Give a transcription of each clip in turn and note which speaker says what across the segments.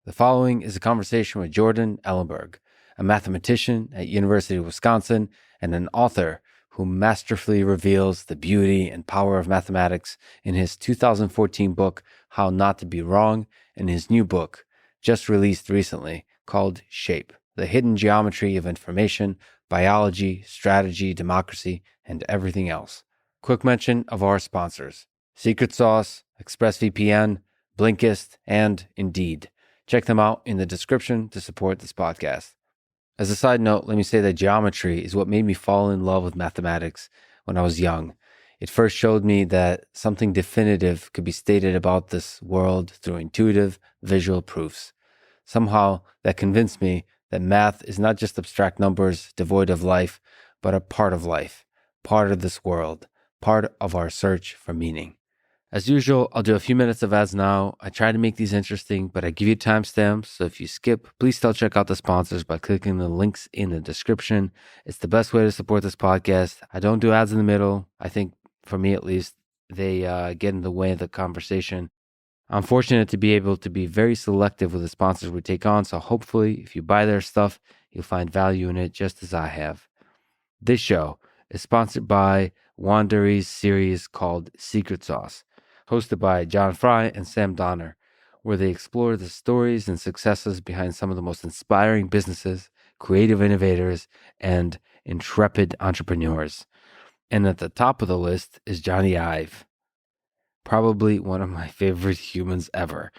Speaker 1: The following is a conversation with Jordan Ellenberg, a mathematician at University of Wisconsin and an author who masterfully reveals the beauty and power of mathematics in his 2014 book, How Not to Be Wrong, and his new book, just released recently, called Shape, the Hidden Geometry of Information, Biology, Strategy, Democracy, and Everything Else. Quick mention of our sponsors, Secret Sauce, ExpressVPN, Blinkist, and Indeed. Check them out in the description to support this podcast. As a side note, let me say that geometry is what made me fall in love with mathematics when I was young. It first showed me that something definitive could be stated about this world through intuitive, visual proofs. Somehow, that convinced me that math is not just abstract numbers devoid of life, but a part of life, part of this world, part of our search for meaning. As usual, I'll do a few minutes of ads now. I try to make these interesting, but I give you timestamps, so if you skip, please still check out the sponsors by clicking the links in the description. It's the best way to support this podcast. I don't do ads in the middle. I think, for me at least, they get in the way of the conversation. I'm fortunate to be able to be very selective with the sponsors we take on, so hopefully, if you buy their stuff, you'll find value in it just as I have. This show is sponsored by Wandery's series called Secret Sauce, hosted by John Fry and Sam Donner, where they explore the stories and successes behind some of the most inspiring businesses, creative innovators, and intrepid entrepreneurs. And at the top of the list is Johnny Ive, probably one of my favorite humans ever.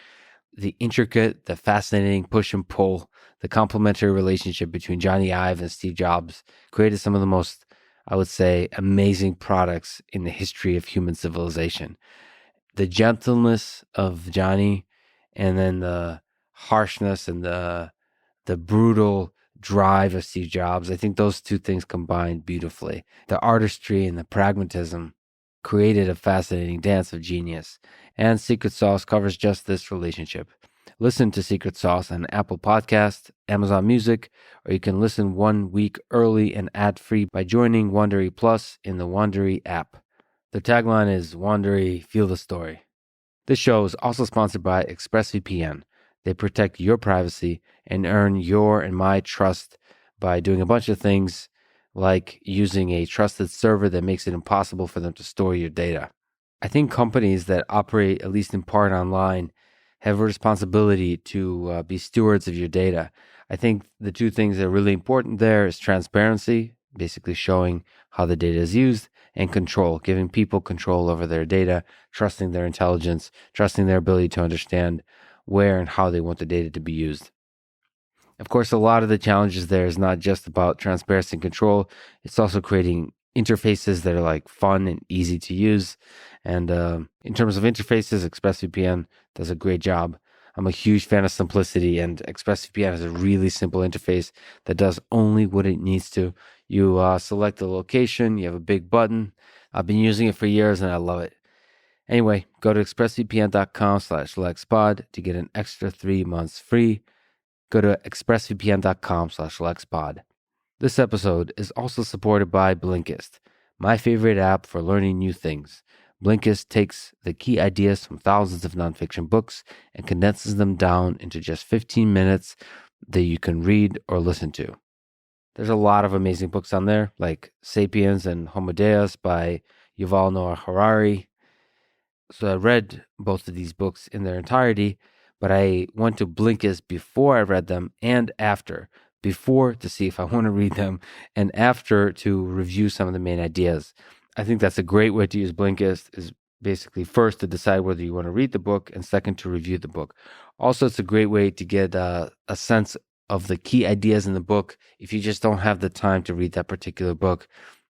Speaker 1: The intricate, the fascinating push and pull, the complementary relationship between Johnny Ive and Steve Jobs created some of the most, I would say, amazing products in the history of human civilization. The gentleness of Johnny, and then the harshness and the brutal drive of Steve Jobs. I think those two things combined beautifully. The artistry and the pragmatism created a fascinating dance of genius. And Secret Sauce covers just this relationship. Listen to Secret Sauce on Apple Podcasts, Amazon Music, or you can listen 1 week early and ad-free by joining Wandery Plus in the Wandery app. The tagline is Wandery, feel the story. This show is also sponsored by ExpressVPN. They protect your privacy and earn your and my trust by doing a bunch of things like using a trusted server that makes it impossible for them to store your data. I think companies that operate, at least in part online, have a responsibility to be stewards of your data. I think the two things that are really important there is transparency, basically showing how the data is used, and control, giving people control over their data, trusting their intelligence, trusting their ability to understand where and how they want the data to be used. Of course, a lot of the challenges there is not just about transparency and control. It's also creating interfaces that are like fun and easy to use. And in terms of interfaces, ExpressVPN does a great job. I'm a huge fan of simplicity, and ExpressVPN has a really simple interface that does only what it needs to. You select the location, you have a big button. I've been using it for years and I love it. Anyway, go to expressvpn.com/LexPod to get an extra 3 months free. Go to expressvpn.com/LexPod. This episode is also supported by Blinkist, my favorite app for learning new things. Blinkist takes the key ideas from thousands of nonfiction books and condenses them down into just 15 minutes that you can read or listen to. There's a lot of amazing books on there, like Sapiens and Homo Deus by Yuval Noah Harari. So I read both of these books in their entirety, but I went to Blinkist before I read them and after. Before to see if I want to read them, and after to review some of the main ideas. I think that's a great way to use Blinkist, is basically first to decide whether you want to read the book, and second to review the book. Also, it's a great way to get a sense of the key ideas in the book if you just don't have the time to read that particular book.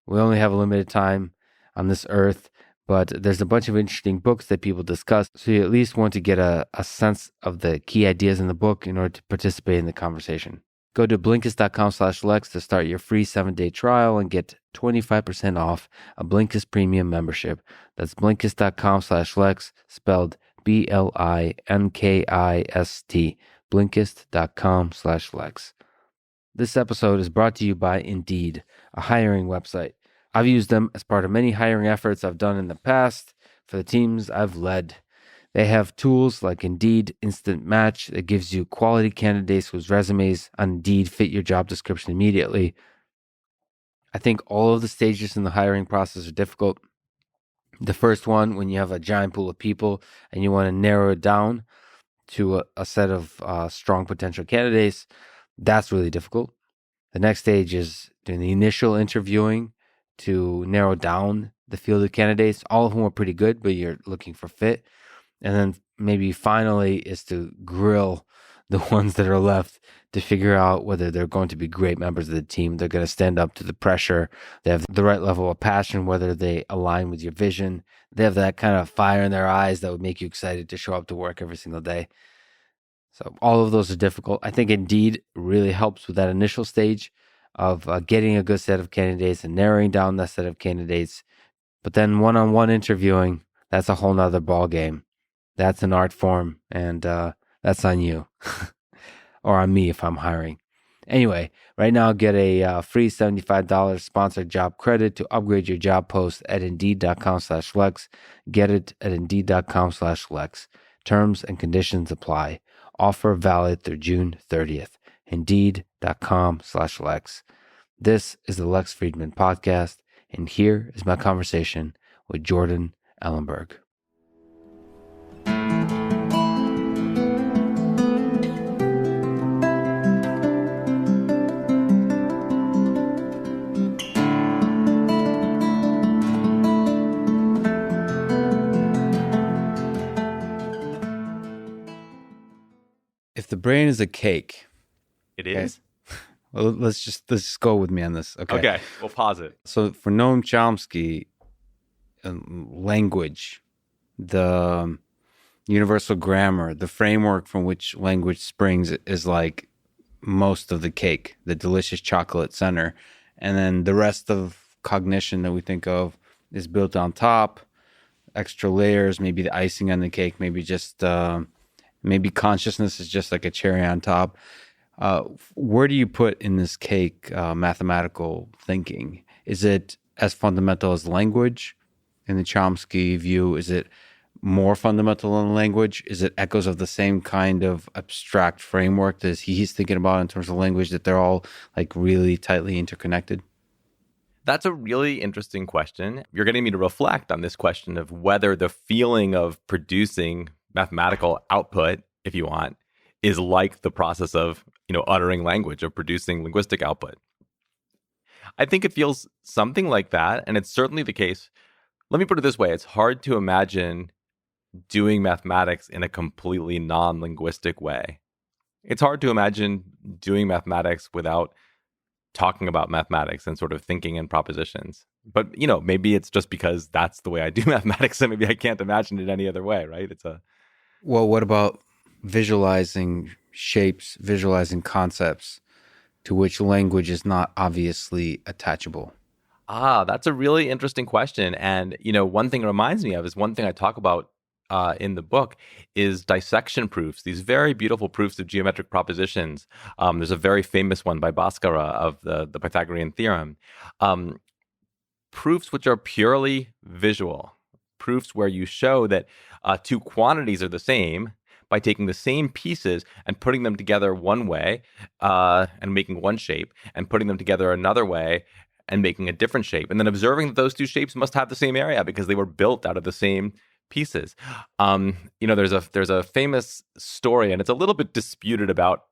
Speaker 1: We only have a limited time on this earth, but there's a bunch of interesting books that people discuss, so you at least want to get a sense of the key ideas in the book in order to participate in the conversation. Go to Blinkist.com/Lex to start your free 7-day trial and get 25% off a Blinkist Premium membership. That's Blinkist.com/Lex, spelled Blinkist, Blinkist.com/Lex. This episode is brought to you by Indeed, a hiring website. I've used them as part of many hiring efforts I've done in the past for the teams I've led. They have tools like Indeed Instant Match that gives you quality candidates whose resumes on Indeed fit your job description immediately. I think all of the stages in the hiring process are difficult. The first one, when you have a giant pool of people and you want to narrow it down to a set of strong potential candidates, that's really difficult. The next stage is doing the initial interviewing to narrow down the field of candidates, all of whom are pretty good, but you're looking for fit. And then maybe finally is to grill the ones that are left to figure out whether they're going to be great members of the team. They're going to stand up to the pressure. They have the right level of passion, whether they align with your vision. They have that kind of fire in their eyes that would make you excited to show up to work every single day. So all of those are difficult. I think Indeed really helps with that initial stage of getting a good set of candidates and narrowing down that set of candidates. But then one-on-one interviewing, that's a whole nother ball game. That's an art form, and that's on you or on me if I'm hiring. Anyway, right now get a free $75 sponsored job credit to upgrade your job post at Indeed.com/Lex. Get it at Indeed.com/Lex. Terms and conditions apply. Offer valid through June 30th. Indeed.com/Lex. This is the Lex Friedman Podcast, and here is my conversation with Jordan Ellenberg. If the brain is a cake,
Speaker 2: it is.
Speaker 1: Well, let's just go with me on this.
Speaker 2: Okay, we'll pause it.
Speaker 1: So for Noam Chomsky, language, the universal grammar, the framework from which language springs is like most of the cake, the delicious chocolate center. And then the rest of cognition that we think of is built on top, extra layers, maybe the icing on the cake, maybe just... maybe consciousness is just like a cherry on top. Where do you put in this cake mathematical thinking? Is it as fundamental as language in the Chomsky view? Is it more fundamental than language? Is it echoes of the same kind of abstract framework that he's thinking about in terms of language, that they're all like really tightly interconnected?
Speaker 2: That's a really interesting question. You're getting me to reflect on this question of whether the feeling of producing mathematical output, if you want, is like the process of, uttering language, of producing linguistic output. I think it feels something like that, and it's certainly the case. Let me put it this way. It's hard to imagine doing mathematics in a completely non-linguistic way. It's hard to imagine doing mathematics without talking about mathematics and sort of thinking in propositions. But, maybe it's just because that's the way I do mathematics, and maybe I can't imagine it any other way, right?
Speaker 1: Well, what about visualizing shapes, visualizing concepts to which language is not obviously attachable?
Speaker 2: That's a really interesting question. And, one thing it reminds me of is one thing I talk about in the book is dissection proofs, these very beautiful proofs of geometric propositions. There's a very famous one by Bhaskara of the Pythagorean theorem. Proofs which are purely visual. Proofs where you show that two quantities are the same by taking the same pieces and putting them together one way and making one shape, and putting them together another way and making a different shape, and then observing that those two shapes must have the same area because they were built out of the same pieces. There's a famous story, and it's a little bit disputed about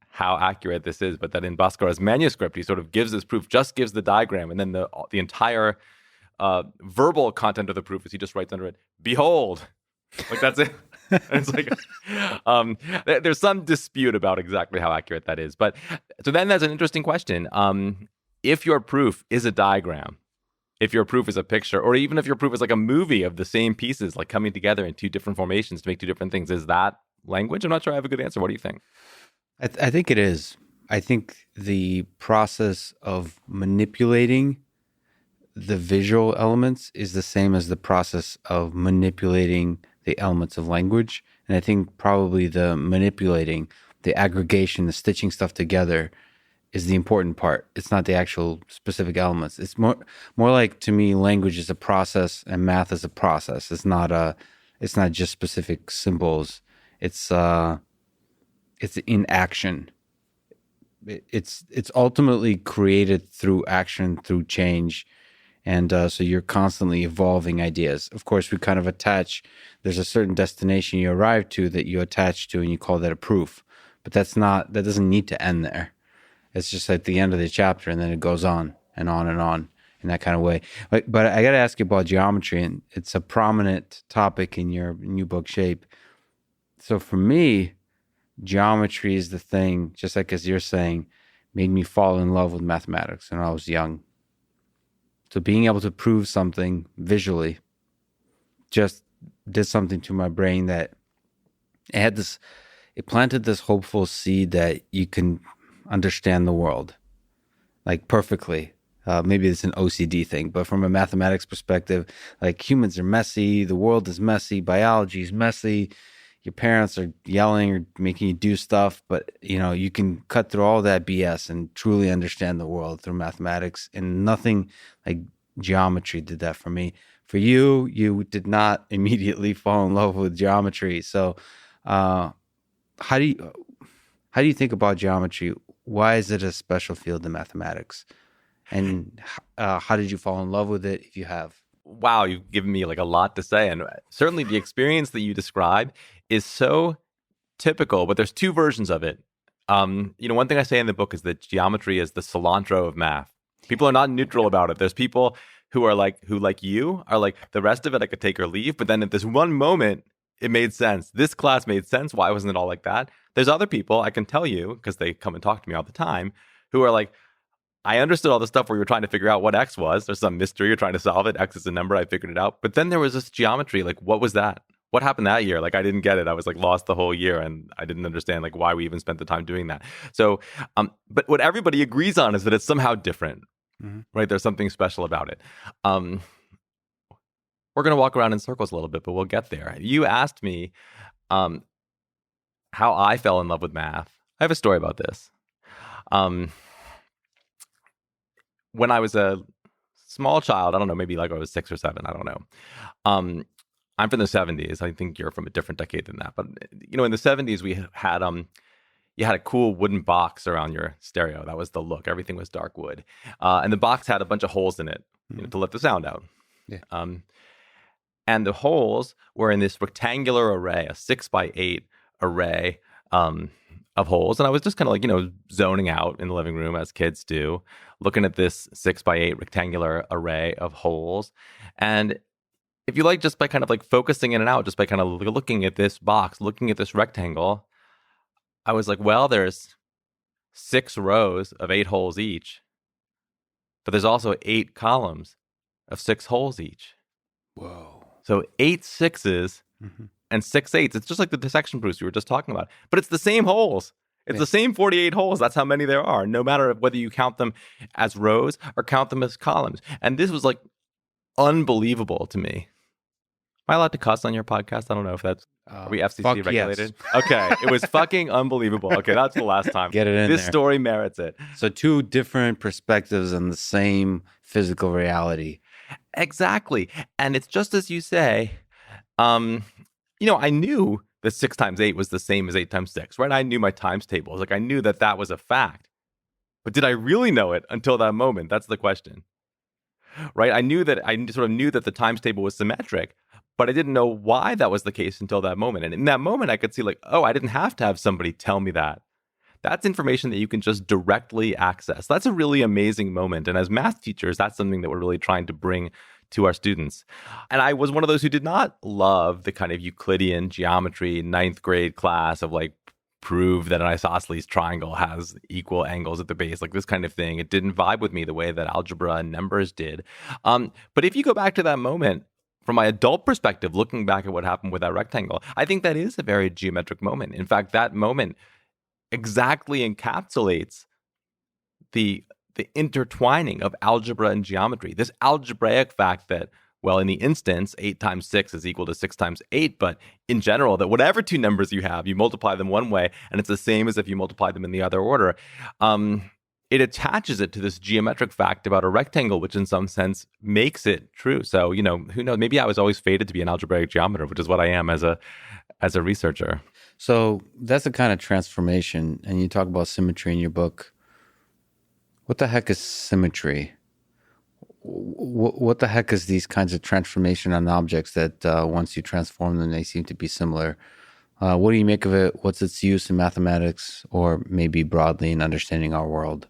Speaker 2: how accurate this is, but that in Bhaskara's manuscript, he sort of gives this proof, just gives the diagram, and then the entire verbal content of the proof is he just writes under it, "Behold." Like, that's it. And it's like, there's some dispute about exactly how accurate that is. But so then there's an interesting question. If your proof is a diagram, if your proof is a picture, or even if your proof is like a movie of the same pieces, like coming together in two different formations to make two different things, is that language? I'm not sure I have a good answer. What do you think?
Speaker 1: I think it is. I think the process of manipulating the visual elements is the same as the process of manipulating the elements of language. And I think probably the manipulating, the aggregation, the stitching stuff together is the important part. It's not the actual specific elements. It's more like, to me, language is a process and math is a process. It's not It's not just specific symbols. It's in action. It's ultimately created through action, through change. And so you're constantly evolving ideas. Of course, we kind of attach, there's a certain destination you arrive to that you attach to, and you call that a proof. But that doesn't need to end there. It's just at the end of the chapter, and then it goes on and on and on in that kind of way. But I got to ask you about geometry, and it's a prominent topic in your new book, Shape. So for me, geometry is the thing, just like as you're saying, made me fall in love with mathematics when I was young. So being able to prove something visually just did something to my brain that it planted this hopeful seed that you can understand the world like perfectly. Maybe it's an OCD thing, but from a mathematics perspective, like humans are messy, the world is messy, biology is messy, your parents are yelling or making you do stuff, but you can cut through all that BS and truly understand the world through mathematics. And nothing like geometry did that for me. For you did not immediately fall in love with geometry. So how do you think about geometry? Why is it a special field in mathematics? And how did you fall in love with it, if you have?
Speaker 2: Wow, you've given me like a lot to say. And certainly the experience that you describe is so typical, but there's two versions of it. One thing I say in the book is that geometry is the cilantro of math. People are not neutral about it. There's people who like you are like, the rest of it I could take or leave. But then at this one moment, it made sense. This class made sense. Why wasn't it all like that? There's other people, I can tell you, because they come and talk to me all the time, who are like, I understood all the stuff where you were trying to figure out what X was. There's some mystery. You're trying to solve it. X is a number. I figured it out. But then there was this geometry. Like, what was that? What happened that year? Like, I didn't get it. I was like lost the whole year, and I didn't understand like why we even spent the time doing that. So, but what everybody agrees on is that it's somehow different, right? There's something special about it. We're going to walk around in circles a little bit, but we'll get there. You asked me how I fell in love with math. I have a story about this. When I was a small child, I don't know, maybe like I was 6 or 7, I don't know. I'm from the 70s. I think you're from a different decade than that. But, in the 70s, we had, you had a cool wooden box around your stereo. That was the look. Everything was dark wood. And the box had a bunch of holes in it to let the sound out.
Speaker 1: Yeah.
Speaker 2: And the holes were in this rectangular array, a 6x8 array of holes. And I was just kind of like, zoning out in the living room as kids do, looking at this 6x8 rectangular array of holes. And if you like, just by kind of like focusing in and out, just by kind of looking at this box, looking at this rectangle, I was like, well, there's 6 rows of 8 holes each, but there's also 8 columns of 6 holes each.
Speaker 1: Whoa.
Speaker 2: So 8 6s and 6 8s. It's just like the dissection proofs you were just talking about, but it's the same holes. It's the same 48 holes. That's how many there are, no matter whether you count them as rows or count them as columns. And this was like unbelievable to me. Am I allowed to cuss on your podcast? I don't know if that's, are we FCC regulated? Yes. Okay. It was fucking unbelievable. Okay. That's the last time.
Speaker 1: Get it in
Speaker 2: This
Speaker 1: there.
Speaker 2: story merits it.
Speaker 1: So 2 different perspectives on the same physical reality.
Speaker 2: Exactly. And it's just as you say, I knew that 6 times 8 was the same as 8 times 6, right? I knew my times tables. Like I knew that that was a fact. But did I really know it until that moment? That's the question, right? I sort of knew that the times table was symmetric, but I didn't know why that was the case until that moment. And in that moment, I could see like, oh, I didn't have to have somebody tell me that. That's information that you can just directly access. That's a really amazing moment. And as math teachers, that's something that we're really trying to bring to our students. And I was one of those who did not love the kind of Euclidean geometry 9th grade class of like prove that an isosceles triangle has equal angles at the base, like this kind of thing. It didn't vibe with me the way that algebra and numbers did. But if you go back to that moment, from my adult perspective, looking back at what happened with that rectangle, I think that is a very geometric moment. In fact, that moment exactly encapsulates the intertwining of algebra and geometry. This algebraic fact that, well, in the instance, 8 times 6 is equal to 6 times 8, but in general, that whatever 2 numbers you have, you multiply them one way, and it's the same as if you multiply them in the other order. it attaches it to this geometric fact about a rectangle, which in some sense makes it true. So, who knows? Maybe I was always fated to be an algebraic geometer, which is what I am as a researcher.
Speaker 1: So that's a kind of transformation. And you talk about symmetry in your book. What the heck is symmetry? What the heck is these kinds of transformation on objects that once you transform them, they seem to be similar? What do you make of it? What's its use in mathematics, or maybe broadly in understanding our world?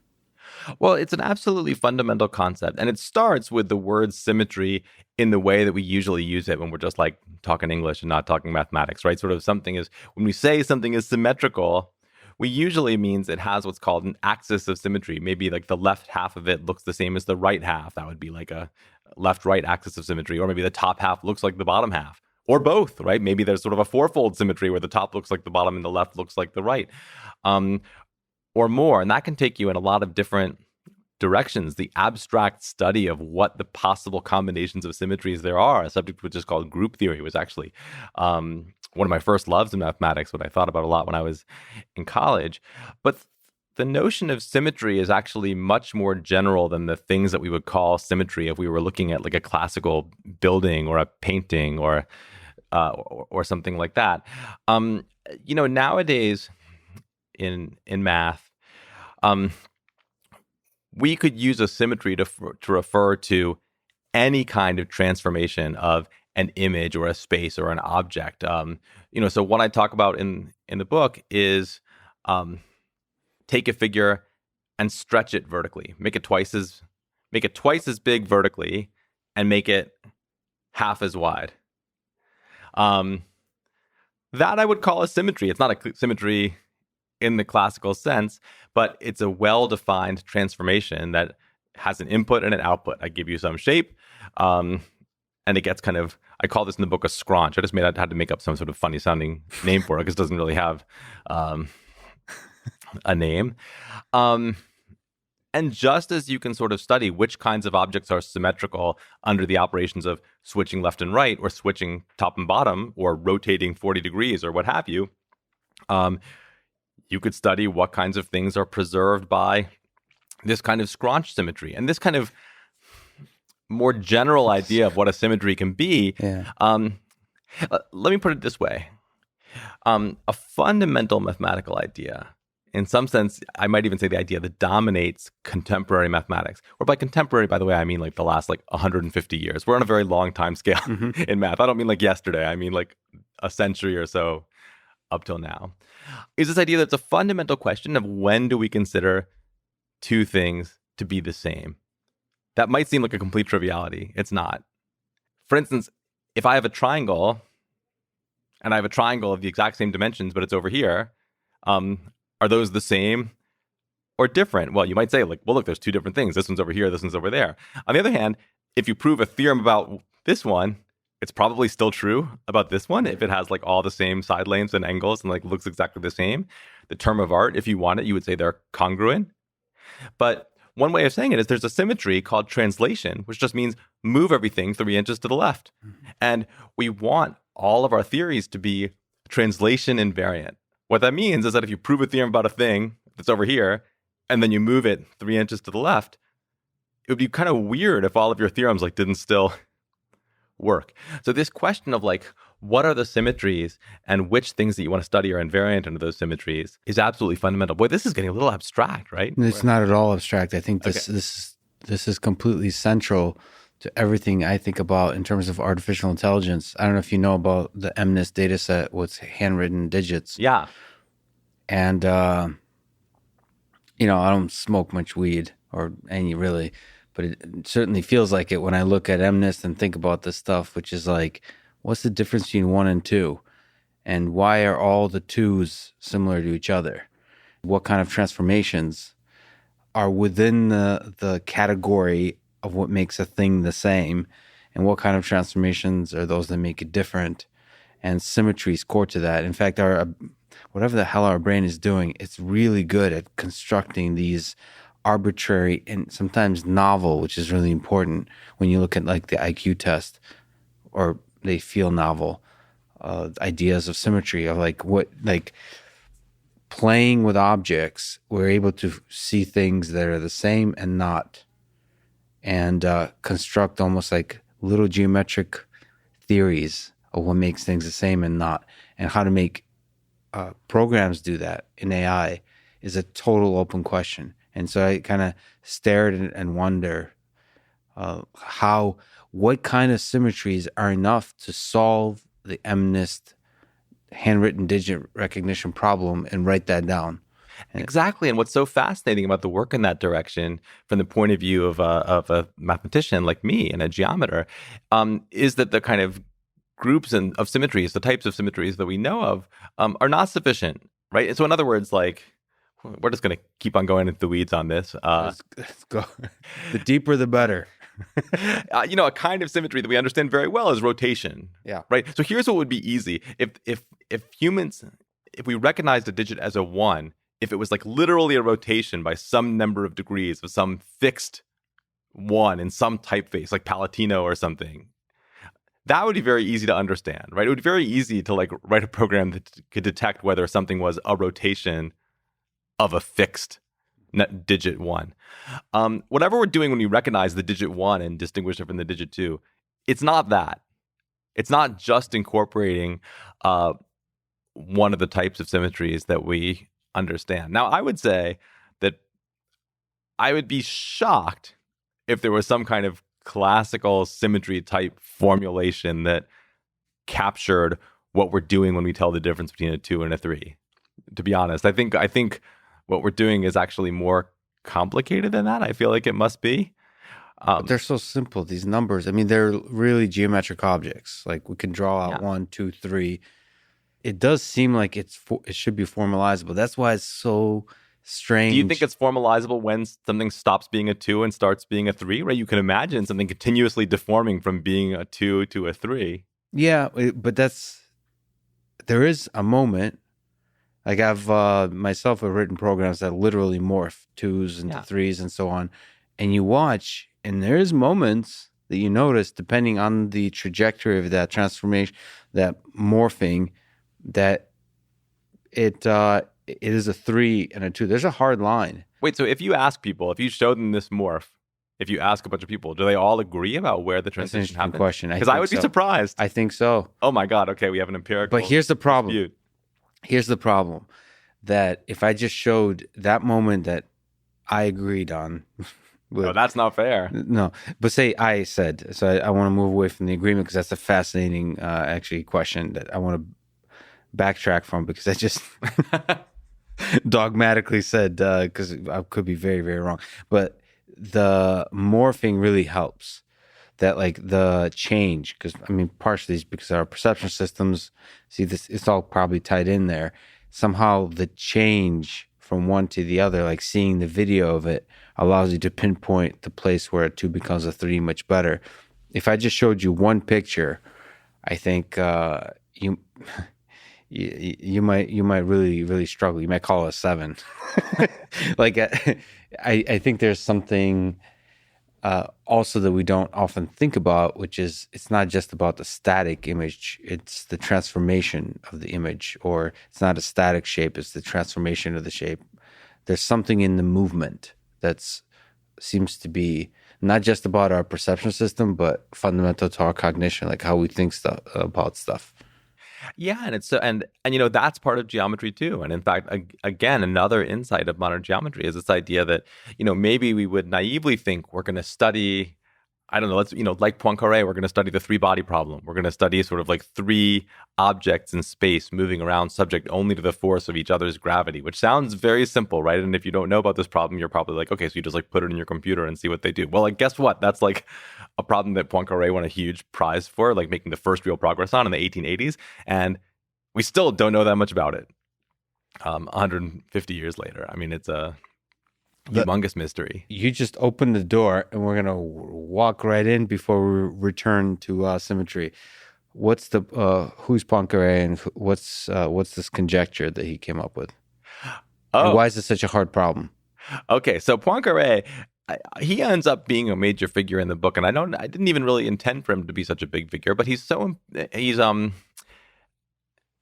Speaker 2: Well, it's an absolutely fundamental concept. And it starts with the word symmetry in the way that we usually use it when we're just like talking English and not talking mathematics, right? Sort of when we say something is symmetrical, we usually means it has what's called an axis of symmetry. Maybe like the left half of it looks the same as the right half. That would be like a left-right axis of symmetry. Or maybe the top half looks like the bottom half. Or both, right? Maybe there's sort of a fourfold symmetry where the top looks like the bottom and the left looks like the right. Or more. And that can take you in a lot of different directions. The abstract study of what the possible combinations of symmetries there are, a subject which is called group theory, was actually one of my first loves in mathematics, what I thought about a lot when I was in college. But the notion of symmetry is actually much more general than the things that we would call symmetry if we were looking at like a classical building or a painting or something like that. Nowadays in math, we could use a symmetry to refer to any kind of transformation of an image or a space or an object. So what I talk about in the book is take a figure and stretch it vertically, make it twice as big vertically, and make it half as wide. That I would call a symmetry. It's not a symmetry in the classical sense, but it's a well-defined transformation that has an input and an output. I give you some shape, and it gets kind of, I call this in the book a scrunch. I had to make up some sort of funny sounding name for it because it doesn't really have a name. And just as you can sort of study which kinds of objects are symmetrical under the operations of switching left and right, or switching top and bottom, or rotating 40 degrees, or what have you, you could study what kinds of things are preserved by this kind of scrunch symmetry. And this kind of more general idea of what a symmetry can be, let me put it this way. A fundamental mathematical idea, in some sense, I might even say the idea that dominates contemporary mathematics. Or by contemporary, by the way, I mean like the last 150 years. We're on a very long time scale in math. I don't mean like yesterday. I mean like a century or so up till now. Is this idea that it's a fundamental question of when do we consider two things to be the same? That might seem like a complete triviality. It's not. For instance, if I have a triangle and I have a triangle of the exact same dimensions, but it's over here, are those the same or different? Well, you might say look, there's two different things. This one's over here, this one's over there. On the other hand, if you prove a theorem about this one, it's probably still true about this one if it has all the same side lengths and angles and looks exactly the same. The term of art, if you want it, you would say they're congruent. But one way of saying it is there's a symmetry called translation, which just means move everything 3 inches to the left. And we want all of our theories to be translation invariant. What that means is that if you prove a theorem about a thing that's over here, and then you move it 3 inches to the left, it would be kind of weird if all of your theorems didn't still work. So this question of what are the symmetries and which things that you want to study are invariant under those symmetries is absolutely fundamental. Boy, this is getting a little abstract, right?
Speaker 1: It's not at all abstract. I think this is completely central to everything I think about in terms of artificial intelligence. I don't know if you know about the MNIST data set with handwritten digits.
Speaker 2: Yeah.
Speaker 1: And, I don't smoke much weed or any really, but it certainly feels like it when I look at MNIST and think about this stuff, which is what's the difference between 1 and 2? And why are all the 2s similar to each other? What kind of transformations are within the category of what makes a thing the same? And what kind of transformations are those that make it different? And symmetry is core to that. In fact, whatever the hell our brain is doing, it's really good at constructing these arbitrary and sometimes novel, which is really important when you look at the IQ test, or they feel novel, ideas of symmetry of playing with objects, we're able to see things that are the same and not, and construct almost like little geometric theories of what makes things the same and not, and how to make programs do that in AI is a total open question. And so I kind of stared and wonder what kind of symmetries are enough to solve the MNIST handwritten digit recognition problem and write that down.
Speaker 2: Exactly. And what's so fascinating about the work in that direction from the point of view of a mathematician like me and a geometer is that the kind of groups of symmetries, the types of symmetries that we know of, are not sufficient, right? And so in other words, like, we're just going to keep on going into the weeds on this.
Speaker 1: Let's go. The deeper, the better.
Speaker 2: A kind of symmetry that we understand very well is rotation.
Speaker 1: Yeah.
Speaker 2: Right. So here's what would be easy. If we recognized a digit as a 1, if it was like literally a rotation by some number of degrees of some fixed 1 in some typeface, like Palatino or something, that would be very easy to understand, right? It would be very easy to like write a program that could detect whether something was a rotation of a fixed digit 1. Whatever we're doing when we recognize the digit 1 and distinguish it from the digit 2, it's not that. It's not just incorporating one of the types of symmetries that we understand. Now, I would say that I would be shocked if there was some kind of classical symmetry type formulation that captured what we're doing when we tell the difference between a 2 and a 3. To be honest, I think what we're doing is actually more complicated than that. I feel like it must be.
Speaker 1: But they're so simple, these numbers. I mean, they're really geometric objects. Like we can draw out 1, 2, 3. It does seem like it should be formalizable. That's why it's so strange.
Speaker 2: Do you think it's formalizable when something stops being a 2 and starts being a 3? Right? You can imagine something continuously deforming from being a 2 to a 3.
Speaker 1: Yeah, but there is a moment. Like I've myself have written programs that literally morph 2s into 3s and so on. And you watch, and there's moments that you notice, depending on the trajectory of that transformation, that morphing, that it is a 3 and a 2. There's a hard line.
Speaker 2: Wait, so if you show them this morph, if you ask a bunch of people, do they all agree about where the transition happened?
Speaker 1: Question.
Speaker 2: Because I would be surprised.
Speaker 1: I think so.
Speaker 2: Oh my God. Okay, we have an empirical.
Speaker 1: But here's the problem.
Speaker 2: Dispute.
Speaker 1: Here's the problem. That if I just showed that moment that I agreed on.
Speaker 2: No, that's not fair.
Speaker 1: No, but say I said, so I want to move away from the agreement because that's a fascinating, actually, question that I want to backtrack from because I just dogmatically said, because I could be very, very wrong. But the morphing really helps. That like the change, because I mean, partially it's because our perception systems, see this, it's all probably tied in there. Somehow the change from one to the other, like seeing the video of it, allows you to pinpoint the place where a 2 becomes a 3 much better. If I just showed you one picture, I think you might really, really struggle. You might call it a 7. Like I think there's something also that we don't often think about, which is it's not just about the static image, it's the transformation of the image, or it's not a static shape, it's the transformation of the shape. There's something in the movement that seems to be not just about our perception system, but fundamental to our cognition, like how we think about stuff.
Speaker 2: Yeah, and it's and that's part of geometry too. And in fact, again, another insight of modern geometry is this idea that maybe we would naively think we're going to study, I don't know, let's like Poincare, we're going to study the 3-body problem. We're going to study sort of like 3 objects in space moving around subject only to the force of each other's gravity, which sounds very simple, right? And if you don't know about this problem, you're probably like, okay, so you just like put it in your computer and see what they do. Well, like, guess what? That's like a problem that Poincare won a huge prize for, like making the first real progress on in the 1880s. And we still don't know that much about it 150 years later. I mean, it's a humongous mystery. You
Speaker 1: just opened the door and we're going to walk right in before we return to symmetry. What's the who's Poincare and what's this conjecture that he came up with?
Speaker 2: Oh,
Speaker 1: and why is it such a hard problem?
Speaker 2: Okay, so Poincare, he ends up being a major figure in the book, and I didn't even really intend for him to be such a big figure, but he's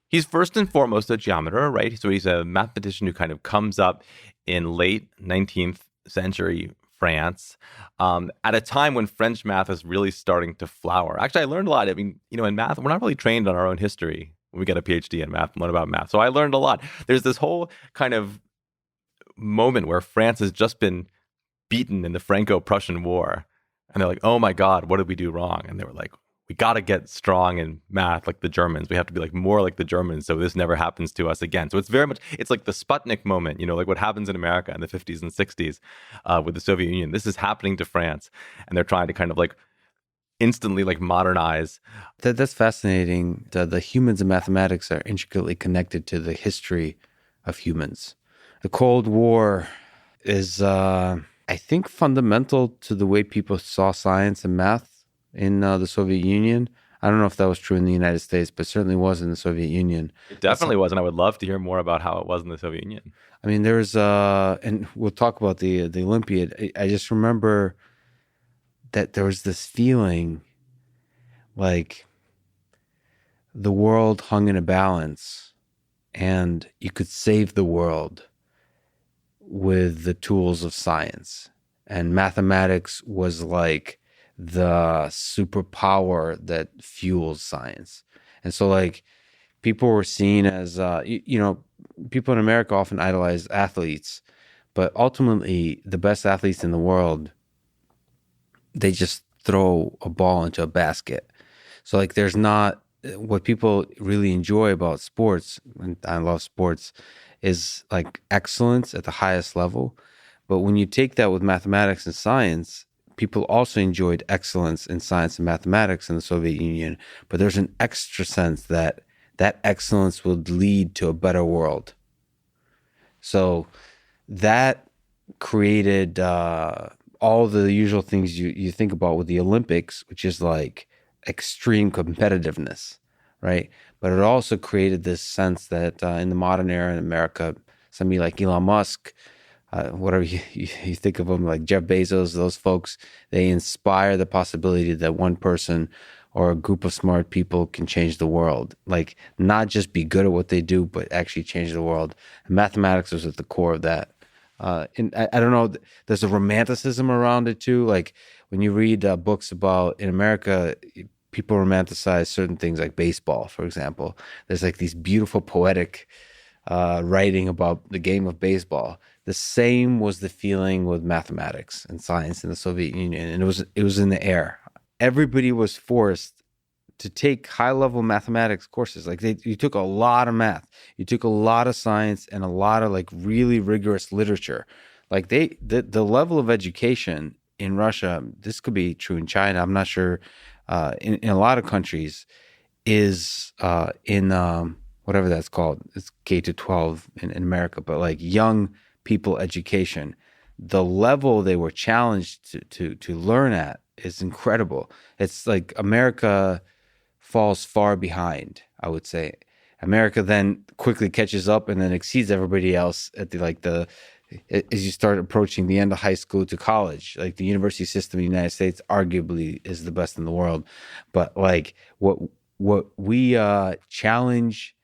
Speaker 2: He's first and foremost a geometer, right? So he's a mathematician who kind of comes up in late 19th century France, at a time when French math is really starting to flower. Actually, I learned a lot. I mean, in math, we're not really trained on our own history when we get a PhD in math and learn about math. So I learned a lot. There's this whole kind of moment where France has just been beaten in the Franco-Prussian War. And they're like, oh my God, what did we do wrong? And they were like, we got to get strong in math like the Germans. We have to be like more like the Germans so this never happens to us again. So it's very much, it's like the Sputnik moment, like what happens in America in the 50s and 60s with the Soviet Union. This is happening to France. And they're trying to kind of like instantly like modernize.
Speaker 1: That's fascinating. The humans and mathematics are intricately connected to the history of humans. The Cold War is, I think, fundamental to the way people saw science and math in the Soviet Union. I don't know if that was true in the United States, but certainly was in the Soviet Union.
Speaker 2: It definitely was, and I would love to hear more about how it was in the Soviet Union.
Speaker 1: I mean, there's, and we'll talk about the Olympiad. I just remember that there was this feeling like the world hung in a balance and you could save the world with the tools of science. And mathematics was like the superpower that fuels science. And so like people were seen as, people in America often idolize athletes, but ultimately the best athletes in the world, they just throw a ball into a basket. So like there's not, what people really enjoy about sports, and I love sports, is like excellence at the highest level. But when you take that with mathematics and science, people also enjoyed excellence in science and mathematics in the Soviet Union, but there's an extra sense that that excellence would lead to a better world. So that created all the usual things you think about with the Olympics, which is like extreme competitiveness, right? But it also created this sense that in the modern era in America, somebody like Elon Musk, whatever you think of them, like Jeff Bezos, those folks, they inspire the possibility that one person or a group of smart people can change the world. Like not just be good at what they do, but actually change the world. And mathematics was at the core of that. And I don't know, there's a romanticism around it too. Like when you read books about, in America, people romanticize certain things like baseball, for example. There's like these beautiful poetic writing about the game of baseball. The same was the feeling with mathematics and science in the Soviet Union, and it was in the air. Everybody was forced to take high-level mathematics courses. Like you took a lot of math, you took a lot of science, and a lot of like really rigorous literature. Like the level of education in Russia, this could be true in China, I'm not sure, in a lot of countries, is in whatever that's called. It's K to 12 in America, but like young people education, the level they were challenged to learn at is incredible. It's like America falls far behind, I would say. America then quickly catches up and then exceeds everybody else at as you start approaching the end of high school to college. Like the university system in the United States arguably is the best in the world. But like what we challenge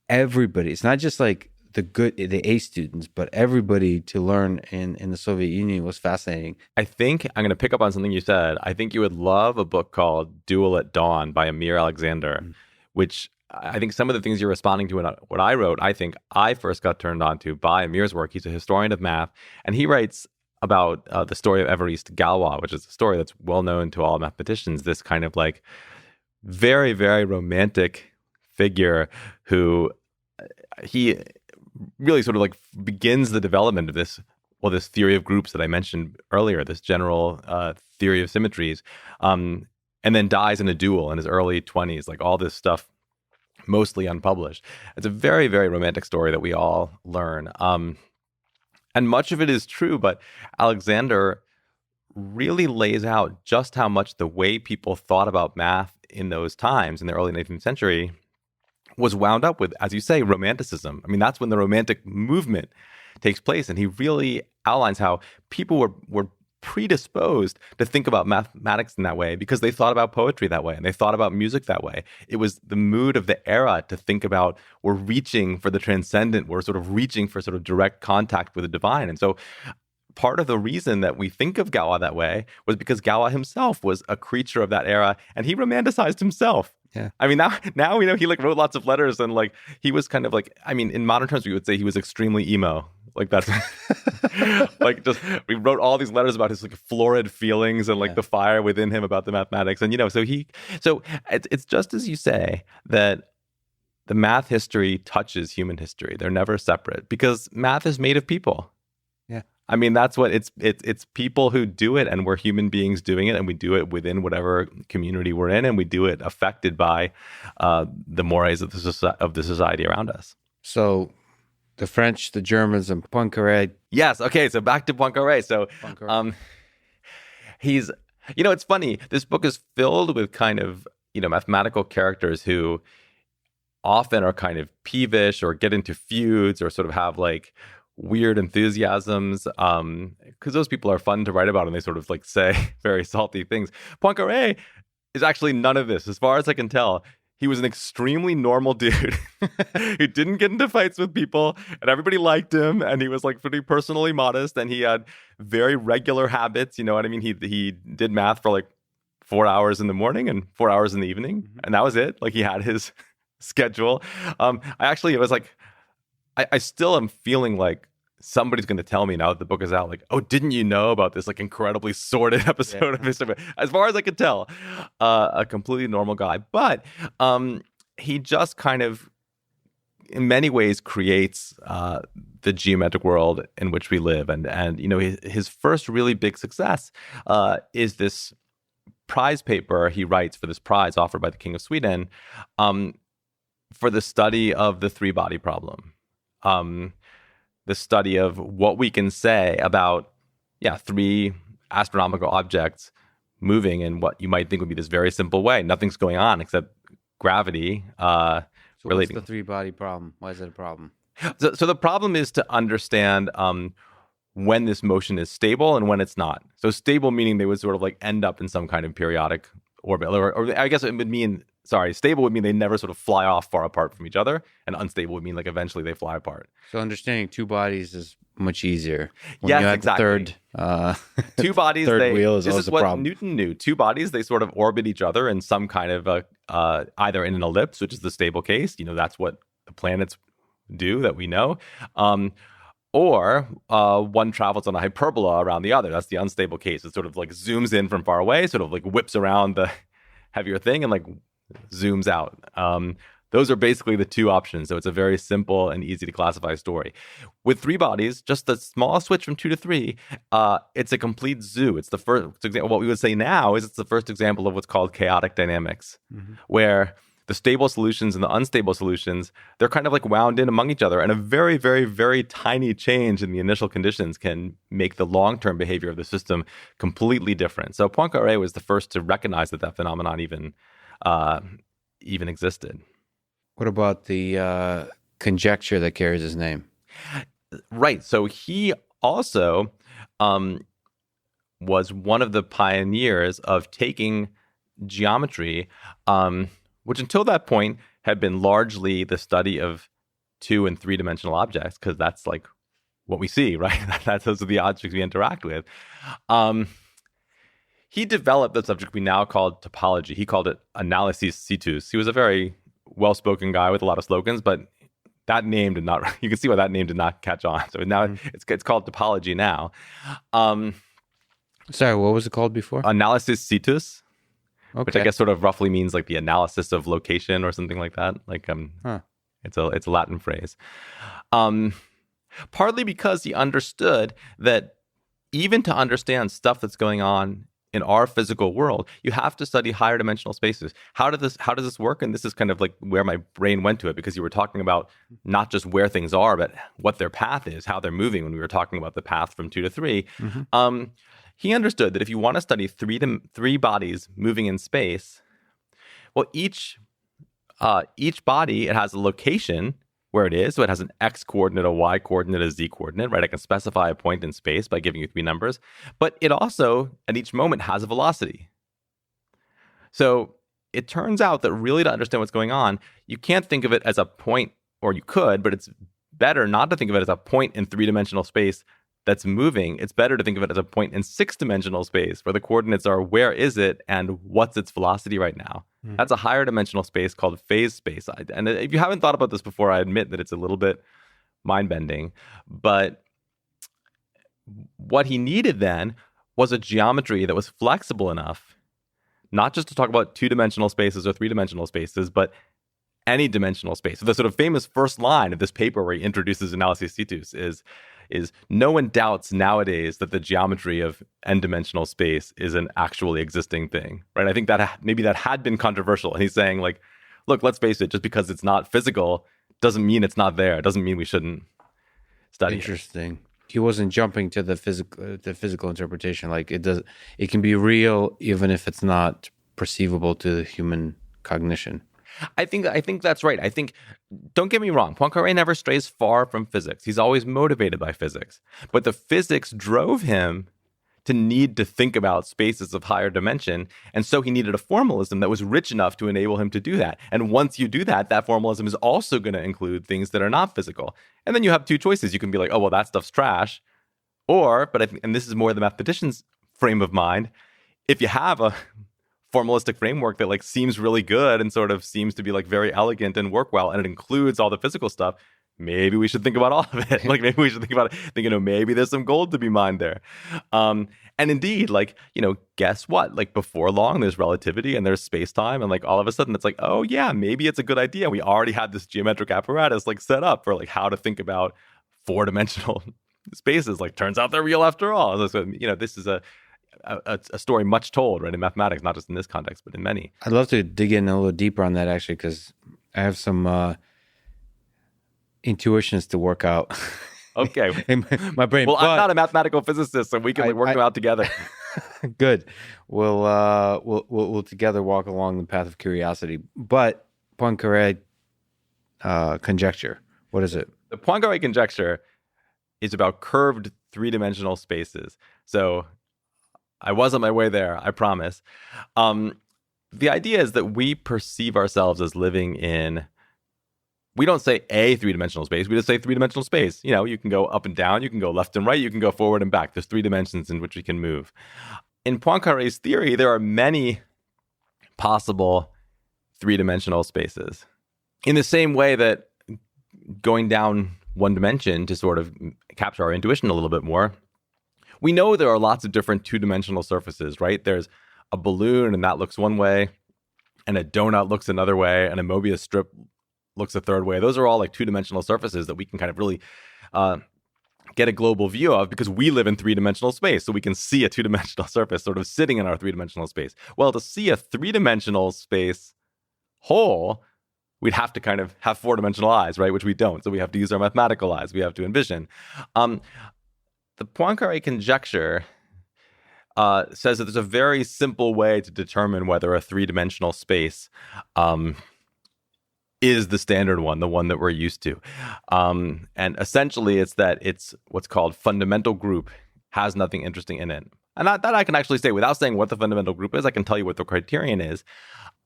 Speaker 1: everybody, it's not just like the A students, but everybody to learn in the Soviet Union was fascinating.
Speaker 2: I think I'm going to pick up on something you said. I think you would love a book called Duel at Dawn by Amir Alexander, which I think some of the things you're responding to in what I wrote, I think I first got turned on to by Amir's work. He's a historian of math, and he writes about the story of Évariste Galois, which is a story that's well known to all mathematicians, this kind of like very, very romantic figure who he really sort of like begins the development of this theory of groups that I mentioned earlier, this general theory of symmetries, and then dies in a duel in his early 20s, like all this stuff mostly unpublished. It's a very, very romantic story that we all learn. And much of it is true, but Alexander really lays out just how much the way people thought about math in those times, in the early 19th century, was wound up with, as you say, romanticism. I mean, that's when the romantic movement takes place. And he really outlines how people were predisposed to think about mathematics in that way because they thought about poetry that way and they thought about music that way. It was the mood of the era to think about we're reaching for the transcendent, we're sort of reaching for sort of direct contact with the divine. And so part of the reason that we think of Gawa that way was because Gawa himself was a creature of that era and he romanticized himself.
Speaker 1: Yeah.
Speaker 2: I mean, now we know he like wrote lots of letters and like he was kind of like, I mean, in modern terms, we would say he was extremely emo. Like that's like just we wrote all these letters about his like florid feelings and like the fire within him about the mathematics. And, so it's just as you say that the math history touches human history. They're never separate because math is made of people.
Speaker 1: Yeah.
Speaker 2: I mean, that's what it's people who do it and we're human beings doing it and we do it within whatever community we're in and we do it affected by the mores of the society around us.
Speaker 1: So the French, the Germans, and Poincare.
Speaker 2: Yes. Okay. So back to Poincare. So he's, it's funny. This book is filled with kind of, mathematical characters who often are kind of peevish or get into feuds or sort of have like weird enthusiasms, because those people are fun to write about and they sort of like say very salty things. Poincare is actually none of this. As far as I can tell, he was an extremely normal dude who didn't get into fights with people and everybody liked him and he was like pretty personally modest and he had very regular habits. You know what I mean? He did math for like 4 hours in the morning and 4 hours in the evening and that was it. Like he had his schedule. I still am feeling like somebody's going to tell me now that the book is out, like, oh, didn't you know about this like incredibly sordid episode of history? As far as I could tell, a completely normal guy. But he just kind of, in many ways, creates the geometric world in which we live. And his first really big success is this prize paper he writes for this prize offered by the King of Sweden for the study of the three-body problem. The study of what we can say about, three astronomical objects moving in what you might think would be this very simple way. Nothing's going on except gravity.
Speaker 1: So what's the three-body problem? Why is it a problem?
Speaker 2: So the problem is to understand when this motion is stable and when it's not. So stable meaning they would sort of like end up in some kind of periodic orbit. Or I guess it would mean, stable would mean they never sort of fly off far apart from each other, and unstable would mean like eventually they fly apart.
Speaker 1: So understanding two bodies is much easier. When
Speaker 2: yes,
Speaker 1: you have
Speaker 2: exactly.
Speaker 1: The
Speaker 2: two bodies.
Speaker 1: Third wheel is
Speaker 2: this
Speaker 1: always
Speaker 2: is what
Speaker 1: problem.
Speaker 2: Newton knew. Two bodies, they sort of orbit each other in some kind of either in an ellipse, which is the stable case. That's what the planets do that we know. Or one travels on a hyperbola around the other. That's the unstable case. It sort of like zooms in from far away, sort of like whips around the heavier thing and like zooms out. Those are basically the two options. So it's a very simple and easy to classify story. With three bodies, just the small switch from 2 to 3, it's a complete zoo. It's the first example. What we would say now is it's the first example of what's called chaotic dynamics, where the stable solutions and the unstable solutions, they're kind of like wound in among each other. And a very, very, very tiny change in the initial conditions can make the long-term behavior of the system completely different. So Poincare was the first to recognize that phenomenon even existed.
Speaker 1: What about the conjecture that carries his name?
Speaker 2: Right. So he also was one of the pioneers of taking geometry, which until that point had been largely the study of 2- and 3-dimensional objects, because that's like what we see, right? Those are the objects we interact with. He developed the subject we now call topology. He called it analysis situs. He was a very well-spoken guy with a lot of slogans, but that name did not, you can see why that name did not catch on. So now it's called topology now.
Speaker 1: Sorry, what was it called before?
Speaker 2: Analysis situs, which I
Speaker 1: Okay.
Speaker 2: guess sort of roughly means like the analysis of location or something like that. Like it's a Latin phrase. Partly because he understood that even to understand stuff that's going on in our physical world, you have to study higher dimensional spaces. How does this work? And this is kind of like where my brain went to it, because you were talking about not just where things are, but what their path is, how they're moving when we were talking about the path from 2 to 3. He understood that if you want to study three bodies moving in space, well, each body, it has a location where it is. So it has an x coordinate, a y coordinate, a z coordinate, right? I can specify a point in space by giving you 3 numbers. But it also, at each moment, has a velocity. So it turns out that really to understand what's going on, you can't think of it as a point, or you could, but it's better not to think of it as a point in 3-dimensional space that's moving. It's better to think of it as a point in 6-dimensional space where the coordinates are where is it and what's its velocity right now. That's a higher dimensional space called phase space. And if you haven't thought about this before, I admit that it's a little bit mind-bending. But what he needed then was a geometry that was flexible enough, not just to talk about 2-dimensional spaces or 3-dimensional spaces, but any dimensional space. So the sort of famous first line of this paper where he introduces analysis situs is no one doubts nowadays that the geometry of n-dimensional space is an actually existing thing, right? I think that maybe that had been controversial. And he's saying, like, look, let's face it, just because it's not physical doesn't mean it's not there. It doesn't mean we shouldn't study
Speaker 1: Interesting. He wasn't jumping to the physical interpretation. Like it can be real even if it's not perceivable to the human cognition.
Speaker 2: I think that's right. I think, don't get me wrong, Poincare never strays far from physics. He's always motivated by physics. But the physics drove him to need to think about spaces of higher dimension. And so he needed a formalism that was rich enough to enable him to do that. And once you do that, that formalism is also going to include things that are not physical. And then you have 2 choices. You can be like, oh, well, that stuff's trash. Or, but I think, and this is more the mathematician's frame of mind, if you have a formalistic framework that like seems really good and sort of seems to be like very elegant and work well, and it includes all the physical stuff, maybe we should think about all of it. Like maybe we should think about it, maybe there's some gold to be mined there. And indeed, like, guess what? Like before long, there's relativity and there's space-time, and like all of a sudden it's like, oh yeah, maybe it's a good idea. We already had this geometric apparatus like set up for like how to think about 4-dimensional spaces. Like turns out they're real after all. So, this is a story much told, right, in mathematics, not just in this context, but in many.
Speaker 1: I'd love to dig in a little deeper on that, actually, because I have some intuitions to work out.
Speaker 2: Okay.
Speaker 1: in my brain.
Speaker 2: Well, I'm not a mathematical physicist, so we can work them out together.
Speaker 1: Good. We'll together walk along the path of curiosity. But Poincare conjecture, what is it?
Speaker 2: The Poincare conjecture is about curved 3-dimensional spaces. So I was on my way there, I promise. The idea is that we perceive ourselves as living in, we don't say a 3-dimensional space, we just say 3-dimensional space. You can go up and down, you can go left and right, you can go forward and back. There's 3 dimensions in which we can move. In Poincare's theory, there are many possible 3-dimensional spaces. In the same way that going down one dimension to sort of capture our intuition a little bit more, we know there are lots of different 2-dimensional surfaces, right? There's a balloon and that looks one way, and a donut looks another way, and a Mobius strip looks a third way. Those are all like 2-dimensional surfaces that we can kind of really get a global view of because we live in 3-dimensional space. So we can see a 2-dimensional surface sort of sitting in our 3-dimensional space. Well, to see a 3-dimensional space whole, we'd have to kind of have 4-dimensional eyes, right? Which we don't. So we have to use our mathematical eyes. We have to envision. The Poincare conjecture says that there's a very simple way to determine whether a 3-dimensional space is the standard one, the one that we're used to. And essentially, it's that it's what's called fundamental group has nothing interesting in it. And that I can actually say, without saying what the fundamental group is, I can tell you what the criterion is.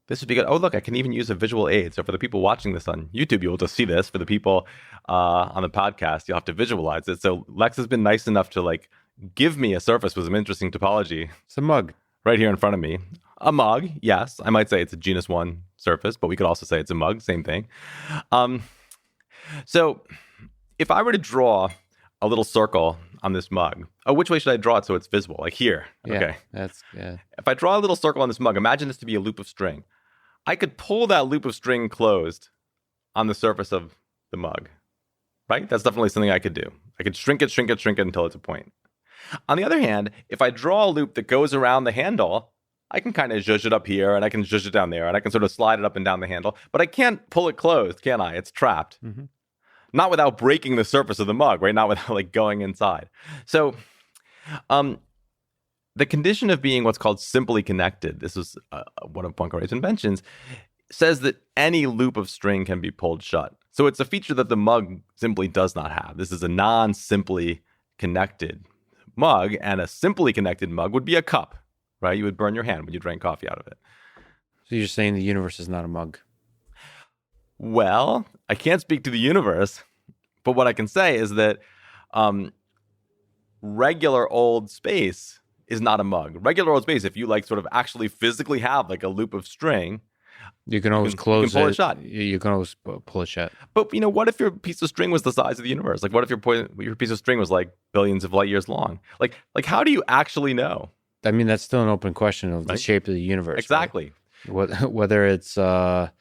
Speaker 2: This would be good. Oh, look, I can even use a visual aid. So for the people watching this on YouTube, you'll just see this. For the people on the podcast, you'll have to visualize it. So Lex has been nice enough to like give me a surface with some interesting topology.
Speaker 1: It's a mug.
Speaker 2: Right here in front of me. A mug, yes. I might say it's a genus 1 surface, but we could also say it's a mug, same thing. So if I were to draw a little circle on this mug, which way should I draw it so it's visible? Like here.
Speaker 1: Yeah,
Speaker 2: okay.
Speaker 1: Yeah.
Speaker 2: If I draw a little circle on this mug, imagine this to be a loop of string. I could pull that loop of string closed on the surface of the mug, right? That's definitely something I could do. I could shrink it until it's a point. On the other hand, if I draw a loop that goes around the handle, I can kind of zhuzh it up here and I can zhuzh it down there and I can sort of slide it up and down the handle, but I can't pull it closed, can I? It's trapped. Mm-hmm. Not without breaking the surface of the mug, right? Not without like going inside. So, the condition of being what's called simply connected, this is one of Poincare's inventions, says that any loop of string can be pulled shut. So it's a feature that the mug simply does not have. This is a non-simply connected mug, and a simply connected mug would be a cup, right? You would burn your hand when you drank coffee out of it.
Speaker 1: So you're saying the universe is not a mug?
Speaker 2: Well, I can't speak to the universe, but what I can say is that regular old space is not a mug. Regular old space, if you like sort of actually physically have like a loop of string,
Speaker 1: you can always close
Speaker 2: pull
Speaker 1: it.
Speaker 2: a shut.
Speaker 1: You can always pull a shut.
Speaker 2: But what if your piece of string was the size of the universe? Like, what if your piece of string was like billions of light years long? Like how do you actually know?
Speaker 1: I mean, that's still an open question of the shape of the universe.
Speaker 2: Exactly.
Speaker 1: Right? Whether it's, I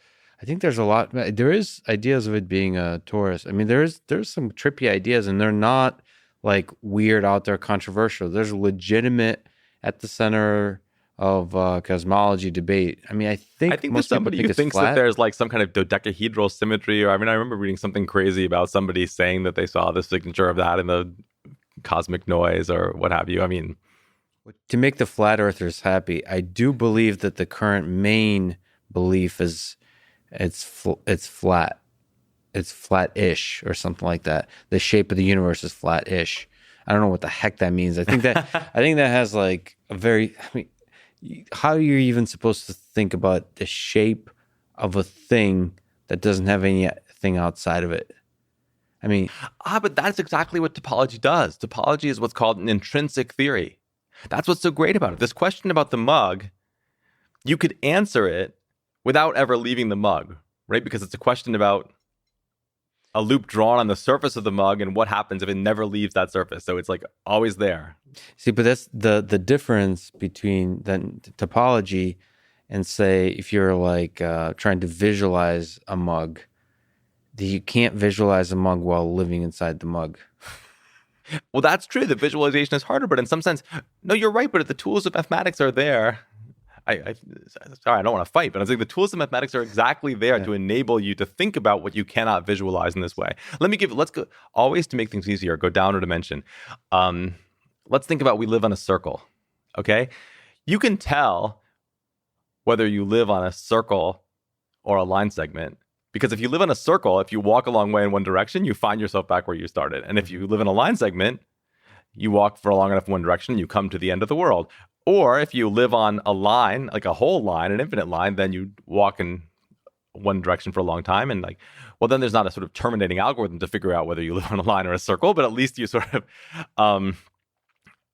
Speaker 1: think there's a lot. There is ideas of it being a torus. I mean, there's some trippy ideas, and they're not like weird out there controversial. There's legitimate at the center of cosmology debate. I mean, I think
Speaker 2: there's somebody who thinks that there's like some kind of dodecahedral symmetry, or I remember reading something crazy about somebody saying that they saw the signature of that in the cosmic noise or what have you. I mean,
Speaker 1: to make the flat earthers happy, I do believe that the current main belief is it's flat. It's flat-ish or something like that. The shape of the universe is flat-ish. I don't know what the heck that means. I think that has like a very, I mean, how are you even supposed to think about the shape of a thing that doesn't have anything outside of it? I mean,
Speaker 2: but that's exactly what topology does. Topology is what's called an intrinsic theory. That's what's so great about it. This question about the mug, you could answer it without ever leaving the mug, right? Because it's a question about a loop drawn on the surface of the mug and what happens if it never leaves that surface. So it's like always there.
Speaker 1: See, but that's the difference between then topology and say if you're like trying to visualize a mug, you can't visualize a mug while living inside the mug.
Speaker 2: Well, that's true. The visualization is harder, but in some sense, no, you're right. But if the tools of mathematics are there, sorry, I don't want to fight, but I think the tools of mathematics are exactly there to enable you to think about what you cannot visualize in this way. Let's go, always to make things easier, go down a dimension. Let's think about we live on a circle, okay? You can tell whether you live on a circle or a line segment, because if you live on a circle, if you walk a long way in one direction, you find yourself back where you started. And if you live in a line segment, you walk for long enough in one direction, you come to the end of the world. Or if you live on a line, like a whole line, an infinite line, then you walk in one direction for a long time. And then there's not a sort of terminating algorithm to figure out whether you live on a line or a circle, but at least you sort of,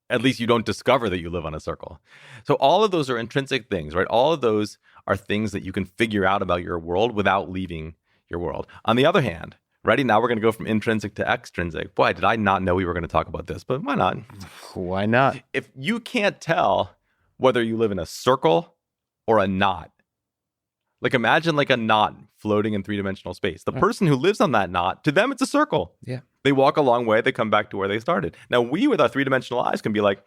Speaker 2: at least you don't discover that you live on a circle. So all of those are intrinsic things, right? All of those are things that you can figure out about your world without leaving your world. On the other hand, ready? Now we're going to go from intrinsic to extrinsic. Boy, did I not know we were going to talk about this, but why not?
Speaker 1: Why not?
Speaker 2: If you can't tell whether you live in a circle or a knot, like imagine like a knot floating in three-dimensional space. The person who lives on that knot, to them, it's a circle.
Speaker 1: Yeah.
Speaker 2: They walk a long way, they come back to where they started. Now we, with our three-dimensional eyes, can be like,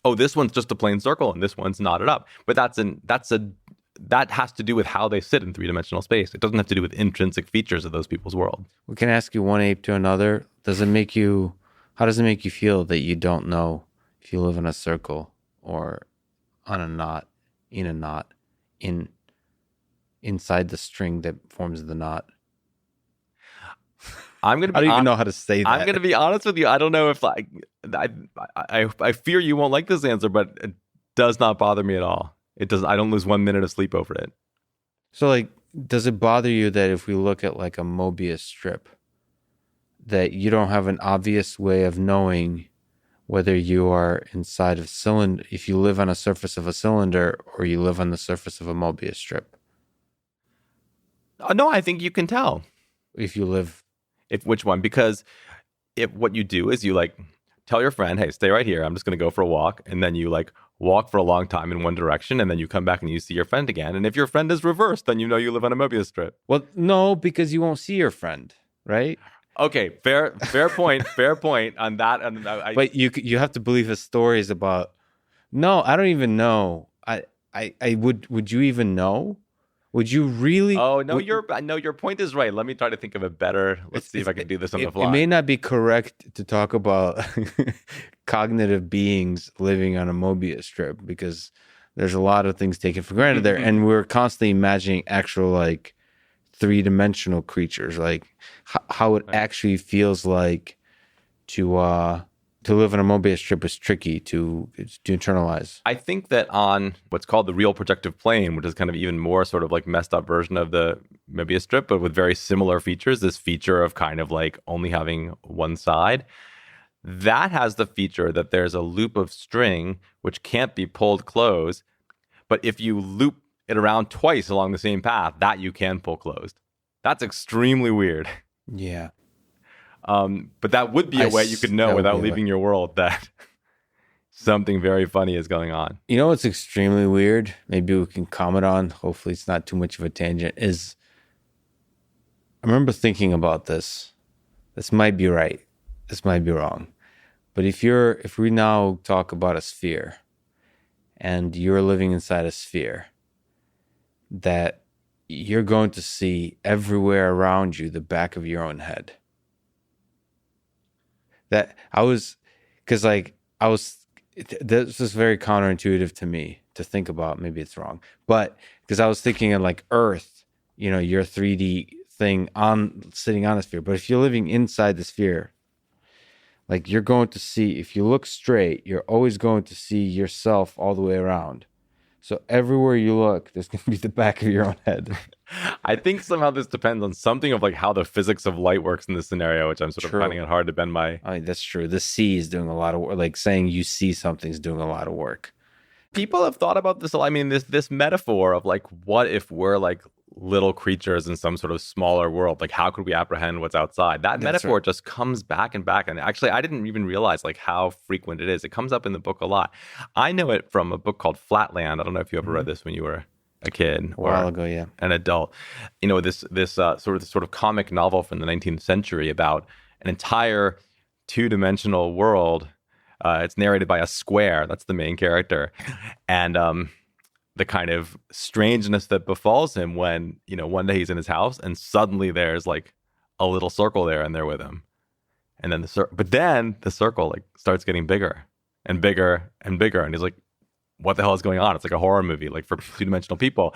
Speaker 2: oh, this one's just a plain circle and this one's knotted up. But that has to do with how they sit in three-dimensional space. It doesn't have to do with intrinsic features of those people's world.
Speaker 1: We can ask you one ape to another. How does it make you feel that you don't know if you live in a circle or on a knot, in a knot, inside the string that forms the knot?
Speaker 2: I don't
Speaker 1: even know how to say that.
Speaker 2: I'm going to be honest with you. I don't know if I fear you won't like this answer, but it does not bother me at all. It does. I don't lose 1 minute of sleep over it.
Speaker 1: So, like, does it bother you that if we look at like a Mobius strip, that you don't have an obvious way of knowing whether you are inside of cylinder, if you live on a surface of a cylinder or you live on the surface of a Mobius strip?
Speaker 2: No, I think you can tell.
Speaker 1: If you live...
Speaker 2: Which one? Because if what you do is you like tell your friend, hey, stay right here. I'm just going to go for a walk. And then you like walk for a long time in one direction. And then you come back and you see your friend again. And if your friend is reversed, then you know you live on a Mobius strip.
Speaker 1: Well, no, because you won't see your friend, right?
Speaker 2: Okay, fair point. Fair point on that.
Speaker 1: But you have to believe his stories about... No, I don't even know. Would you even know? Would you really?
Speaker 2: Oh, no, your point is right. Let me try to think of a better. Let's see if I can do this on the fly.
Speaker 1: It may not be correct to talk about cognitive beings living on a Mobius strip because there's a lot of things taken for granted there. And we're constantly imagining actual like three-dimensional creatures, like how it actually feels like to live in a Mobius strip is tricky to internalize.
Speaker 2: I think that on what's called the real projective plane, which is kind of even more sort of like messed up version of the Mobius strip, but with very similar features, this feature of kind of like only having one side, that has the feature that there's a loop of string which can't be pulled closed, but if you loop it around twice along the same path, that you can pull closed. That's extremely weird.
Speaker 1: Yeah.
Speaker 2: But that would be a way you could know without leaving your world that something very funny is going on.
Speaker 1: You know what's extremely weird? Maybe we can comment on, hopefully it's not too much of a tangent, is I remember thinking about this. This might be right. This might be wrong. But if we now talk about a sphere and you're living inside a sphere, that you're going to see everywhere around you the back of your own head. This was very counterintuitive to me to think about. Maybe it's wrong, but because I was thinking of like Earth, your 3D thing sitting on a sphere. But if you're living inside the sphere, like you're going to see, if you look straight, you're always going to see yourself all the way around. So everywhere you look, there's going to be the back of your own head.
Speaker 2: I think somehow this depends on something of like how the physics of light works in this scenario, which I'm sort of finding it hard to bend my...
Speaker 1: I mean, that's true. The C is doing a lot of work. Like saying you see something is doing a lot of work.
Speaker 2: People have thought about this a lot. I mean, this metaphor of like, what if we're like little creatures in some sort of smaller world? Like, how could we apprehend what's outside? That metaphor just comes back and back. And actually, I didn't even realize like how frequent it is. It comes up in the book a lot. I know it from a book called Flatland. I don't know if you ever read this when you were a kid
Speaker 1: a while ago, yeah,
Speaker 2: an adult. This sort of comic novel from the 19th century about an entire two-dimensional world. It's narrated by a square. That's the main character, and the kind of strangeness that befalls him when one day he's in his house and suddenly there's like a little circle there and they're with him, and then the circle like starts getting bigger and bigger and bigger, and he's like, what the hell is going on? It's like a horror movie, like for two-dimensional people.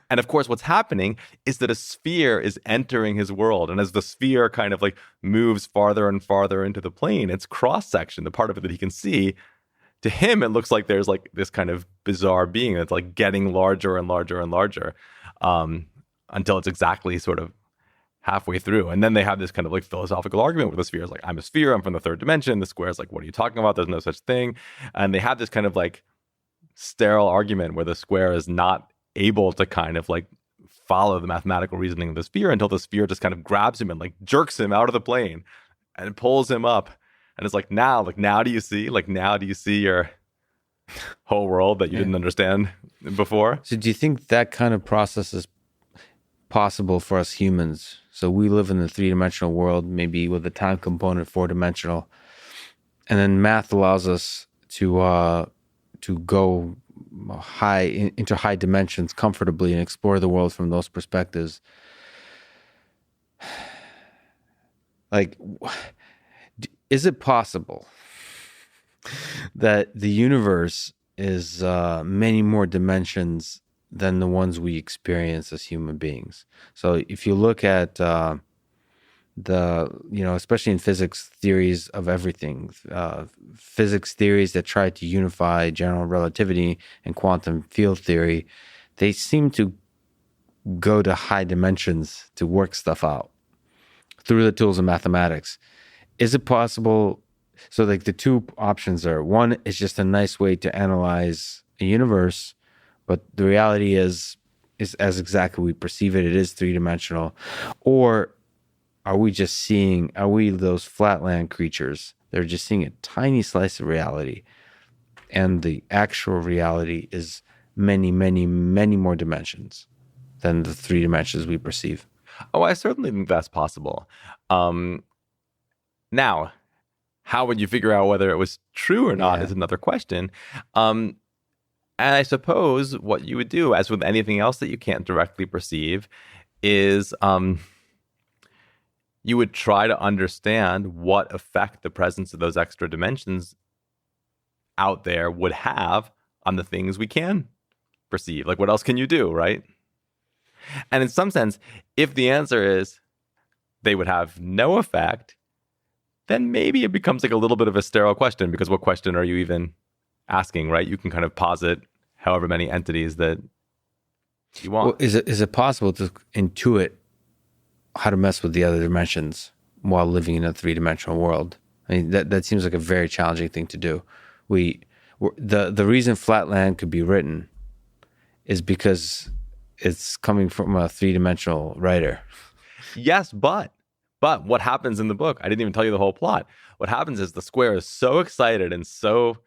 Speaker 2: And of course, what's happening is that a sphere is entering his world. And as the sphere kind of like moves farther and farther into the plane, its cross-section, the part of it that he can see, to him, it looks like there's like this kind of bizarre being that's like getting larger and larger and larger until it's exactly sort of halfway through. And then they have this kind of like philosophical argument where the sphere is like, I'm a sphere, I'm from the third dimension. The square is like, what are you talking about? There's no such thing. And they have this kind of like sterile argument where the square is not able to kind of like follow the mathematical reasoning of the sphere until the sphere just kind of grabs him and like jerks him out of the plane and pulls him up. And it's like, now do you see? Like, now do you see your whole world that you didn't understand before?
Speaker 1: So do you think that kind of process is possible for us humans? So we live in the three-dimensional world, maybe with a time component, four-dimensional. And then math allows us to go into high dimensions comfortably and explore the world from those perspectives. Like, is it possible that the universe is many more dimensions than the ones we experience as human beings? So if you look at especially in physics theories of everything, physics theories that try to unify general relativity and quantum field theory, they seem to go to high dimensions to work stuff out through the tools of mathematics. Is it possible? So like the two options are, one is just a nice way to analyze a universe, but the reality is as exactly we perceive it, it is three-dimensional. Or are we those flatland creatures? They're just seeing a tiny slice of reality. And the actual reality is many, many, many more dimensions than the three dimensions we perceive.
Speaker 2: Oh, I certainly think that's possible. Now, how would you figure out whether it was true or not is another question. And I suppose what you would do, as with anything else that you can't directly perceive, is you would try to understand what effect the presence of those extra dimensions out there would have on the things we can perceive. Like, what else can you do, right? And in some sense, if the answer is they would have no effect, then maybe it becomes like a little bit of a sterile question, because what question are you even asking, right? You can kind of posit however many entities that you want.
Speaker 1: Well, is it possible to intuit how to mess with the other dimensions while living in a three-dimensional world? I mean, that seems like a very challenging thing to do. The reason Flatland could be written is because it's coming from a three-dimensional writer.
Speaker 2: Yes, but what happens in the book, I didn't even tell you the whole plot. What happens is the square is so excited and so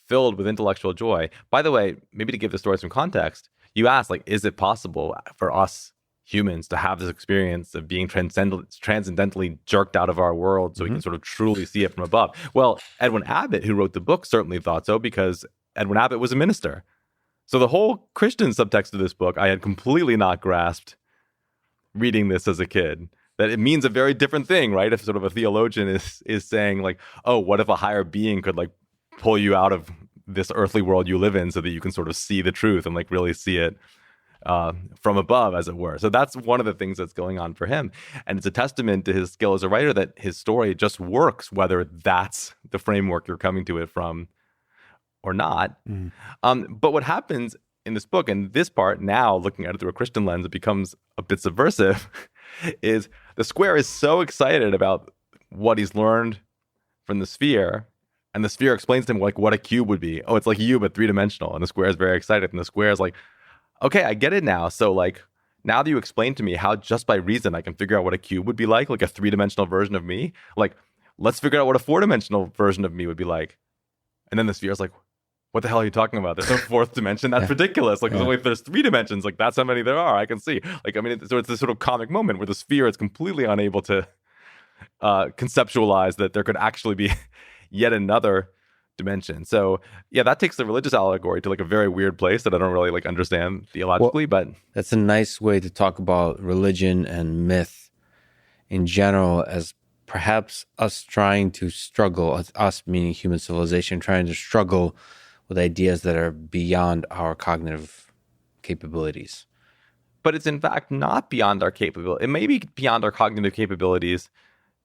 Speaker 2: filled with intellectual joy. By the way, maybe to give the story some context, you asked, like, is it possible for us humans to have this experience of being transcendentally jerked out of our world so we can sort of truly see it from above? Well, Edwin Abbott, who wrote the book, certainly thought so, because Edwin Abbott was a minister. So the whole Christian subtext of this book, I had completely not grasped reading this as a kid. That it means a very different thing, right? If sort of a theologian is saying, like, oh, what if a higher being could, like, pull you out of this earthly world you live in so that you can sort of see the truth and, like, really see it from above, as it were. So that's one of the things that's going on for him. And it's a testament to his skill as a writer that his story just works, whether that's the framework you're coming to it from or not. But what happens in this book, and this part now, looking at it through a Christian lens, it becomes a bit subversive, is the square is so excited about what he's learned from the sphere, and the sphere explains to him, like, what a cube would be. Oh, it's like you, but three-dimensional. And the square is very excited, and the square is like, okay, I get it now. So, like, now that you explained to me how just by reason I can figure out what a cube would be like a three-dimensional version of me, like, let's figure out what a four-dimensional version of me would be like. And then the sphere is like, what the hell are you talking about? There's no fourth dimension. That's ridiculous. Like, there's three dimensions. Like, that's how many there are. I can see. Like, I mean, so it's this sort of comic moment where the sphere is completely unable to conceptualize that there could actually be yet another dimension. So, yeah, that takes the religious allegory to, like, a very weird place that I don't really, like, understand theologically. But
Speaker 1: that's a nice way to talk about religion and myth in general, as perhaps us trying to struggle, us meaning human civilization, trying to struggle with ideas that are beyond our cognitive capabilities.
Speaker 2: But it's in fact not beyond our capability. It may be beyond our cognitive capabilities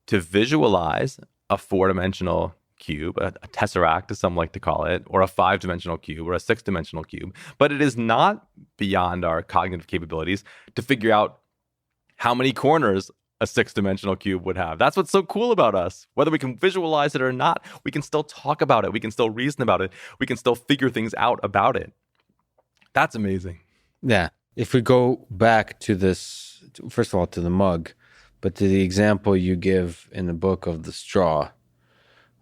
Speaker 2: to visualize a four-dimensional cube, a tesseract, as some like to call it, or a five-dimensional cube, or a six-dimensional cube. But it is not beyond our cognitive capabilities to figure out how many corners a six-dimensional cube would have. That's what's so cool about us. Whether we can visualize it or not, we can still talk about it. We can still reason about it. We can still figure things out about it. That's amazing.
Speaker 1: Yeah. If we go back to this, first of all, to the mug, but to the example you give in the book of the straw,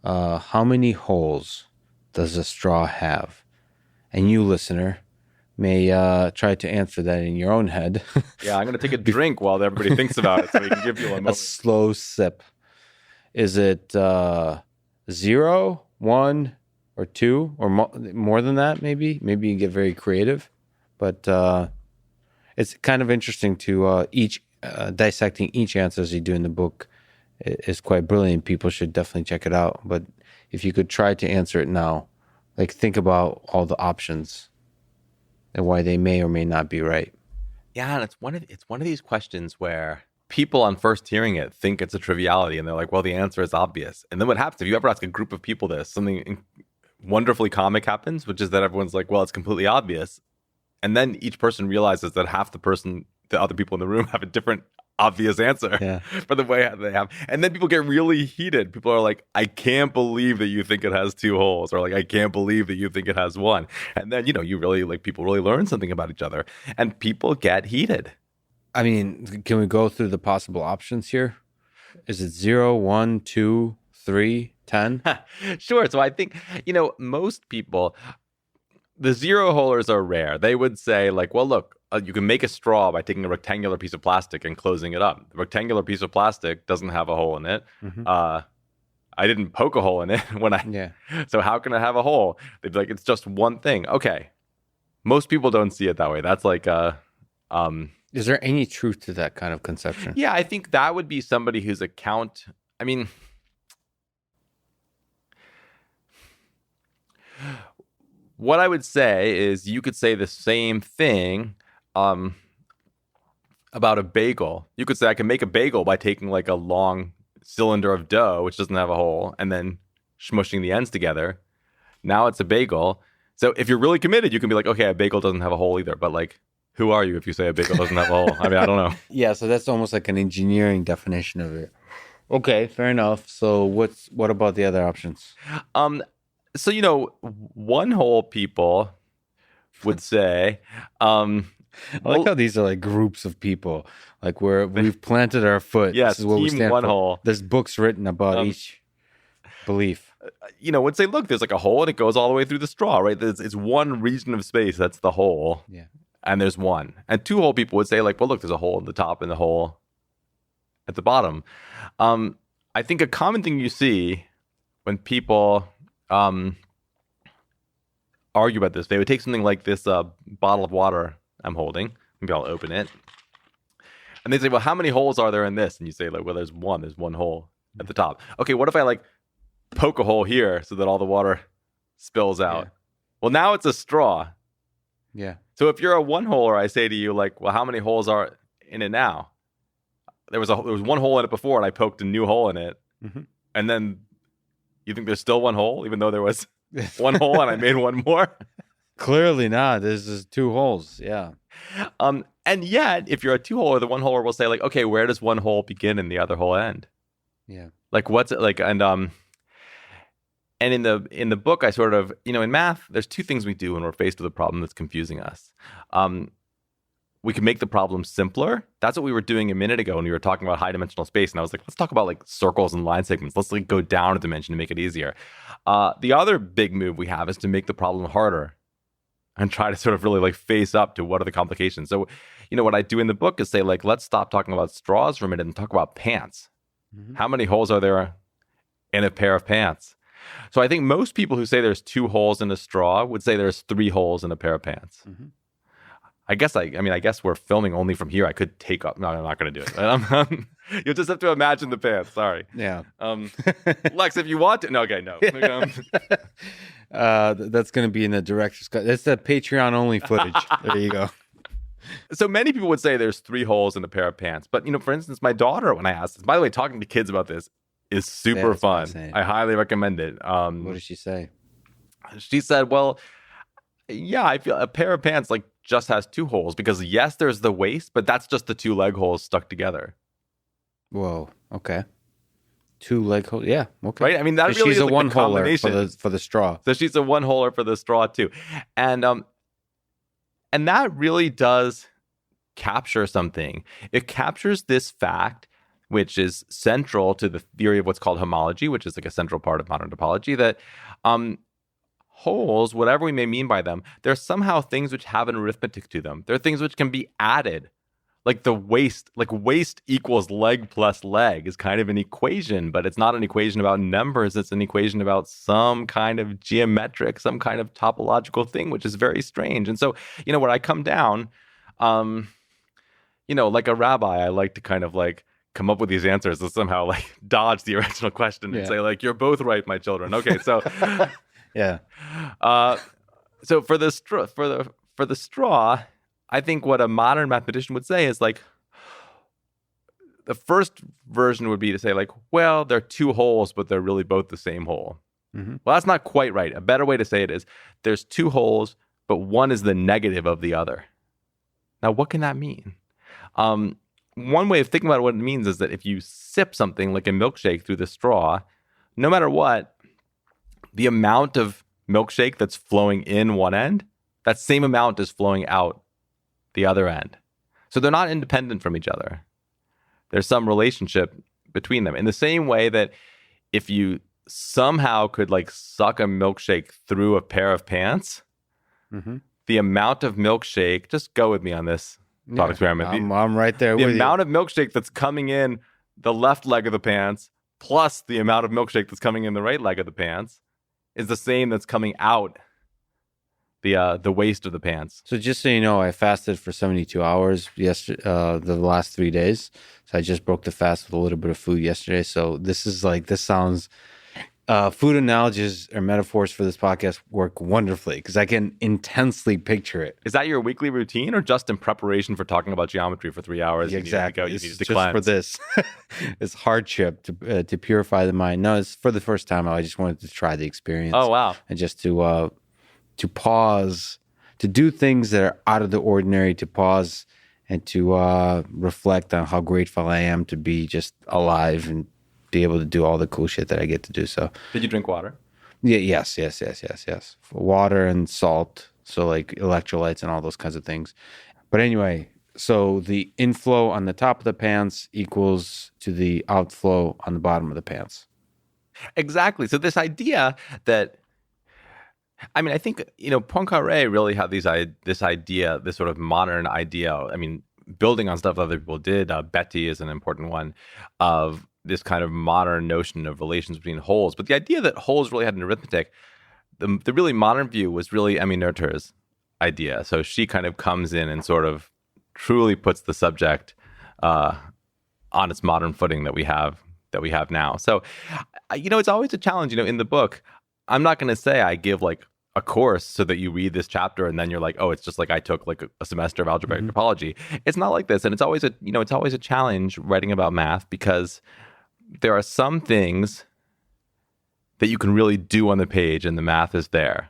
Speaker 1: how many holes does a straw have? And you, listener, may try to answer that in your own head.
Speaker 2: Yeah, I'm going to take a drink while everybody thinks about it so we can give you a moment.
Speaker 1: A slow sip. Is it 0, 1, or 2, or more than that, maybe? Maybe you get very creative. But it's kind of interesting to dissecting each answer as you do in the book is quite brilliant. People should definitely check it out. But if you could try to answer it now, like, think about all the options and why they may or may not be right.
Speaker 2: Yeah, and it's one of these questions where people on first hearing it think it's a triviality, and they're like, well, the answer is obvious. And then what happens if you ever ask a group of people this, something wonderfully comic happens, which is that everyone's like, well, it's completely obvious. And then each person realizes that half the other people in the room have a different obvious answer for the way they have. And then people get really heated. People are like, I can't believe that you think it has 2 holes, or like, I can't believe that you think it has 1. And then, you really, like, people really learn something about each other, and people get heated.
Speaker 1: I mean, can we go through the possible options here? Is it 0, 1, 2, 3, 10?
Speaker 2: Sure. So I think, most people, the zero holers are rare. They would say, like, well, look, you can make a straw by taking a rectangular piece of plastic and closing it up. The rectangular piece of plastic doesn't have a hole in it. I didn't poke a hole in it so how can it have a hole? They'd be like, it's just one thing. Okay. Most people don't see it that way. That's like
Speaker 1: is there any truth to that kind of conception?
Speaker 2: Yeah, I think that would be somebody whose account, I mean, what I would say is you could say the same thing about a bagel. You could say I can make a bagel by taking like a long cylinder of dough, which doesn't have a hole, and then smushing the ends together. Now it's a bagel. So if you're really committed, you can be like, okay, a bagel doesn't have a hole either. But like, who are you if you say a bagel doesn't have a hole? I mean, I don't know.
Speaker 1: Yeah, so that's almost like an engineering definition of it. Okay, fair enough. So what about the other options?
Speaker 2: So, one hole people would say,
Speaker 1: I like how these are like groups of people, like we've planted our foot.
Speaker 2: Yes,
Speaker 1: this is what we
Speaker 2: team
Speaker 1: stand
Speaker 2: one
Speaker 1: for.
Speaker 2: hole.
Speaker 1: There's books written about each belief.
Speaker 2: Would say, look, there's like a hole and it goes all the way through the straw, right? It's one region of space that's the hole.
Speaker 1: Yeah.
Speaker 2: And there's one. And two hole people would say, like, well, look, there's a hole at the top and the hole at the bottom. I think a common thing you see when people argue about this, they would take something like this bottle of water I'm holding. Maybe I'll open it. And they say, well, how many holes are there in this? And you say, like, well, there's one hole at the top. Okay, what if I like poke a hole here so that all the water spills out?
Speaker 1: Yeah.
Speaker 2: Well, now it's a straw.
Speaker 1: Yeah.
Speaker 2: So if you're a one-holer, I say to you, like, well, how many holes are in it now? There was one hole in it before, and I poked a new hole in it.
Speaker 1: Mm-hmm.
Speaker 2: And then you think there's still one hole, even though there was one hole and I made one more?
Speaker 1: Clearly not. There's just two holes. Yeah.
Speaker 2: And yet, if you're a two-holer, the one-holer will say, like, okay, where does one hole begin and the other hole end?
Speaker 1: Yeah.
Speaker 2: Like, what's it like? And in the book, I sort of, in math, there's two things we do when we're faced with a problem that's confusing us. We can make the problem simpler. That's what we were doing a minute ago when we were talking about high-dimensional space. And I was like, let's talk about like circles and line segments. Let's like go down a dimension to make it easier. The other big move we have is to make the problem harder and try to sort of really like face up to what are the complications. So, what I do in the book is say, like, let's stop talking about straws for a minute and talk about pants. Mm-hmm. How many holes are there in a pair of pants? So I think most people who say there's two holes in a straw would say there's three holes in a pair of pants. Mm-hmm. I guess we're filming only from here. I could take up. No, I'm not going to do it. You'll just have to imagine the pants. Sorry.
Speaker 1: Yeah.
Speaker 2: Lex, if you want to. No, okay, no.
Speaker 1: That's going to be in the director's cut. That's the Patreon only footage. There you go.
Speaker 2: So many people would say there's three holes in a pair of pants. But, for instance, my daughter, when I asked this, by the way, talking to kids about this is super fun. I highly recommend it.
Speaker 1: What did she say?
Speaker 2: She said, well, yeah, I feel a pair of pants like just has two holes because yes, there's the waist, but that's just the two leg holes stuck together.
Speaker 1: Whoa. Okay. Two leg holes. Yeah. Okay.
Speaker 2: Right. I mean, that
Speaker 1: so
Speaker 2: really
Speaker 1: she's
Speaker 2: is
Speaker 1: a
Speaker 2: like
Speaker 1: one
Speaker 2: the
Speaker 1: holer
Speaker 2: combination
Speaker 1: for the straw.
Speaker 2: So she's a one holer for the straw too, and that really does capture something. It captures this fact, which is central to the theory of what's called homology, which is like a central part of modern topology, that holes, whatever we may mean by them, they're somehow things which have an arithmetic to them. They're things which can be added. Like the waist equals leg plus leg is kind of an equation, but it's not an equation about numbers. It's an equation about some kind of geometric, some kind of topological thing, which is very strange. And so, when I come down, like a rabbi, I like to kind of like come up with these answers to somehow like dodge the original question and say like, you're both right, my children. Okay, so
Speaker 1: yeah.
Speaker 2: So for the straw, I think what a modern mathematician would say is like, the first version would be to say like, well, they're two holes, but they're really both the same hole. Mm-hmm. Well, that's not quite right. A better way to say it is there's two holes, but one is the negative of the other. Now, what can that mean? One way of thinking about what it means is that if you sip something like a milkshake through the straw, no matter what, the amount of milkshake that's flowing in one end, that same amount is flowing out the other end. So they're not independent from each other. There's some relationship between them. In the same way that if you somehow could like suck a milkshake through a pair of pants, mm-hmm. the amount of milkshake, just go with me on this thought experiment.
Speaker 1: I'm right there with you.
Speaker 2: The amount of milkshake that's coming in the left leg of the pants plus the amount of milkshake that's coming in the right leg of the pants is the same that's coming out the waist of the pants.
Speaker 1: So just so you know, I fasted for 72 hours yesterday, the last 3 days. So I just broke the fast with a little bit of food yesterday. So this sounds Food analogies or metaphors for this podcast work wonderfully because I can intensely picture it.
Speaker 2: Is that your weekly routine or just in preparation for talking about geometry for 3 hours?
Speaker 1: Exactly.
Speaker 2: You needed to
Speaker 1: just
Speaker 2: cleanse.
Speaker 1: for this. It's hardship to purify the mind. No, it's for the first time. I just wanted to try the experience.
Speaker 2: Oh, wow.
Speaker 1: And just to pause, to do things that are out of the ordinary, to pause and to reflect on how grateful I am to be just alive and be able to do all the cool shit that I get to do. So,
Speaker 2: did you drink water?
Speaker 1: Yeah, yes. Water and salt, so like electrolytes and all those kinds of things. But anyway, so the inflow on the top of the pants equals to the outflow on the bottom of the pants.
Speaker 2: Exactly. So this idea that, I mean, I think, Poincare really had this idea, this sort of modern idea. I mean, building on stuff other people did. Betty is an important one of this kind of modern notion of relations between wholes. But the idea that wholes really had an arithmetic, the really modern view was really Emmy Noether's idea. So she kind of comes in and sort of truly puts the subject on its modern footing that we have now. So, it's always a challenge. In the book, I'm not going to say I give like a course so that you read this chapter and then you're like, oh, it's just like I took like a semester of algebraic topology. It's not like this, and it's always a challenge writing about math because there are some things that you can really do on the page and the math is there.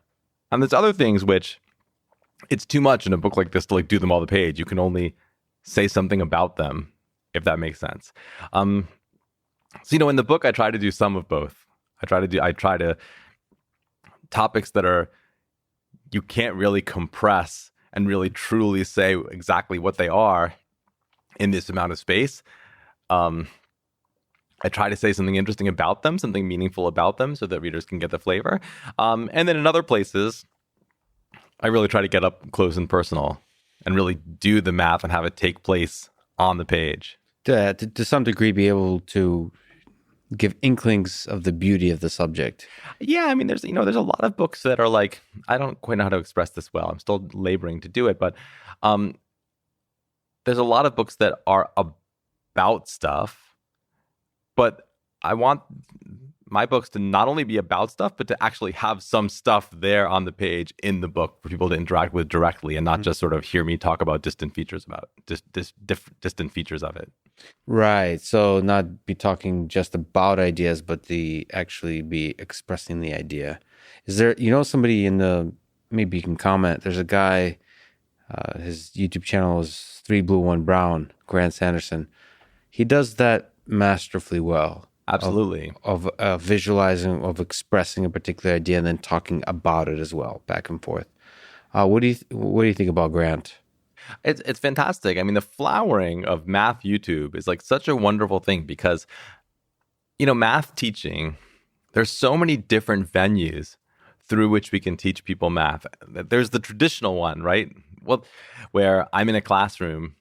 Speaker 2: And there's other things which it's too much in a book like this to like do them all the page. You can only say something about them, if that makes sense. So, in the book, I try to do some of both. I try to topics that are, you can't really compress and really truly say exactly what they are in this amount of space. I try to say something interesting about them, something meaningful about them so that readers can get the flavor. And then in other places, I really try to get up close and personal and really do the math and have it take place on the page.
Speaker 1: To some degree, be able to give inklings of the beauty of the subject.
Speaker 2: Yeah, I mean, there's a lot of books that are like, I don't quite know how to express this well. I'm still laboring to do it, but there's a lot of books that are about stuff. But I want my books to not only be about stuff, but to actually have some stuff there on the page in the book for people to interact with directly and not just sort of hear me talk about distant features distant features of it.
Speaker 1: Right. So not be talking just about ideas, but actually be expressing the idea. Is there, somebody maybe you can comment, there's a guy, his YouTube channel is 3 Blue 1 Brown, Grant Sanderson. He does that masterfully well.
Speaker 2: Absolutely.
Speaker 1: Of visualizing, of expressing a particular idea and then talking about it as well, back and forth. What do you think about Grant?
Speaker 2: It's fantastic. I mean, the flowering of math YouTube is like such a wonderful thing because, math teaching, there's so many different venues through which we can teach people math. There's the traditional one, right? Well, where I'm in a classroom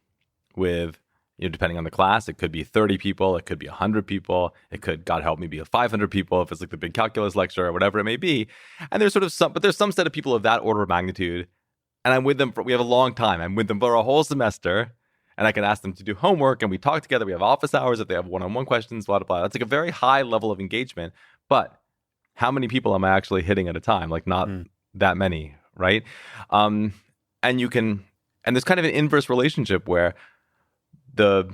Speaker 2: with, depending on the class, it could be 30 people, it could be 100 people, it could, God help me, be 500 people if it's like the big calculus lecture or whatever it may be. And there's there's some set of people of that order of magnitude. And I'm with them we have a long time. I'm with them for a whole semester, and I can ask them to do homework, and we talk together. We have office hours if they have one-on-one questions, blah, blah, blah. That's like a very high level of engagement. But how many people am I actually hitting at a time? Like not that many, right? And there's kind of an inverse relationship where the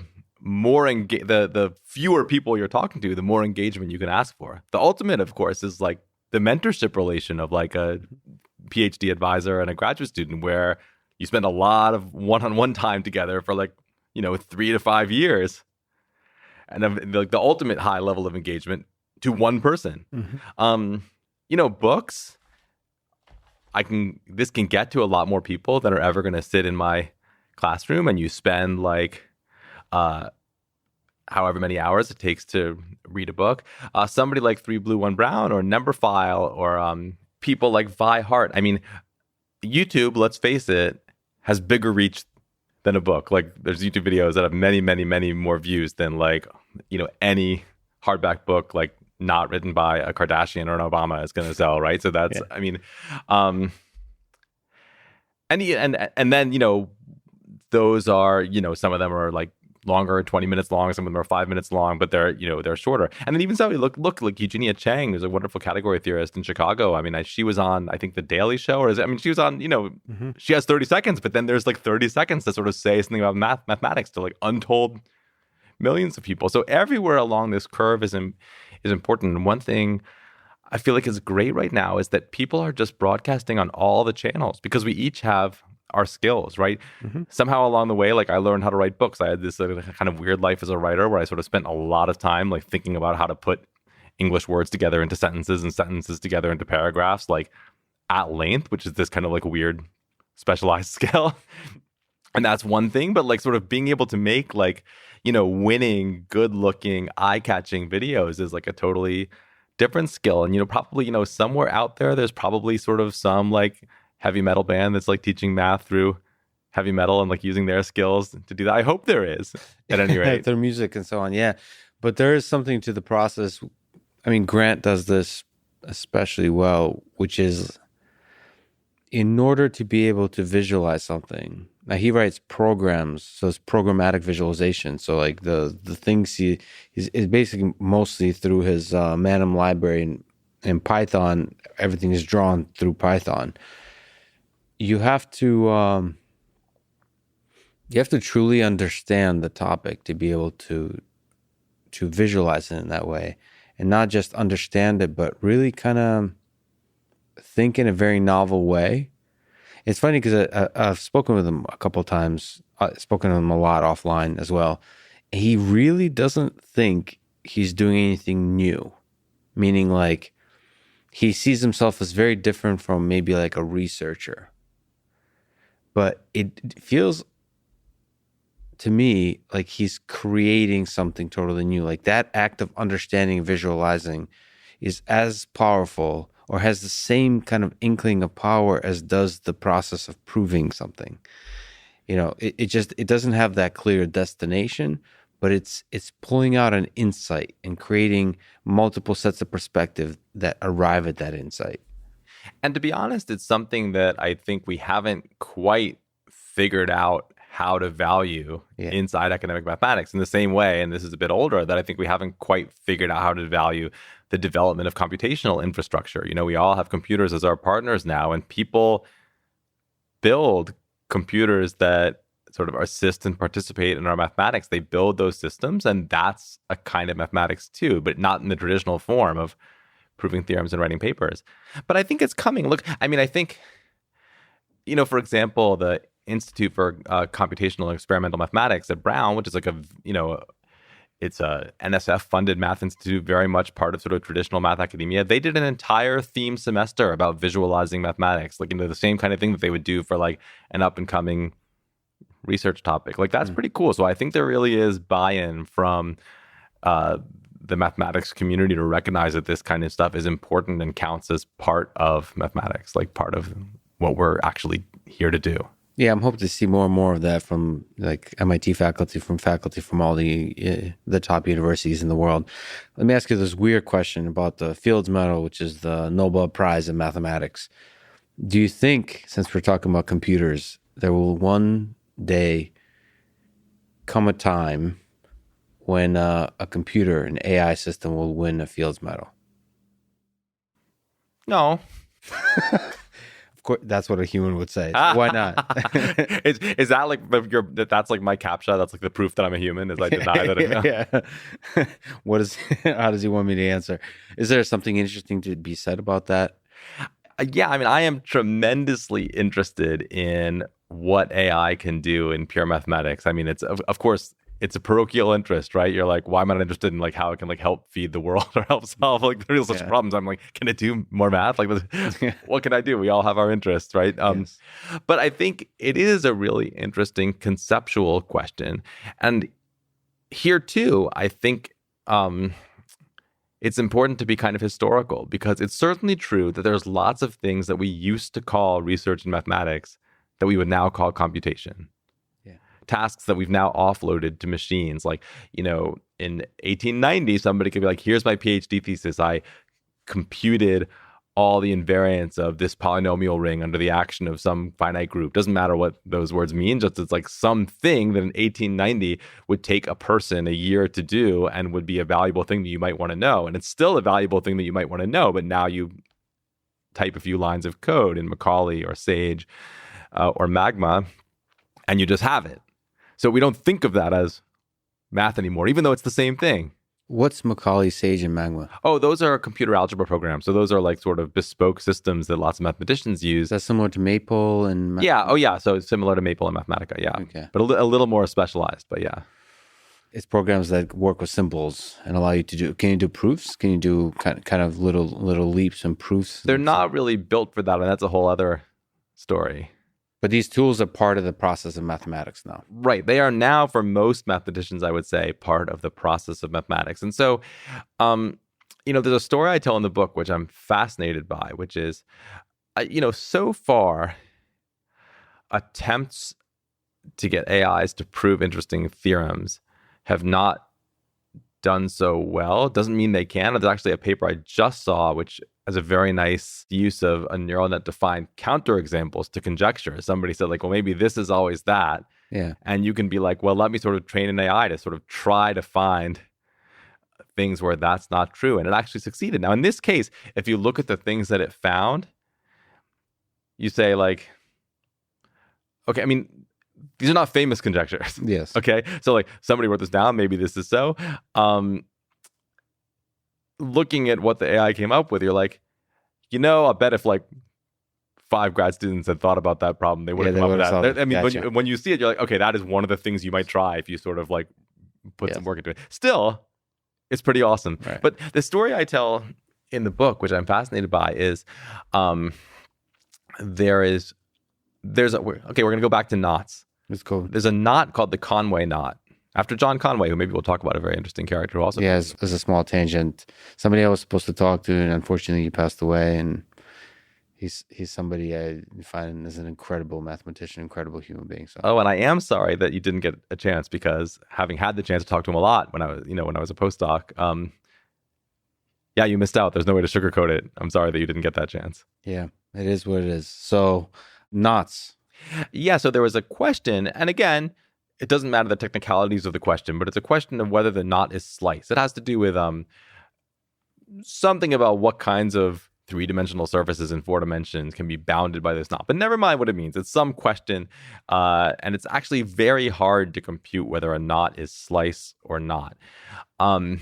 Speaker 2: fewer people you're talking to, the more engagement you can ask for. The ultimate, of course, is like the mentorship relation of like a PhD advisor and a graduate student where you spend a lot of one-on-one time together for 3 to 5 years, and the ultimate high level of engagement to one person. Books, this can get to a lot more people than are ever going to sit in my classroom, and you spend however many hours it takes to read a book. Somebody like 3 Blue 1 Brown or Numberphile or people like Vi Hart. I mean, YouTube, let's face it, has bigger reach than a book. Like there's YouTube videos that have many, many, many more views than any hardback book not written by a Kardashian or an Obama is going to sell, right? So that's, I mean, and then those are, some of them are like longer, 20 minutes long. Some of them are 5 minutes long, but they're shorter. And then even so, look like Eugenia Chang, who's a wonderful category theorist in Chicago. I mean, she was on, I think, The Daily Show, she was on, she has 30 seconds, but then there's like 30 seconds to sort of say something about mathematics to like untold millions of people. So everywhere along this curve is important. And one thing I feel like is great right now is that people are just broadcasting on all the channels because we each have our skills, right? Somehow along the way, like I learned how to write books. I had this kind of weird life as a writer where I sort of spent a lot of time like thinking about how to put English words together into sentences and sentences together into paragraphs, like at length, which is this kind of like weird specialized skill. And that's one thing, but like sort of being able to make like, winning, good looking, eye catching videos is like a totally different skill. And, probably, somewhere out there's probably sort of some like heavy metal band that's like teaching math through heavy metal and like using their skills to do that. I hope there is, at any rate.
Speaker 1: Their music and so on, yeah. But there is something to the process. I mean, Grant does this especially well, which is in order to be able to visualize something. Now, he writes programs, so it's programmatic visualization. So like the things is basically mostly through his Manum library in Python. Everything is drawn through Python. You have to truly understand the topic to be able to visualize it in that way, and not just understand it, but really kind of think in a very novel way. It's funny because I've spoken with him a couple of times. I've spoken to him a lot offline as well. He really doesn't think he's doing anything new, meaning like he sees himself as very different from maybe like a researcher. But it feels to me like he's creating something totally new. Like that act of understanding and visualizing is as powerful or has the same kind of inkling of power as does the process of proving something. It doesn't have that clear destination, but it's pulling out an insight and creating multiple sets of perspective that arrive at that insight.
Speaker 2: And to be honest, it's something that I think we haven't quite figured out how to value inside academic mathematics in the same way, and this is a bit older, that I think we haven't quite figured out how to value the development of computational infrastructure. We all have computers as our partners now, and people build computers that sort of assist and participate in our mathematics. They build those systems, and that's a kind of mathematics too, but not in the traditional form of proving theorems and writing papers. But I think it's coming. Look, I mean, I think, for example, the Institute for Computational and Experimental Mathematics at Brown, which is like it's a NSF-funded math institute, very much part of sort of traditional math academia. They did an entire theme semester about visualizing mathematics, like the same kind of thing that they would do for like an up-and-coming research topic. Like that's pretty cool. So I think there really is buy-in from the mathematics community to recognize that this kind of stuff is important and counts as part of mathematics, like part of what we're actually here to do.
Speaker 1: Yeah, I'm hoping to see more and more of that from like MIT faculty from all the top universities in the world. Let me ask you this weird question about the Fields Medal, which is the Nobel Prize in mathematics. Do you think, since we're talking about computers, there will one day come a time when a computer, an AI system, will win a Fields Medal?
Speaker 2: No.
Speaker 1: Of course, that's what a human would say. So why not?
Speaker 2: Is that like that's like my captcha? That's like the proof that I'm a human? Is I deny that?
Speaker 1: Yeah. How does he want me to answer? Is there something interesting to be said about that?
Speaker 2: Yeah, I mean, I am tremendously interested in what AI can do in pure mathematics. I mean, it's of course it's a parochial interest, right? You're like, why am I not interested in like how it can like help feed the world or help solve like the real social problems? I'm like, can it do more math? Like, what can I do? We all have our interests, right?
Speaker 1: Yes.
Speaker 2: But I think it is a really interesting conceptual question, and here too, I think it's important to be kind of historical, because it's certainly true that there's lots of things that we used to call research in mathematics that we would now call computation. Tasks that we've now offloaded to machines. Like, in 1890, somebody could be like, here's my PhD thesis. I computed all the invariants of this polynomial ring under the action of some finite group. Doesn't matter what those words mean, just it's like something that in 1890 would take a person a year to do and would be a valuable thing that you might want to know. And it's still a valuable thing that you might want to know, but now you type a few lines of code in Macaulay or Sage or Magma, and you just have it. So we don't think of that as math anymore, even though it's the same thing.
Speaker 1: What's Macaulay, Sage, and Magma?
Speaker 2: Oh, those are computer algebra programs. So those are like sort of bespoke systems that lots of mathematicians use.
Speaker 1: Is that similar to Maple and...
Speaker 2: Yeah. Oh, yeah. So it's similar to Maple and Mathematica. Yeah.
Speaker 1: Okay.
Speaker 2: But a little more specialized. But yeah.
Speaker 1: It's programs that work with symbols and allow you to do... Can you do proofs? Can you do kind of little leaps and proofs?
Speaker 2: They're not really built for that. And that's a whole other story.
Speaker 1: But these tools are part of the process of mathematics now.
Speaker 2: Right. They are now, for most mathematicians, I would say, part of the process of mathematics. And so, there's a story I tell in the book, which I'm fascinated by, which is, so far, attempts to get AIs to prove interesting theorems have not done so well. It doesn't mean they can. There's actually a paper I just saw, which has a very nice use of a neural net defined counterexamples to conjecture. Somebody said, like, well, maybe this is always that.
Speaker 1: Yeah.
Speaker 2: And you can be like, well, let me sort of train an AI to sort of try to find things where that's not true. And it actually succeeded. Now, in this case, if you look at the things that it found, you say, like, okay, I mean, these are not famous conjectures.
Speaker 1: Yes.
Speaker 2: Okay. So like somebody wrote this down. Maybe this is so. Looking at what the AI came up with, you're like, I bet if like 5 grad students had thought about that problem, they would have come up with that. I mean,
Speaker 1: gotcha.
Speaker 2: when you see it, you're like, okay, that is one of the things you might try if you sort of like put some work into it. Still, it's pretty awesome.
Speaker 1: Right.
Speaker 2: But the story I tell in the book, which I'm fascinated by, is we're going to go back to knots.
Speaker 1: It's cool.
Speaker 2: There's a knot called the Conway knot, after John Conway, who maybe we'll talk about, a very interesting character who also.
Speaker 1: Yeah, as a small tangent, somebody I was supposed to talk to, and unfortunately he passed away, and he's somebody I find is an incredible mathematician, incredible human being. So.
Speaker 2: Oh, and I am sorry that you didn't get a chance, because having had the chance to talk to him a lot when I was a postdoc, you missed out. There's no way to sugarcoat it. I'm sorry that you didn't get that chance.
Speaker 1: Yeah, it is what it is. So, knots.
Speaker 2: Yeah, so there was a question, and again, it doesn't matter the technicalities of the question, but it's a question of whether the knot is sliced. It has to do with something about what kinds of 3-dimensional surfaces in 4 dimensions can be bounded by this knot. But never mind what it means. It's some question, and it's actually very hard to compute whether a knot is sliced or not. And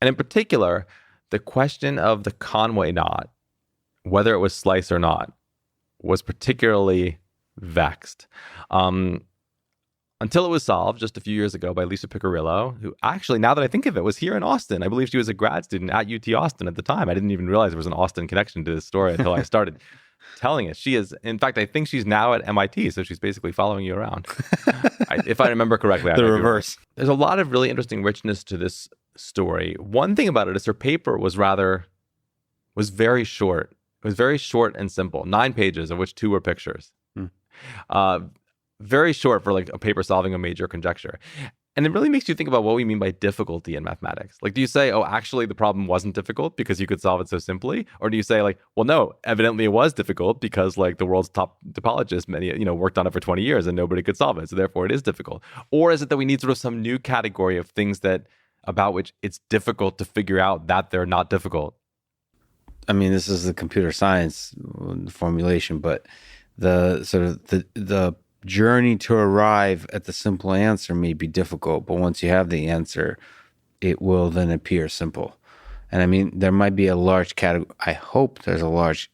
Speaker 2: in particular, the question of the Conway knot, whether it was sliced or not, was particularly vexed. Until it was solved just a few years ago by Lisa Piccirillo, who actually, now that I think of it, was here in Austin. I believe she was a grad student at UT Austin at the time. I didn't even realize there was an Austin connection to this story until I started telling it. She is, in fact, I think she's now at MIT, so she's basically following you around. If I remember correctly.
Speaker 1: The reverse.
Speaker 2: There's a lot of really interesting richness to this story. One thing about it is her paper was very short. It was very short and simple, 9 pages, of which 2 were pictures. Very short for like a paper solving a major conjecture. And it really makes you think about what we mean by difficulty in mathematics. Like, do you say, oh, actually the problem wasn't difficult because you could solve it so simply? Or do you say like, well, no, evidently it was difficult because like the world's top topologists, many, worked on it for 20 years and nobody could solve it. So therefore it is difficult. Or is it that we need sort of some new category of things about which it's difficult to figure out that they're not difficult?
Speaker 1: I mean, this is the computer science formulation, but the sort of the journey to arrive at the simple answer may be difficult, but once you have the answer, it will then appear simple. And I mean, there might be a large category. I hope there's a large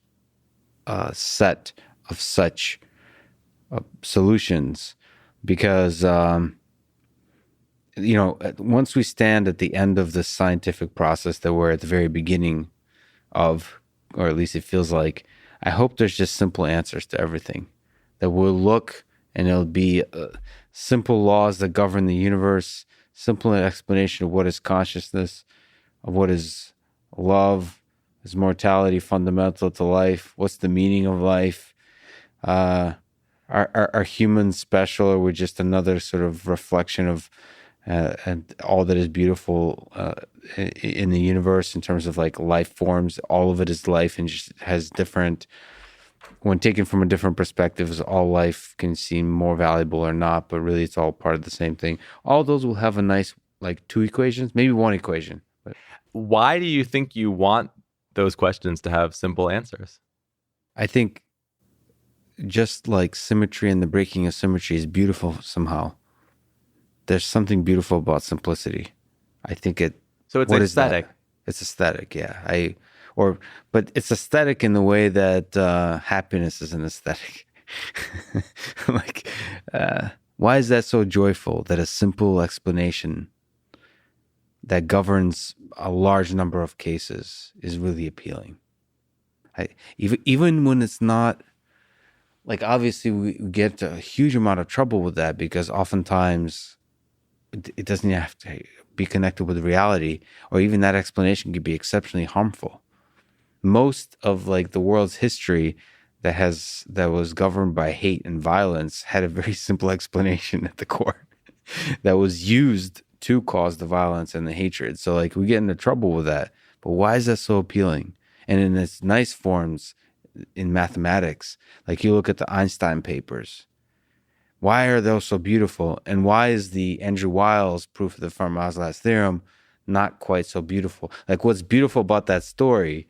Speaker 1: set of such solutions, because once we stand at the end of the scientific process that we're at the very beginning of, or at least it feels like, I hope there's just simple answers to everything, that we'll look and it'll be simple laws that govern the universe, simple explanation of what is consciousness, of what is love, is mortality fundamental to life, what's the meaning of life, are humans special, or we're just another sort of reflection of and all that is beautiful in the universe in terms of like life forms. All of it is life and just has different. When taken from a different perspective, all life can seem more valuable or not, but really it's all part of the same thing. All those will have a nice, like 2 equations, maybe 1 equation. But
Speaker 2: Why do you think you want those questions to have simple answers?
Speaker 1: I think just like symmetry and the breaking of symmetry is beautiful somehow. There's something beautiful about simplicity. I think it.
Speaker 2: So it's
Speaker 1: what
Speaker 2: aesthetic.
Speaker 1: Is that? It's aesthetic, yeah. But it's aesthetic in the way that happiness is an aesthetic. Like, why is that so joyful? That a simple explanation that governs a large number of cases is really appealing. Even when it's not, like, obviously we get a huge amount of trouble with that because oftentimes it doesn't have to be connected with reality, or even that explanation could be exceptionally harmful. Most of like the world's history that was governed by hate and violence had a very simple explanation at the core that was used to cause the violence and the hatred. So like we get into trouble with that. But why is that so appealing? And in its nice forms in mathematics, like you look at the Einstein papers, why are those so beautiful? And why is the Andrew Wiles proof of the Fermat's last theorem not quite so beautiful? Like what's beautiful about that story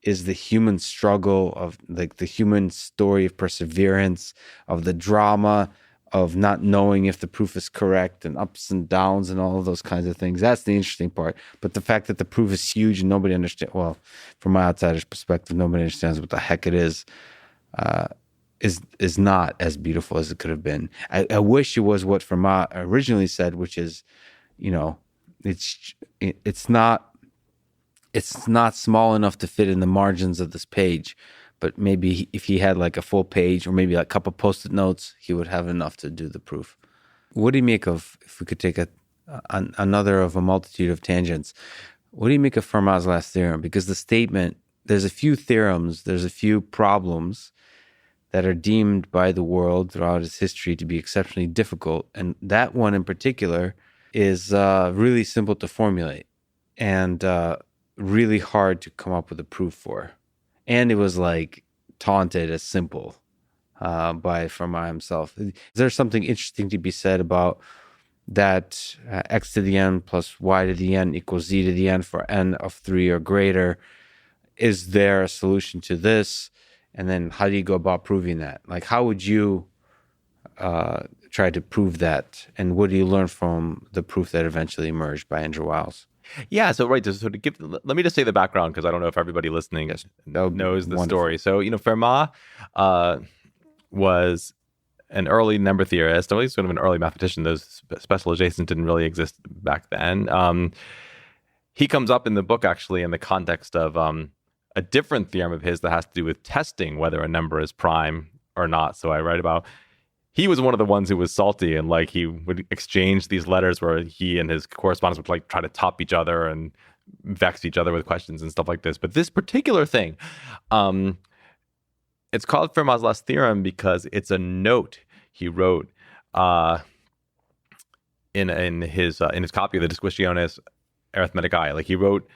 Speaker 1: is the human struggle of like the human story of perseverance, of the drama, of not knowing if the proof is correct and ups and downs and all of those kinds of things. That's the interesting part. But the fact that the proof is huge and nobody understands, well, from my outsider's perspective, nobody understands what the heck it is not as beautiful as it could have been. I wish it was what Fermat originally said, which is, it's not small enough to fit in the margins of this page, but maybe if he had like a full page or maybe like a couple post-it notes, he would have enough to do the proof. What do you make of, if we could take another of a multitude of tangents, what do you make of Fermat's last theorem? Because the statement, there's a few theorems, there's a few problems that are deemed by the world throughout its history to be exceptionally difficult. And that one in particular is really simple to formulate and really hard to come up with a proof for. And it was like taunted as simple by Fermat himself. Is there something interesting to be said about that x to the n plus y to the n equals z to the n for n of 3 or greater? Is there a solution to this? And then how do you go about proving that? Like, how would you try to prove that? And what do you learn from the proof that eventually emerged by Andrew Wiles?
Speaker 2: Yeah, so right, so to give, let me just say the background because I don't know if everybody listening knows the story. So, Fermat was an early number theorist, or at least sort of an early mathematician. Those specializations didn't really exist back then. He comes up in the book actually in the context of a different theorem of his that has to do with testing whether a number is prime or not. So I write about, he was one of the ones who was salty and like he would exchange these letters where he and his correspondents would like try to top each other and vex each other with questions and stuff like this. But this particular thing, it's called Fermat's last theorem because it's a note he wrote in his copy of the Disquisitiones Arithmeticae. Like he wrote,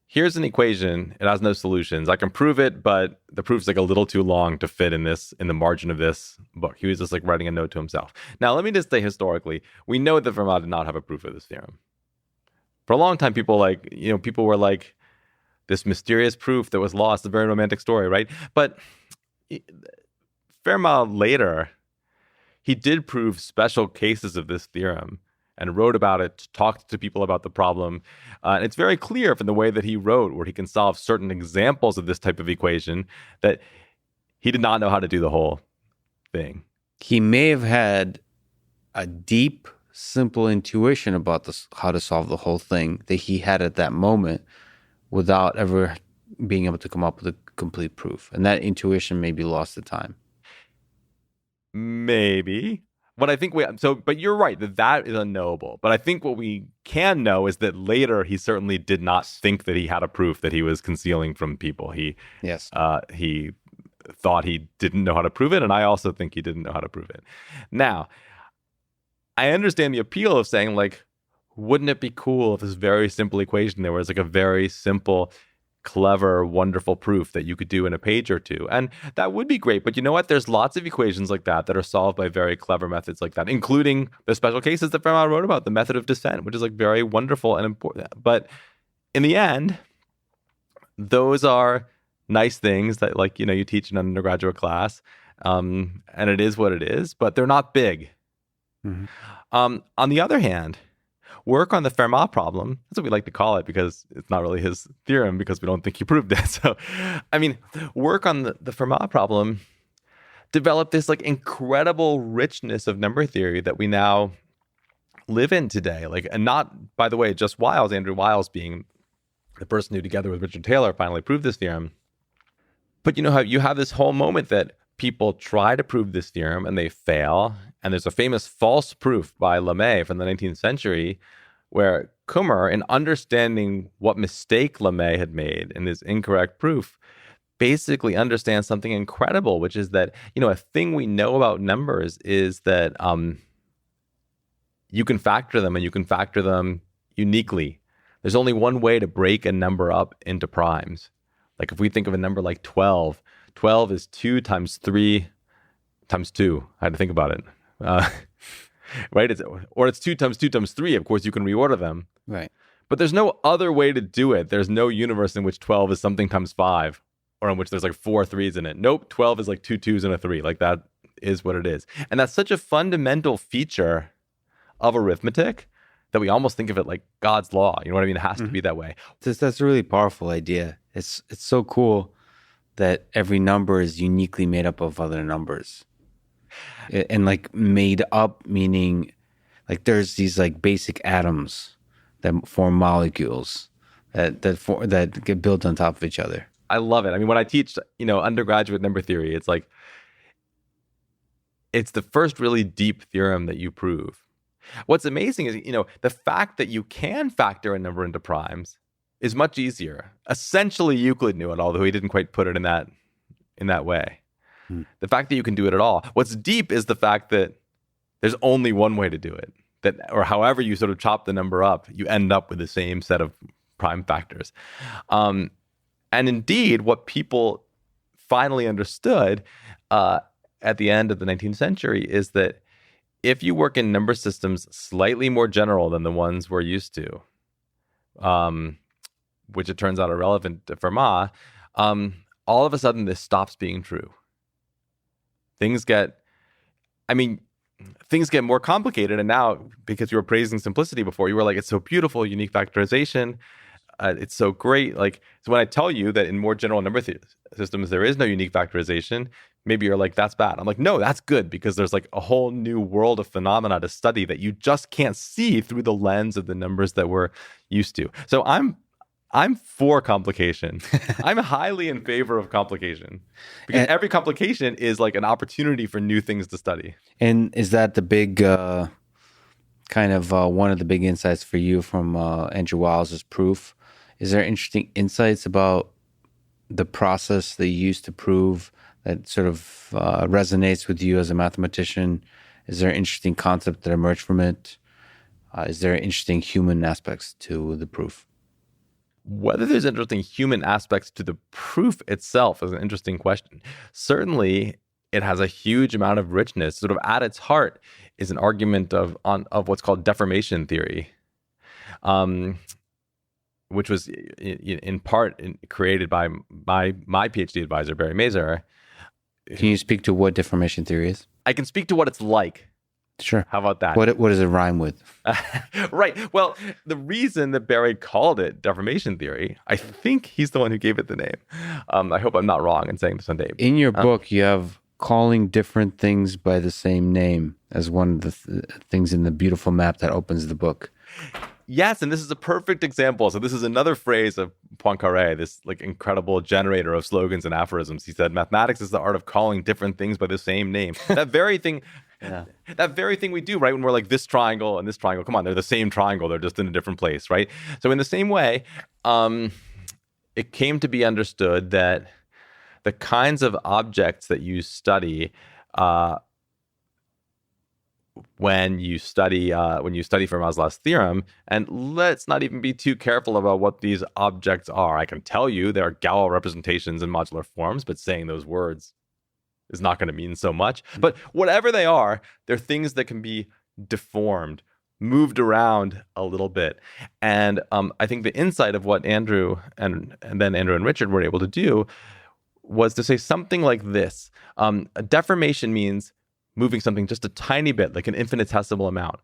Speaker 2: here's an equation. It has no solutions. I can prove it, but the proof's like a little too long to fit in the margin of this book. He was just like writing a note to himself. Now, let me just say historically, we know that Fermat did not have a proof of this theorem. For a long time, people were like, this mysterious proof that was lost, a very romantic story, right? But Fermat later, he did prove special cases of this theorem and wrote about it, talked to people about the problem. And it's very clear from the way that he wrote, where he can solve certain examples of this type of equation, that he did not know how to do the whole thing.
Speaker 1: He may have had a deep, simple intuition about how to solve the whole thing that he had at that moment without ever being able to come up with a complete proof. And that intuition may be lost to time.
Speaker 2: Maybe. But I think but you're right that is unknowable. But I think what we can know is that later he certainly did not think that he had a proof that he was concealing from people. He thought he didn't know how to prove it, and I also think he didn't know how to prove it. Now, I understand the appeal of saying, like, wouldn't it be cool if this very simple equation, there was like a very simple, clever, wonderful proof that you could do in a page or two? And that would be great. But you know what? There's lots of equations like that are solved by very clever methods like that, including the special cases that Fermat wrote about, the method of descent, which is like very wonderful and important. But in the end, those are nice things that, like, you know, you teach in an undergraduate class, and it is what it is, but they're not big.
Speaker 1: Mm-hmm.
Speaker 2: On the other hand, work on the Fermat problem, that's what we like to call it because it's not really his theorem because we don't think he proved it. So, I mean, work on the Fermat problem developed this like incredible richness of number theory that we now live in today. Like, and not, by the way, just Wiles, Andrew Wiles being the person who, together with Richard Taylor, finally proved this theorem. But you know how you have this whole moment that people try to prove this theorem and they fail. And there's a famous false proof by Lemay from the 19th century where Kummer, in understanding what mistake Lemay had made in his incorrect proof, basically understands something incredible, which is that, you know, a thing we know about numbers is that you can factor them, and you can factor them uniquely. There's only one way to break a number up into primes. Like if we think of a number like 12, 12 is 2 times 3 times 2. I had to think about it. Right? It's 2 times 2 times 3. Of course, you can reorder them.
Speaker 1: Right.
Speaker 2: But there's no other way to do it. There's no universe in which 12 is something times 5, or in which there's like 4 3s in it. Nope, 12 is like 2 2s and a 3. Like that is what it is. And that's such a fundamental feature of arithmetic that we almost think of it like God's law. You know what I mean? It has to be that way.
Speaker 1: That's a really powerful idea. It's so cool that every number is uniquely made up of other numbers. And like made up, meaning like there's these like basic atoms that form molecules that get built on top of each other.
Speaker 2: I love it. I mean, when I teach, you know, undergraduate number theory, it's like, it's the first really deep theorem that you prove. What's amazing is, you know, the fact that you can factor a number into primes is much easier. Essentially, Euclid knew it, although he didn't quite put it in that way. The fact that you can do it at all. What's deep is the fact that there's only one way to do it. That, or however you sort of chop the number up, you end up with the same set of prime factors. And indeed, what people finally understood at the end of the 19th century is that if you work in number systems slightly more general than the ones we're used to, which it turns out are relevant to Fermat, all of a sudden this stops being true. Things get more complicated. And now, because you were praising simplicity before, you were like, it's so beautiful, unique factorization. It's so great. Like, so when I tell you that in more general number systems, there is no unique factorization, maybe you're like, that's bad. I'm like, no, that's good, because there's like a whole new world of phenomena to study that you just can't see through the lens of the numbers that we're used to. So I'm for complication. I'm highly in favor of complication, because every complication is like an opportunity for new things to study.
Speaker 1: And is that the big kind of one of the big insights for you from Andrew Wiles' proof? Is there interesting insights about the process they used to prove that sort of resonates with you as a mathematician? Is there interesting concept that emerged from it? Is there interesting human aspects to the proof?
Speaker 2: Whether there's interesting human aspects to the proof itself is an interesting question. Certainly, it has a huge amount of richness. Sort of at its heart is an argument of what's called deformation theory, which was in part created by my PhD advisor, Barry Mazur.
Speaker 1: Can you speak to what deformation theory is?
Speaker 2: I can speak to what it's like.
Speaker 1: Sure.
Speaker 2: How about that?
Speaker 1: What does it rhyme with?
Speaker 2: Right. Well, the reason that Barry called it deformation theory, I think he's the one who gave it the name. I hope I'm not wrong in saying this on tape.
Speaker 1: In your book, you have calling different things by the same name as one of the things in the beautiful map that opens the book.
Speaker 2: Yes, and this is a perfect example. So this is another phrase of Poincare, this like incredible generator of slogans and aphorisms. He said, mathematics is the art of calling different things by the same name. That very thing... Yeah. That very thing we do, right? When we're like, this triangle and this triangle, come on, they're the same triangle. They're just in a different place, right? So in the same way, it came to be understood that the kinds of objects that you study when you study Fermat's last theorem. And let's not even be too careful about what these objects are. I can tell you there are Galois representations in modular forms, but saying those words is not going to mean so much. But whatever they are, they're things that can be deformed, moved around a little bit. And I think the insight of what Andrew and then Andrew and Richard were able to do was to say something like this. A deformation means moving something just a tiny bit, like an infinitesimal amount.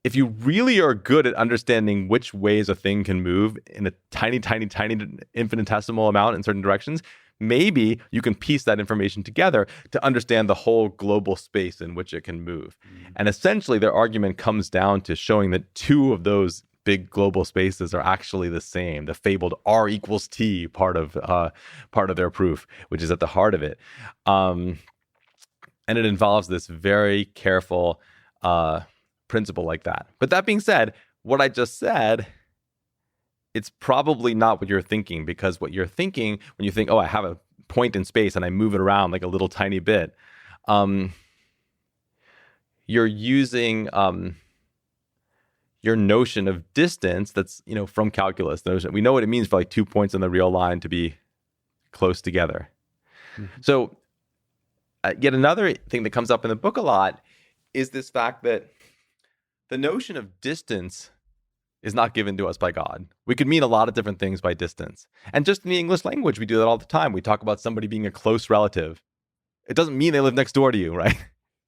Speaker 2: If you really are good at understanding which ways a thing can move in a tiny, tiny, tiny infinitesimal amount in certain directions, maybe you can piece that information together to understand the whole global space in which it can move. And essentially, their argument comes down to showing that two of those big global spaces are actually the same. The fabled R equals T part of their proof, which is at the heart of it. And it involves this very careful principle like that. But that being said, what I just said, it's probably not what you're thinking, because what you're thinking when you think, oh, I have a point in space and I move it around like a little tiny bit, you're using your notion of distance that's, from calculus. We know what it means for like 2 points on the real line to be close together. Mm-hmm. So yet another thing that comes up in the book a lot is this fact that the notion of distance is not given to us by God. We could mean a lot of different things by distance. And just in the English language, we do that all the time. We talk about somebody being a close relative. It doesn't mean they live next door to you, right?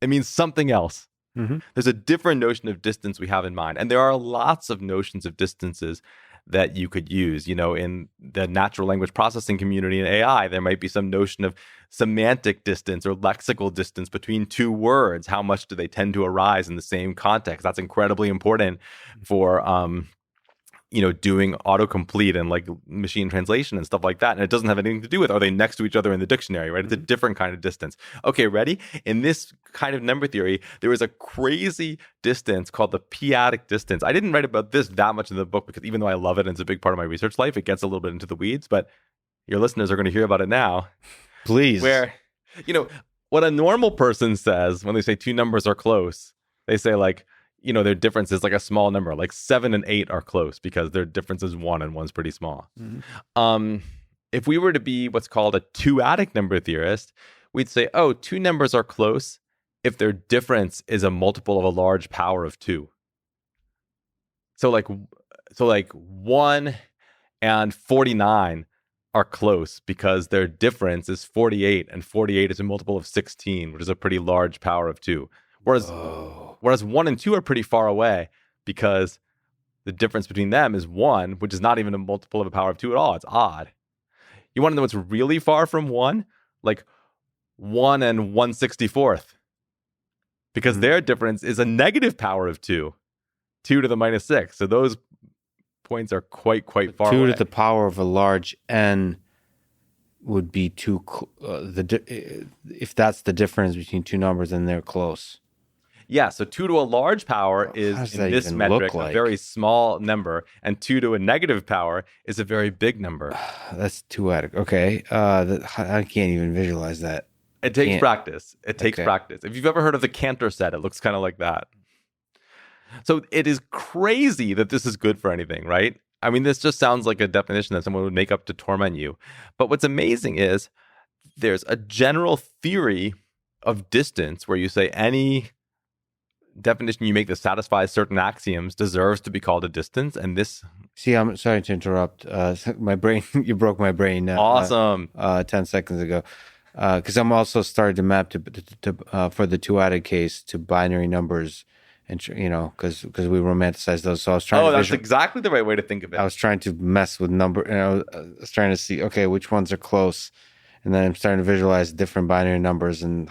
Speaker 2: It means something else. Mm-hmm. There's a different notion of distance we have in mind. And there are lots of notions of distances that you could use. In the natural language processing community in AI, there might be some notion of semantic distance or lexical distance between two words. How much do they tend to arise in the same context? That's incredibly important for doing autocomplete and like machine translation and stuff like that. And it doesn't have anything to do with, are they next to each other in the dictionary, right? It's a different kind of distance. Okay, ready? In this kind of number theory, there is a crazy distance called the p-adic distance. I didn't write about this that much in the book because even though I love it and it's a big part of my research life, it gets a little bit into the weeds, but your listeners are going to hear about it now.
Speaker 1: Please.
Speaker 2: Where, what a normal person says when they say two numbers are close, they say like, their difference is like a small number, like 7 and 8 are close because their difference is 1 and 1's pretty small. Mm-hmm. If we were to be what's called a two-adic number theorist, we'd say, oh, two numbers are close if their difference is a multiple of a large power of 2. So like 1 and 49 are close because their difference is 48, and 48 is a multiple of 16, which is a pretty large power of 2. Whereas 1 and 2 are pretty far away because the difference between them is 1, which is not even a multiple of a power of 2 at all. It's odd. You want to know what's really far from 1? Like 1 and 1/64th. Because their difference is a negative power of 2. 2 to the minus 6. So those points are quite far away.
Speaker 1: 2 to the power of a large n would be if that's the difference between two numbers, then they're close.
Speaker 2: Yeah, so 2 to a large power is, in this metric, a very small number, and 2 to a negative power is a very big number.
Speaker 1: That's two-adic. Okay. I can't even visualize that.
Speaker 2: It takes practice. It takes practice. If you've ever heard of the Cantor set, it looks kind of like that. So it is crazy that this is good for anything, right? I mean, this just sounds like a definition that someone would make up to torment you. But what's amazing is there's a general theory of distance where you say any definition you make that satisfies certain axioms deserves to be called a distance. And this...
Speaker 1: See, I'm sorry to interrupt. My brain, you broke my brain.
Speaker 2: Awesome.
Speaker 1: 10 seconds ago. Because I'm also starting to map to for the two-adic case to binary numbers, and because we romanticize those. So I was trying.
Speaker 2: Oh, that's exactly the right way to think of it.
Speaker 1: I was trying to mess with number, and I was trying to see, okay, which ones are close, and then I'm starting to visualize different binary numbers and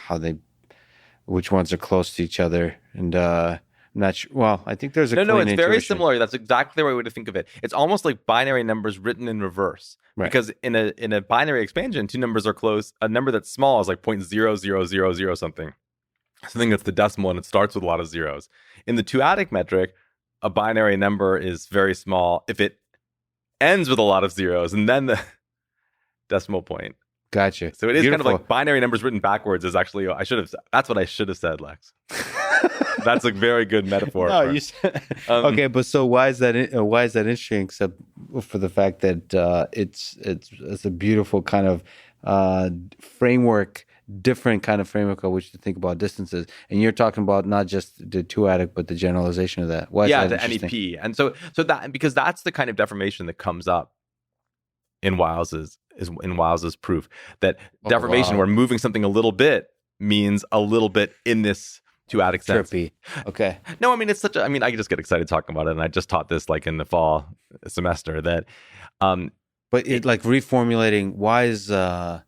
Speaker 1: which ones are close to each other, and I'm not sure. Well, I think there's a
Speaker 2: no. It's very similar. That's exactly the right way to think of it. It's almost like binary numbers written in reverse. Right. Because in a binary expansion, two numbers are close. A number that's small is like 0.0000 something. Something that's the decimal and it starts with a lot of zeros. In the two-adic metric, a binary number is very small if it ends with a lot of zeros and then the decimal point.
Speaker 1: Gotcha.
Speaker 2: So it is kind of like binary numbers written backwards is actually, that's what I should have said, Lex. That's a very good metaphor.
Speaker 1: No,
Speaker 2: for,
Speaker 1: you said, okay, but so why is that interesting? Except for the fact that it's a beautiful kind of framework, different kind of framework of which to think about distances. And you're talking about not just the two-adic, but the generalization of that. Why is that
Speaker 2: the
Speaker 1: interesting?
Speaker 2: NEP. And so that, because that's the kind of deformation that comes up in Wiles's proof, that deformation
Speaker 1: wow.
Speaker 2: where moving something a little bit means a little bit in this two-adic sense.
Speaker 1: Trippy. Okay.
Speaker 2: No, I mean, it's I mean, I just get excited talking about it. And I just taught this like in the fall semester that,
Speaker 1: but it like reformulating, why is, so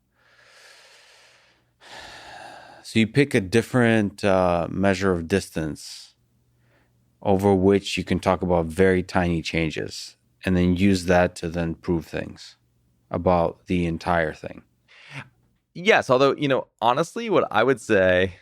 Speaker 1: you pick a different measure of distance over which you can talk about very tiny changes and then use that to then prove things about the entire thing.
Speaker 2: Yes, although, honestly, what I would say,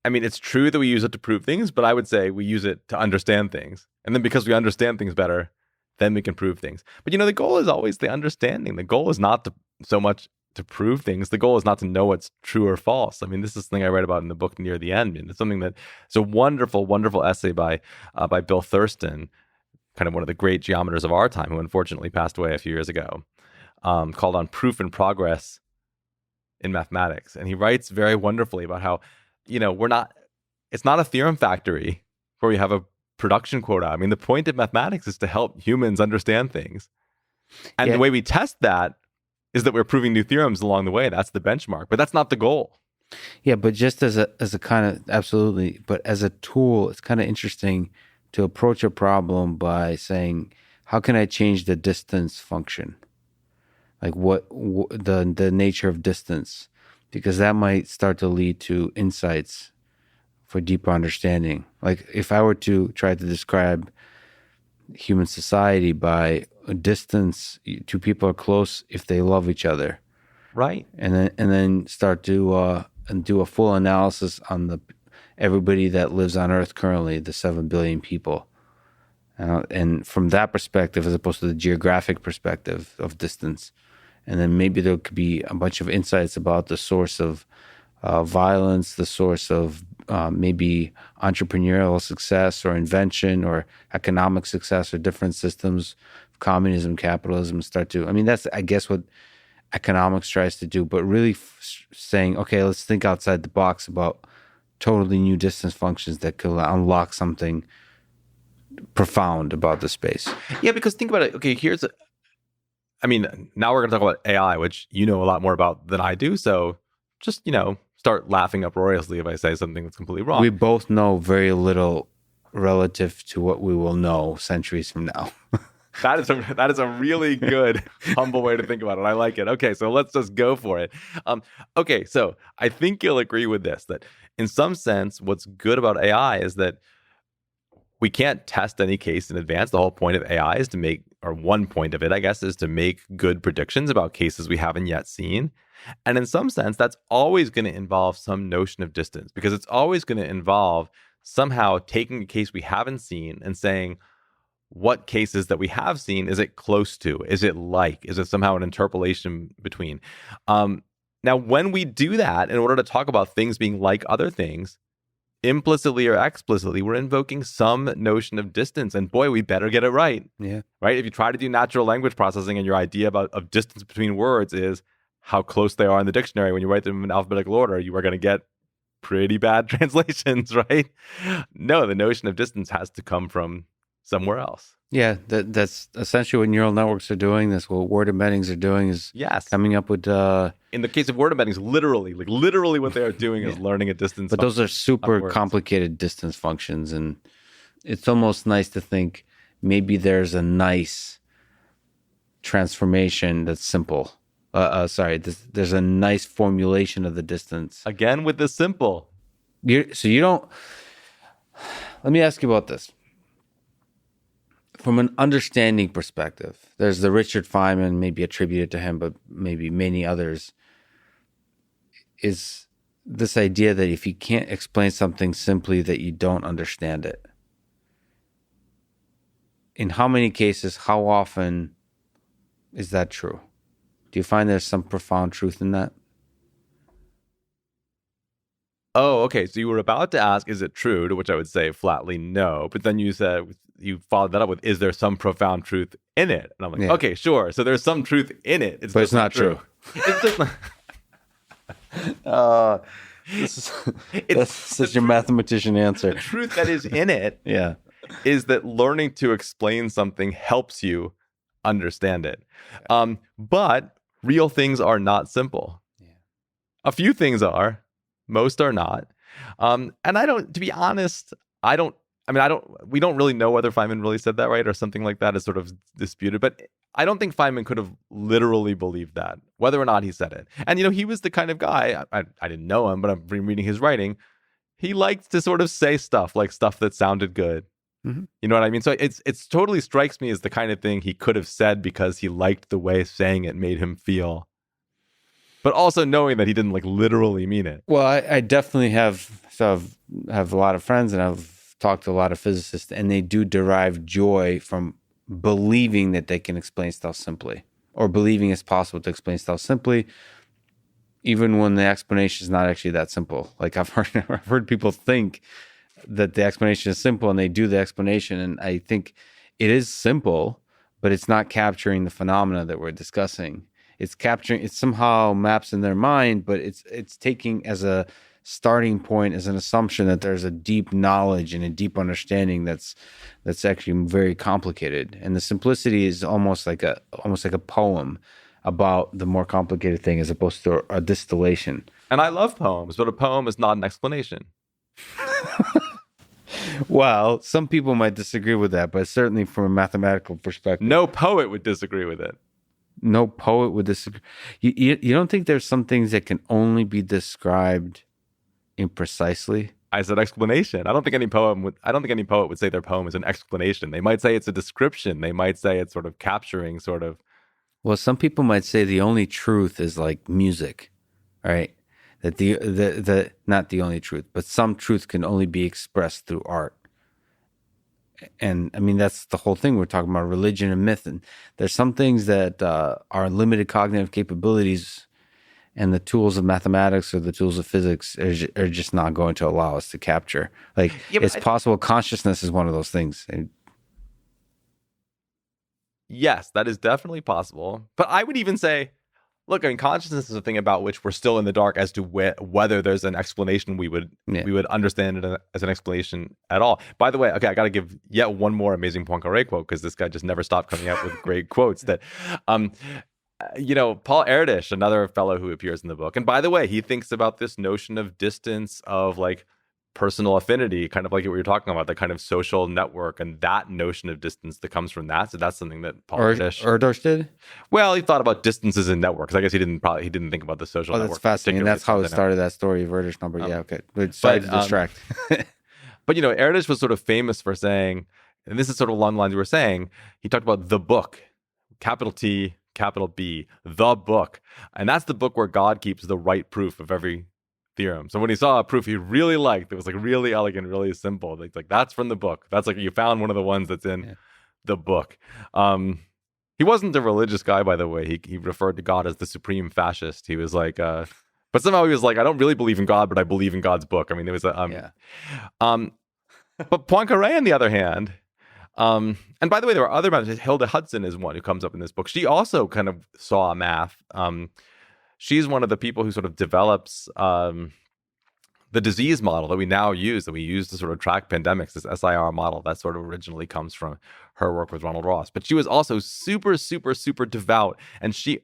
Speaker 2: I mean, it's true that we use it to prove things, but I would say we use it to understand things. And then because we understand things better, then we can prove things. But, the goal is always the understanding. The goal is not so much to prove things. The goal is not to know what's true or false. I mean, this is something I write about in the book near the end. And it's something that it's a wonderful, wonderful essay by Bill Thurston, kind of one of the great geometers of our time, who unfortunately passed away a few years ago, called On Proof and Progress in Mathematics. And he writes very wonderfully about how, it's not a theorem factory where we have a production quota. I mean, the point of mathematics is to help humans understand things. And the way we test that is that we're proving new theorems along the way. That's the benchmark, but that's not the goal.
Speaker 1: Yeah, but just as a kind of, absolutely, but as a tool, it's kind of interesting to approach a problem by saying, how can I change the distance function? Like what the nature of distance, because that might start to lead to insights for deeper understanding. Like if I were to try to describe human society by a distance, two people are close if they love each other,
Speaker 2: right?
Speaker 1: And then start to and do a full analysis on everybody that lives on Earth currently, the 7 billion people, and from that perspective, as opposed to the geographic perspective of distance. And then maybe there could be a bunch of insights about the source of violence, the source of maybe entrepreneurial success or invention or economic success or different systems, communism, capitalism, that's, I guess, what economics tries to do, but really saying, okay, let's think outside the box about totally new distance functions that could unlock something profound about the space.
Speaker 2: Yeah, because think about it. Okay, now we're going to talk about AI, which you know a lot more about than I do. So just, start laughing uproariously if I say something that's completely wrong.
Speaker 1: We both know very little relative to what we will know centuries from now.
Speaker 2: That is a really good, humble way to think about it. I like it. Okay, so let's just go for it. Okay, so I think you'll agree with this, that in some sense, what's good about AI is that we can't test any case in advance. The whole point of AI is to make, or one point of it, I guess, is to make good predictions about cases we haven't yet seen. And in some sense, that's always going to involve some notion of distance, because it's always going to involve somehow taking a case we haven't seen and saying, what cases that we have seen is it close to? Is it like? Is it somehow an interpolation between? Now, when we do that, in order to talk about things being like other things, implicitly or explicitly, we're invoking some notion of distance. And boy, we better get it right.
Speaker 1: Yeah.
Speaker 2: Right? If you try to do natural language processing and your idea of distance between words is how close they are in the dictionary, when you write them in alphabetical order, you are going to get pretty bad translations, right? No, the notion of distance has to come from somewhere else.
Speaker 1: Yeah, that's essentially what neural networks are doing. That's what word embeddings are doing, is coming up with...
Speaker 2: in the case of word embeddings, literally what they are doing is learning a distance
Speaker 1: But those are super complicated distance functions, and it's almost nice to think maybe there's a nice transformation that's simple. There's a nice formulation of the distance.
Speaker 2: Again, with the simple.
Speaker 1: So you don't... Let me ask you about this. From an understanding perspective, there's the Richard Feynman, maybe attributed to him, but maybe many others, is this idea that if you can't explain something simply, that you don't understand it. In how many cases, how often is that true? Do you find there's some profound truth in that?
Speaker 2: Oh, okay. So you were about to ask, is it true? To which I would say flatly no. But then you said, you followed that up with, is there some profound truth in it? And I'm like,
Speaker 1: Yeah.
Speaker 2: okay, sure. So there's some truth in it.
Speaker 1: But it's not true.
Speaker 2: It's just not.
Speaker 1: That's such a mathematician answer.
Speaker 2: The truth that is in it
Speaker 1: Yeah.
Speaker 2: is that learning to explain something helps you understand it. But real things are not simple.
Speaker 1: Yeah.
Speaker 2: A few things are, most are not. And I don't, to be honest, we don't really know whether Feynman really said that, right? Or something like that is sort of disputed. But I don't think Feynman could have literally believed that, whether or not he said it. And, he was the kind of guy, I didn't know him, but I've been reading his writing. He liked to sort of say stuff that sounded good.
Speaker 1: Mm-hmm.
Speaker 2: You know what I mean? So it's totally strikes me as the kind of thing he could have said because he liked the way saying it made him feel. But also knowing that he didn't literally mean it.
Speaker 1: Well, I definitely have a lot of friends, and I've talked to a lot of physicists, and they do derive joy from believing that they can explain stuff simply, or believing it's possible to explain stuff simply, even when the explanation is not actually that simple. Like I've heard people think that the explanation is simple, and they do the explanation, and I think it is simple, but it's not capturing the phenomena that we're discussing. It's capturing, it somehow maps in their mind, but it's taking as a starting point, as an assumption that there's a deep knowledge and a deep understanding that's actually very complicated. And the simplicity is almost like a poem about the more complicated thing, as opposed to a distillation.
Speaker 2: And I love poems, but a poem is not an explanation.
Speaker 1: Well, some people might disagree with that, but certainly from a mathematical perspective,
Speaker 2: no poet would disagree with it.
Speaker 1: No poet would disagree. You don't think there's some things that can only be described imprecisely?
Speaker 2: I said explanation. I don't think any poet would say their poem is an explanation. They might say it's a description. They might say it's sort of capturing sort of.
Speaker 1: Well, some people might say the only truth is like music, right? That the not the only truth, but some truth can only be expressed through art. And I mean, that's the whole thing. We're talking about religion and myth. And there's some things that are limited cognitive capabilities, and the tools of mathematics or the tools of physics are just not going to allow us to capture. It's possible consciousness is one of those things.
Speaker 2: Yes, that is definitely possible. But I would even say, look, I mean, consciousness is a thing about which we're still in the dark as to whether there's an explanation we would understand it as an explanation at all. By the way, okay, I got to give yet one more amazing Poincare quote, because this guy just never stopped coming up with great quotes. That, Paul Erdős, another fellow who appears in the book, and by the way, he thinks about this notion of distance, of personal affinity, kind of like what we were talking about, the kind of social network, and that notion of distance that comes from that. So that's something that Paul
Speaker 1: Erdős did?
Speaker 2: Well, he thought about distances in networks. I guess he didn't think about the social network.
Speaker 1: That's fascinating. And that's how it started, that story of Erdős number. Yeah, okay. But sorry to distract.
Speaker 2: But, Erdős was sort of famous for saying, and this is sort of along the lines you were saying, he talked about the book, capital T, capital B, the book. And that's the book where God keeps the right proof of every theorem. So when he saw a proof he really liked, it was really elegant, really simple. That's from the book. That's you found one of the ones that's in the book. He wasn't a religious guy, by the way. He referred to God as the supreme fascist. He was but somehow he was I don't really believe in God, but I believe in God's book. I mean, there was but Poincare, on the other hand, and by the way, there are other maths. Hilda Hudson is one who comes up in this book. She also kind of saw math. She's one of the people who sort of develops the disease model that we now use, that we use to sort of track pandemics, this SIR model that sort of originally comes from her work with Ronald Ross. But she was also super, super, super devout. And she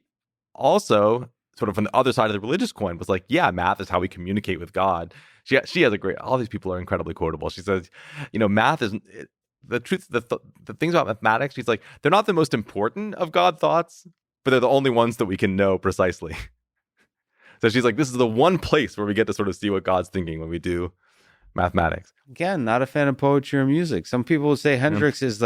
Speaker 2: also, sort of on the other side of the religious coin, was math is how we communicate with God. She has all these people are incredibly quotable. She says, math is, the truth, the things about mathematics, she's they're not the most important of God thoughts, but they're the only ones that we can know precisely. So she's this is the one place where we get to sort of see what God's thinking when we do mathematics.
Speaker 1: Again, not a fan of poetry or music. Some people would say Hendrix is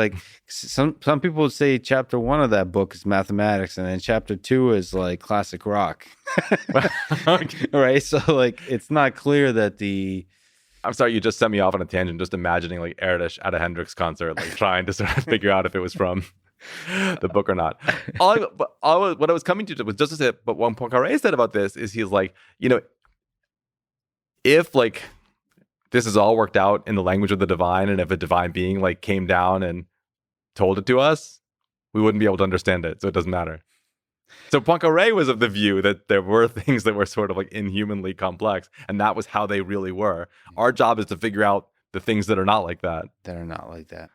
Speaker 1: some people would say chapter 1 of that book is mathematics, and then chapter 2 is classic rock. Right? So it's not clear that
Speaker 2: I'm sorry, you just sent me off on a tangent, just imagining Erdős at a Hendrix concert, trying to sort of figure out if it was from the book or not. What I was coming to was just to say, but what Poincare said about this is he's if like this is all worked out in the language of the divine, and if a divine being like came down and told it to us, we wouldn't be able to understand it. So it doesn't matter. So Poincare was of the view that there were things that were sort of like inhumanly complex, and that was how they really were. Our job is to figure out the things that are not like that.
Speaker 1: That are not like that.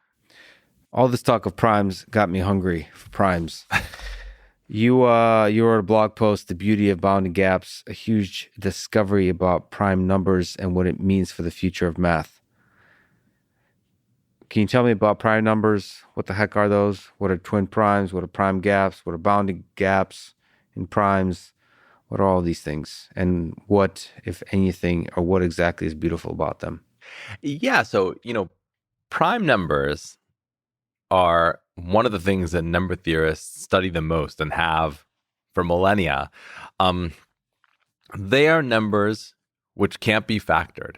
Speaker 1: All this talk of primes got me hungry for primes. You wrote a blog post, The Beauty of Bounding Gaps, a huge discovery about prime numbers and what it means for the future of math. Can you tell me about prime numbers? What the heck are those? What are twin primes? What are prime gaps? What are bounding gaps in primes? What are all these things? And what, if anything, or what exactly is beautiful about them?
Speaker 2: Yeah, so, prime numbers are one of the things that number theorists study the most and have for millennia. They are numbers which can't be factored.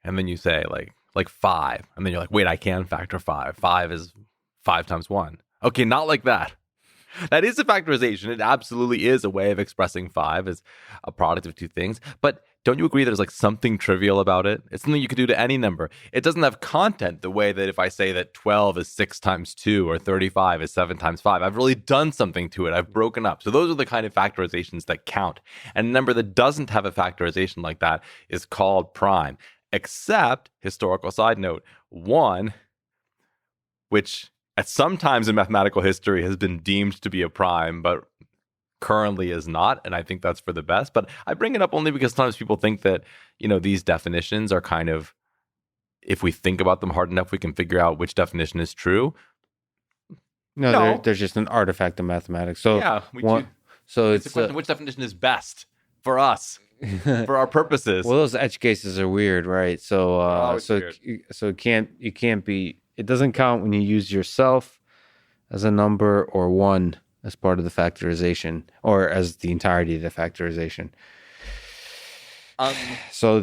Speaker 2: And then you say like 5. And then you're like, wait, I can factor 5. 5 is 5 times 1. Okay, not like that. That is a factorization. It absolutely is a way of expressing 5 as a product of two things. But don't you agree there's like something trivial about it? It's something you could do to any number. It doesn't have content the way that if I say that 12 is 6 times 2 or 35 is 7 times 5, I've really done something to it. I've broken up. So those are the kind of factorizations that count. And a number that doesn't have a factorization like that is called prime. Except, historical side note, 1, which at some times in mathematical history has been deemed to be a prime, but currently is not, and I think that's for the best. But I bring it up only because sometimes people think that, these definitions are kind of, if we think about them hard enough, we can figure out which definition is true.
Speaker 1: No. There's just an artifact of mathematics. So
Speaker 2: yeah,
Speaker 1: so
Speaker 2: it's a question which definition is best for us, for our purposes.
Speaker 1: Well, those edge cases are weird, right? So
Speaker 2: weird.
Speaker 1: it can't be. It doesn't count when you use yourself as a number or 1 as part of the factorization or as the entirety of the factorization. So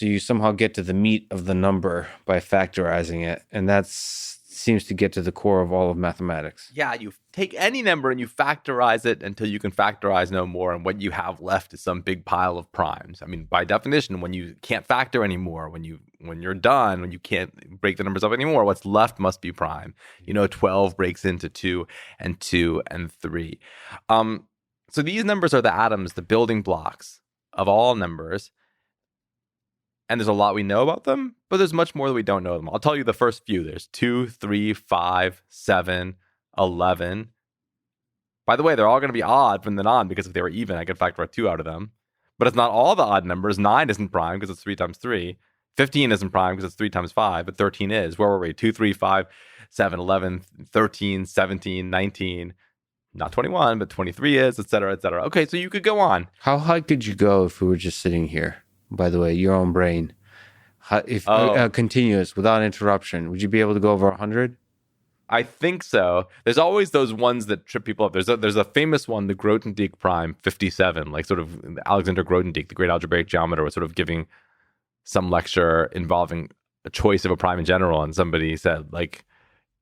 Speaker 1: you somehow get to the meat of the number by factorizing it, and that seems to get to the core of all of mathematics.
Speaker 2: Yeah, you take any number and you factorize it until you can factorize no more, and what you have left is some big pile of primes. I mean, by definition, when you can't factor anymore, when you're done, when you can't break the numbers up anymore, what's left must be prime. 12 breaks into 2 and 2 and 3. So these numbers are the atoms, the building blocks of all numbers. And there's a lot we know about them, but there's much more that we don't know them. I'll tell you the first few. There's 2, 3, 5, 7, 11. By the way, they're all going to be odd from then on, because if they were even, I could factor a 2 out of them. But it's not all the odd numbers. 9 isn't prime because it's 3 times 3. 15 isn't prime because it's 3 times 5, but 13 is. Where were we? 2, 3, 5, 7, 11, 13, 17, 19. Not 21, but 23 is, et cetera, et cetera. Okay, so you could go on.
Speaker 1: How high could you go if we were just sitting here? By the way, your own brain. If continuous, without interruption, would you be able to go over 100?
Speaker 2: I think so. There's always those ones that trip people up. There's a famous one, the Grothendieck prime 57, like sort of Alexander Grothendieck, the great algebraic geometer, was sort of giving some lecture involving a choice of a prime in general, and somebody said, like,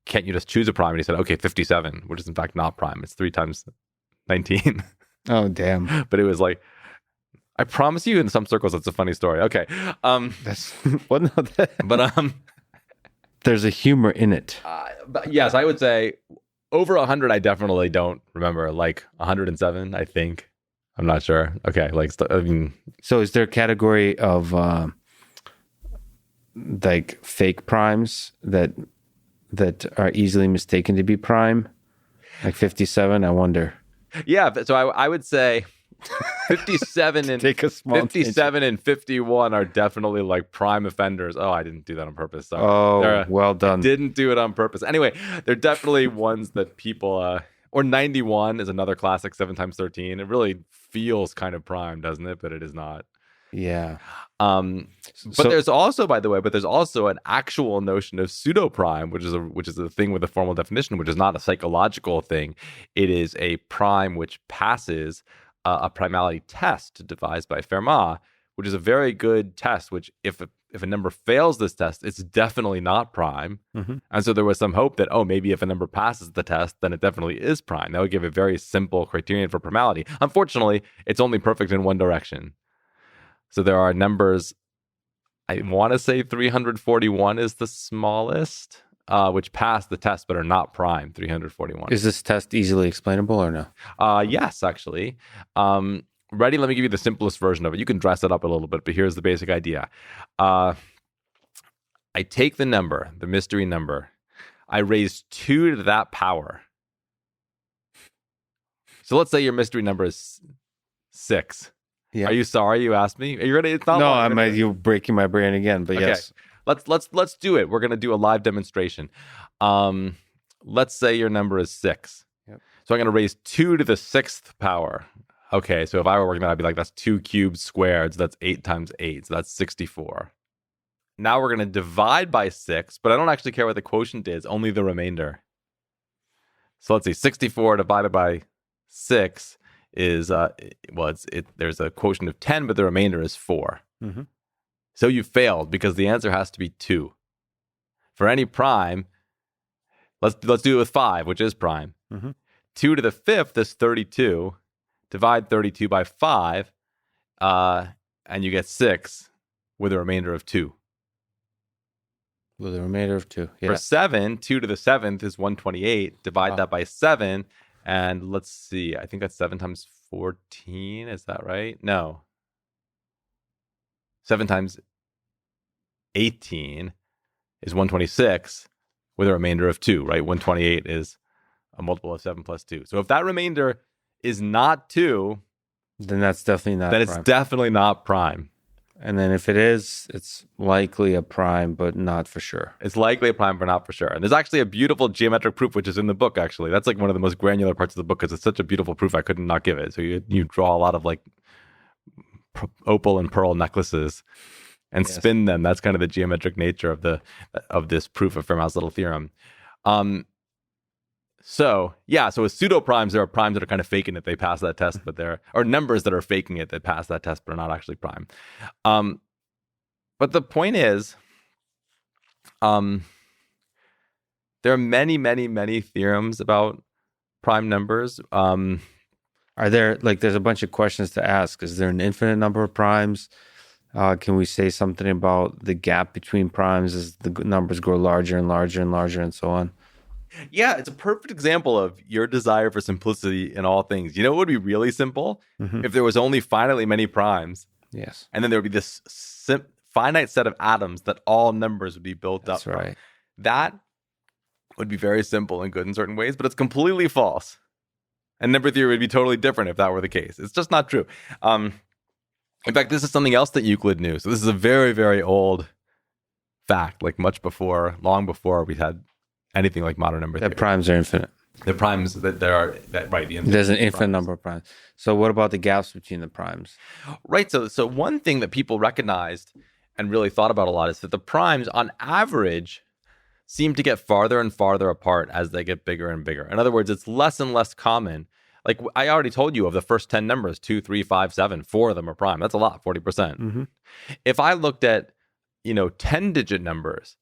Speaker 2: can't you just choose a prime? And he said, okay, 57, which is in fact not prime. It's 3 times 19.
Speaker 1: Oh, damn.
Speaker 2: But it was like, I promise you, in some circles, it's a funny story. Okay.
Speaker 1: That's what? No,
Speaker 2: but
Speaker 1: there's a humor in it.
Speaker 2: But yes, I would say over 100. I definitely don't remember. Like 107, I think. I'm not sure. Okay,
Speaker 1: so is there a category of like fake primes that are easily mistaken to be prime? Like 57, I wonder.
Speaker 2: Yeah. So I would say 57 and 57 and 51 are definitely like prime offenders. Oh, I didn't do that on purpose. Sorry.
Speaker 1: Oh, well done.
Speaker 2: I didn't do it on purpose. Anyway, they're definitely ones that people or 91 is another classic 7 times 13. It really feels kind of prime, doesn't it? But it is not.
Speaker 1: Yeah.
Speaker 2: There's also, by the way, an actual notion of pseudo prime, which is a thing with a formal definition, which is not a psychological thing. It is a prime which passes a primality test devised by Fermat, which is a very good test, which if a number fails this test, it's definitely not prime. Mm-hmm. And so there was some hope that, maybe if a number passes the test, then it definitely is prime. That would give a very simple criterion for primality. Unfortunately, it's only perfect in one direction. So there are numbers, I want to say 341 is the smallest, which pass the test but are not prime, 341.
Speaker 1: Is this test easily explainable or no?
Speaker 2: Yes, actually. Ready? Let me give you the simplest version of it. You can dress it up a little bit, but here's the basic idea. I take the number, the mystery number, I raise 2 to that power. So let's say your mystery number is 6.
Speaker 1: Yeah.
Speaker 2: Are you sorry you asked me? Are you ready? It's not
Speaker 1: No,
Speaker 2: long.
Speaker 1: you're breaking my brain again, but
Speaker 2: Okay.
Speaker 1: yes.
Speaker 2: Let's do it. We're gonna do a live demonstration. Let's say your number is 6.
Speaker 1: Yep.
Speaker 2: So I'm gonna raise 2 to the 6th power. Okay, so if I were working that, I'd be like, that's 2 cubed squared. So that's 8 times 8. So that's 64. Now we're gonna divide by 6, but I don't actually care what the quotient is, only the remainder. So let's see, 64 divided by 6 is there's a quotient of 10, but the remainder is 4.
Speaker 1: Mm-hmm.
Speaker 2: So you failed because the answer has to be 2. For any prime, let's do it with 5, which is prime.
Speaker 1: Mm-hmm.
Speaker 2: 2 to the 5th is 32. Divide 32 by 5, and you get 6 with a remainder of 2.
Speaker 1: With a remainder of 2. Yeah.
Speaker 2: For 7, 2 to the 7th is 128. Divide that by 7, and let's see. I think that's 7 times 14. Is that right? No. 7 times 18 is 126 with a remainder of 2, right? 128 is a multiple of 7 plus 2. So if that remainder is not 2,
Speaker 1: then that's definitely not
Speaker 2: then
Speaker 1: prime.
Speaker 2: it's definitely not prime.
Speaker 1: And then if it is, it's likely a prime, but not for sure.
Speaker 2: It's likely a prime, but not for sure. And there's actually a beautiful geometric proof, which is in the book, actually. That's like one of the most granular parts of the book because it's such a beautiful proof, I couldn't not give it. So you draw a lot of like opal and pearl necklaces and spin them. That's kind of the geometric nature of this proof of Fermat's little theorem. So with pseudo primes, there are primes that are kind of faking it. They pass that test, but or numbers that are faking it that pass that test, but are not actually prime. But the point is, there are many, many, many theorems about prime numbers.
Speaker 1: Are there, there's a bunch of questions to ask. Is there an infinite number of primes? Can we say something about the gap between primes as the numbers grow larger and larger and larger and so on?
Speaker 2: Yeah, it's a perfect example of your desire for simplicity in all things. You know what would be really simple?
Speaker 1: Mm-hmm.
Speaker 2: If there was only finitely many primes.
Speaker 1: Yes.
Speaker 2: And then there would be this finite set of atoms that all numbers would be built up from.
Speaker 1: That's right.
Speaker 2: That would be very simple and good in certain ways, but it's completely false. And number theory would be totally different if that were the case. It's just not true. In fact, this is something else that Euclid knew. So this is a very, very old fact, like long before we had anything like modern number theory.
Speaker 1: That primes are infinite.
Speaker 2: The primes that there are, that right?
Speaker 1: There's an infinite number of primes. So what about the gaps between the primes?
Speaker 2: Right. So one thing that people recognized and really thought about a lot is that the primes, on average, seem to get farther and farther apart as they get bigger and bigger. In other words, it's less and less common. Like I already told you, of the first 10 numbers, 2, 3, 5, 7, 4 of them are prime. That's a lot, 40%.
Speaker 1: Mm-hmm.
Speaker 2: If I looked at, 10-digit numbers,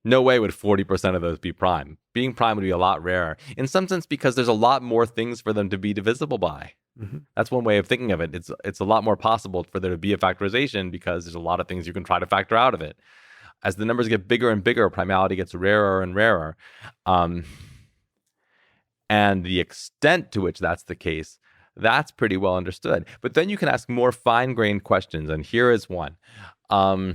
Speaker 2: no way would 40% of those be prime. Being prime would be a lot rarer. In some sense, because there's a lot more things for them to be divisible by.
Speaker 1: Mm-hmm.
Speaker 2: That's one way of thinking of it. It's a lot more possible for there to be a factorization because there's a lot of things you can try to factor out of it. As the numbers get bigger and bigger, primality gets rarer and rarer. And the extent to which that's the case, that's pretty well understood. But then you can ask more fine-grained questions, and here is one. A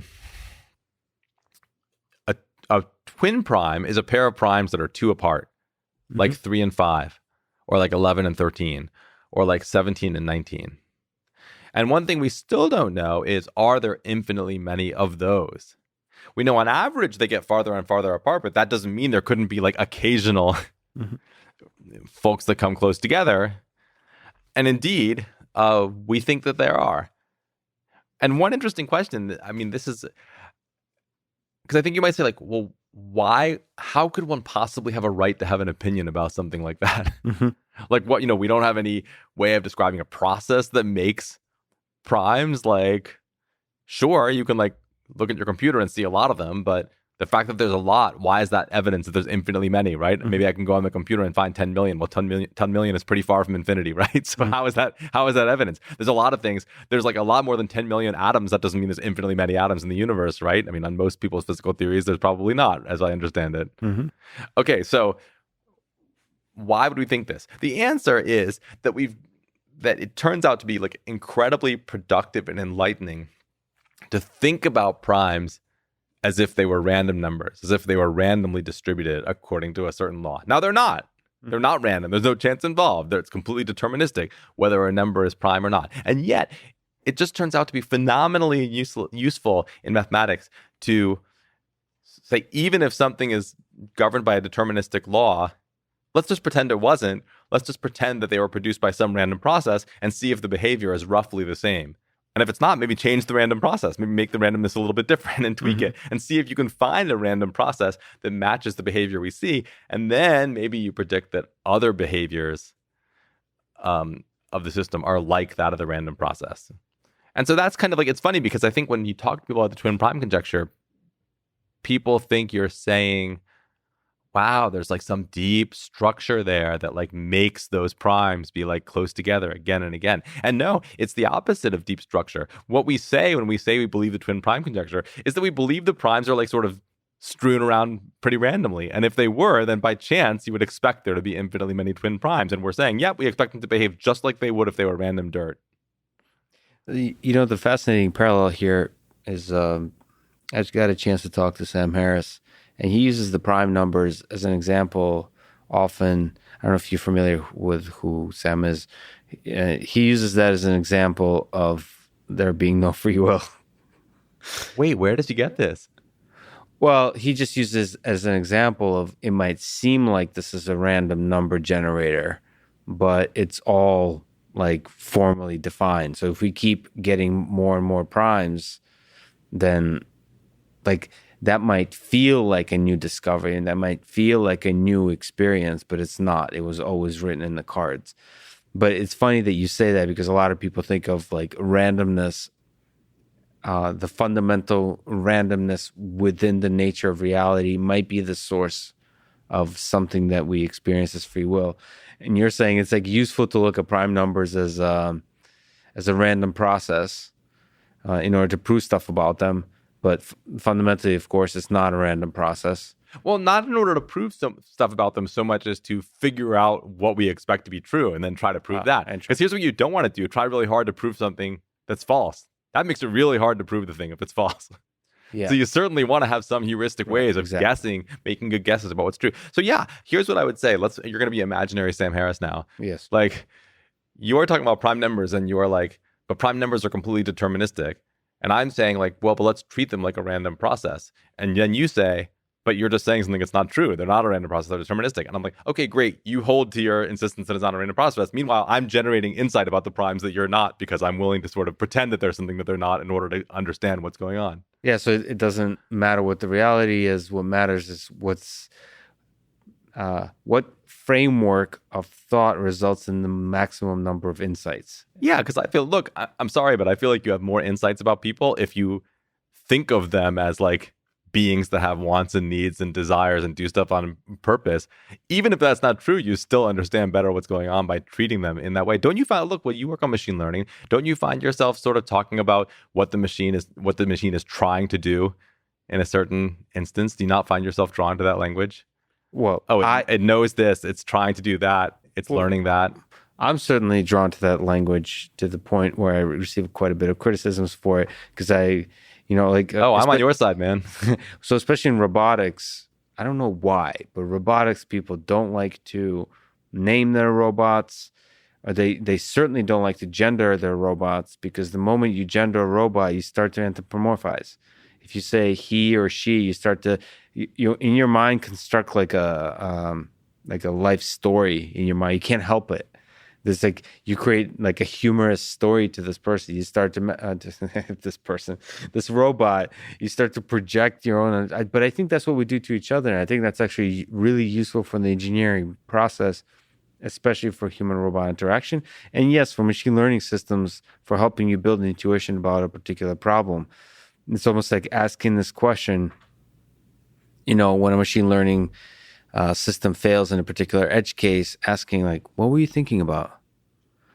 Speaker 2: twin prime is a pair of primes that are 2 apart, like 3 and 5, or like 11 and 13, or like 17 and 19. And one thing we still don't know is, are there infinitely many of those? We know on average they get farther and farther apart, but that doesn't mean there couldn't be like occasional folks that come close together. And indeed, we think that there are. And one interesting question, this is, because I think you might say like, well, how could one possibly have a right to have an opinion about something like that?
Speaker 1: Mm-hmm.
Speaker 2: Like what, we don't have any way of describing a process that makes primes. Like, sure, you can like look at your computer and see a lot of them, but The fact that there's a lot, why is that evidence that there's infinitely many, right? Mm-hmm. Maybe I can go on the computer and find 10 million. Well, 10 million is pretty far from infinity, right? So how is that evidence? There's a lot of things. There's like a lot more than 10 million atoms. That doesn't mean there's infinitely many atoms in the universe, right? I mean, on most people's physical theories, there's probably not, as I understand it. Mm-hmm. Okay, so why would we think this? The answer is that it turns out to be like incredibly productive and enlightening to think about primes as if they were random numbers, as if they were randomly distributed according to a certain law. Now, they're not. They're not random. There's no chance involved. It's completely deterministic whether a number is prime or not. And yet, it just turns out to be phenomenally useful in mathematics to say, even if something is governed by a deterministic law, let's just pretend it wasn't. Let's just pretend that they were produced by some random process and see if the behavior is roughly the same. And if it's not, maybe change the random process, maybe make the randomness a little bit different and tweak it and see if you can find a random process that matches the behavior we see. And then maybe you predict that other behaviors of the system are like that of the random process. And so that's kind of like, it's funny because I think when you talk to people about the twin prime conjecture, people think you're saying, wow, there's like some deep structure there that like makes those primes be like close together again and again. And no, it's the opposite of deep structure. What we say when we say we believe the twin prime conjecture is that we believe the primes are like sort of strewn around pretty randomly. And if they were, then by chance, you would expect there to be infinitely many twin primes. And we're saying, yep, we expect them to behave just like they would if they were random dirt.
Speaker 1: You know, the fascinating parallel here is I just got a chance to talk to Sam Harris. And he uses the prime numbers as an example often. I don't know if you're familiar with who Sam is. He uses that as an example of there being no free will.
Speaker 2: Wait, where does he get this?
Speaker 1: Well, he just uses as an example of it might seem like this is a random number generator, but it's all like formally defined. So if we keep getting more and more primes, then like that might feel like a new discovery and that might feel like a new experience, but it's not. It was always written in the cards. But it's funny that you say that because a lot of people think of like randomness, the fundamental randomness within the nature of reality might be the source of something that we experience as free will. And you're saying it's like useful to look at prime numbers as a random process in order to prove stuff about them. But fundamentally, of course, it's not a random process.
Speaker 2: Well, not in order to prove some stuff about them so much as to figure out what we expect to be true and then try to prove that. Because here's what you don't want to do. Try really hard to prove something that's false. That makes it really hard to prove the thing if it's false. Yeah. So you certainly want to have some heuristic ways of guessing, making good guesses about what's true. So yeah, here's what I would say. You're going to be imaginary Sam Harris now.
Speaker 1: Yes.
Speaker 2: Like, you're talking about prime numbers and you're like, but prime numbers are completely deterministic. And I'm saying like, well, but let's treat them like a random process. And then you say, but you're just saying something that's not true. They're not a random process, they're deterministic. And I'm like, okay, great. You hold to your insistence that it's not a random process. Meanwhile, I'm generating insight about the primes that you're not because I'm willing to sort of pretend that there's something that they're not in order to understand what's going on.
Speaker 1: Yeah, so it doesn't matter what the reality is. What matters is what framework of thought results in the maximum number of insights.
Speaker 2: Yeah, because I feel, look, I'm sorry, but I feel like you have more insights about people if you think of them as like beings that have wants and needs and desires and do stuff on purpose. Even if that's not true, you still understand better what's going on by treating them in that way. Don't you find, look, when you work on machine learning, don't you find yourself sort of talking about what the machine is trying to do in a certain instance? Do you not find yourself drawn to that language?
Speaker 1: Well,
Speaker 2: it knows this, it's trying to do that, it's learning that.
Speaker 1: I'm certainly drawn to that language to the point where I receive quite a bit of criticisms for it because I'm on
Speaker 2: your side, man.
Speaker 1: So especially in robotics, I don't know why, but robotics people don't like to name their robots, or they certainly don't like to gender their robots because the moment you gender a robot, you start to anthropomorphize. If you say he or she, you start to you in your mind construct like a life story in your mind. You can't help it. There's like you create like a humorous story to this person. You start to this robot. You start to project your own. But I think that's what we do to each other, and I think that's actually really useful for the engineering process, especially for human-robot interaction. And yes, for machine learning systems, for helping you build an intuition about a particular problem. It's almost like asking this question, when a machine learning system fails in a particular edge case, asking like, what were you thinking about?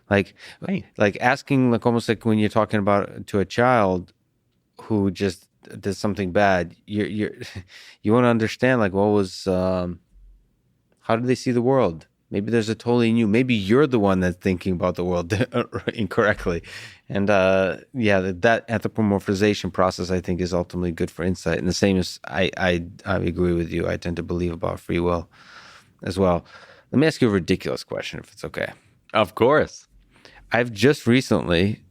Speaker 1: Like,
Speaker 2: Right.
Speaker 1: like asking like almost like when you're talking about to a child who just did something bad, you want to understand like what was how do they see the world? Maybe there's a totally new. Maybe you're the one that's thinking about the world incorrectly, and that anthropomorphization process I think is ultimately good for insight. And the same as I agree with you. I tend to believe about free will as well. Let me ask you a ridiculous question, if it's okay.
Speaker 2: Of course.
Speaker 1: I've just recently,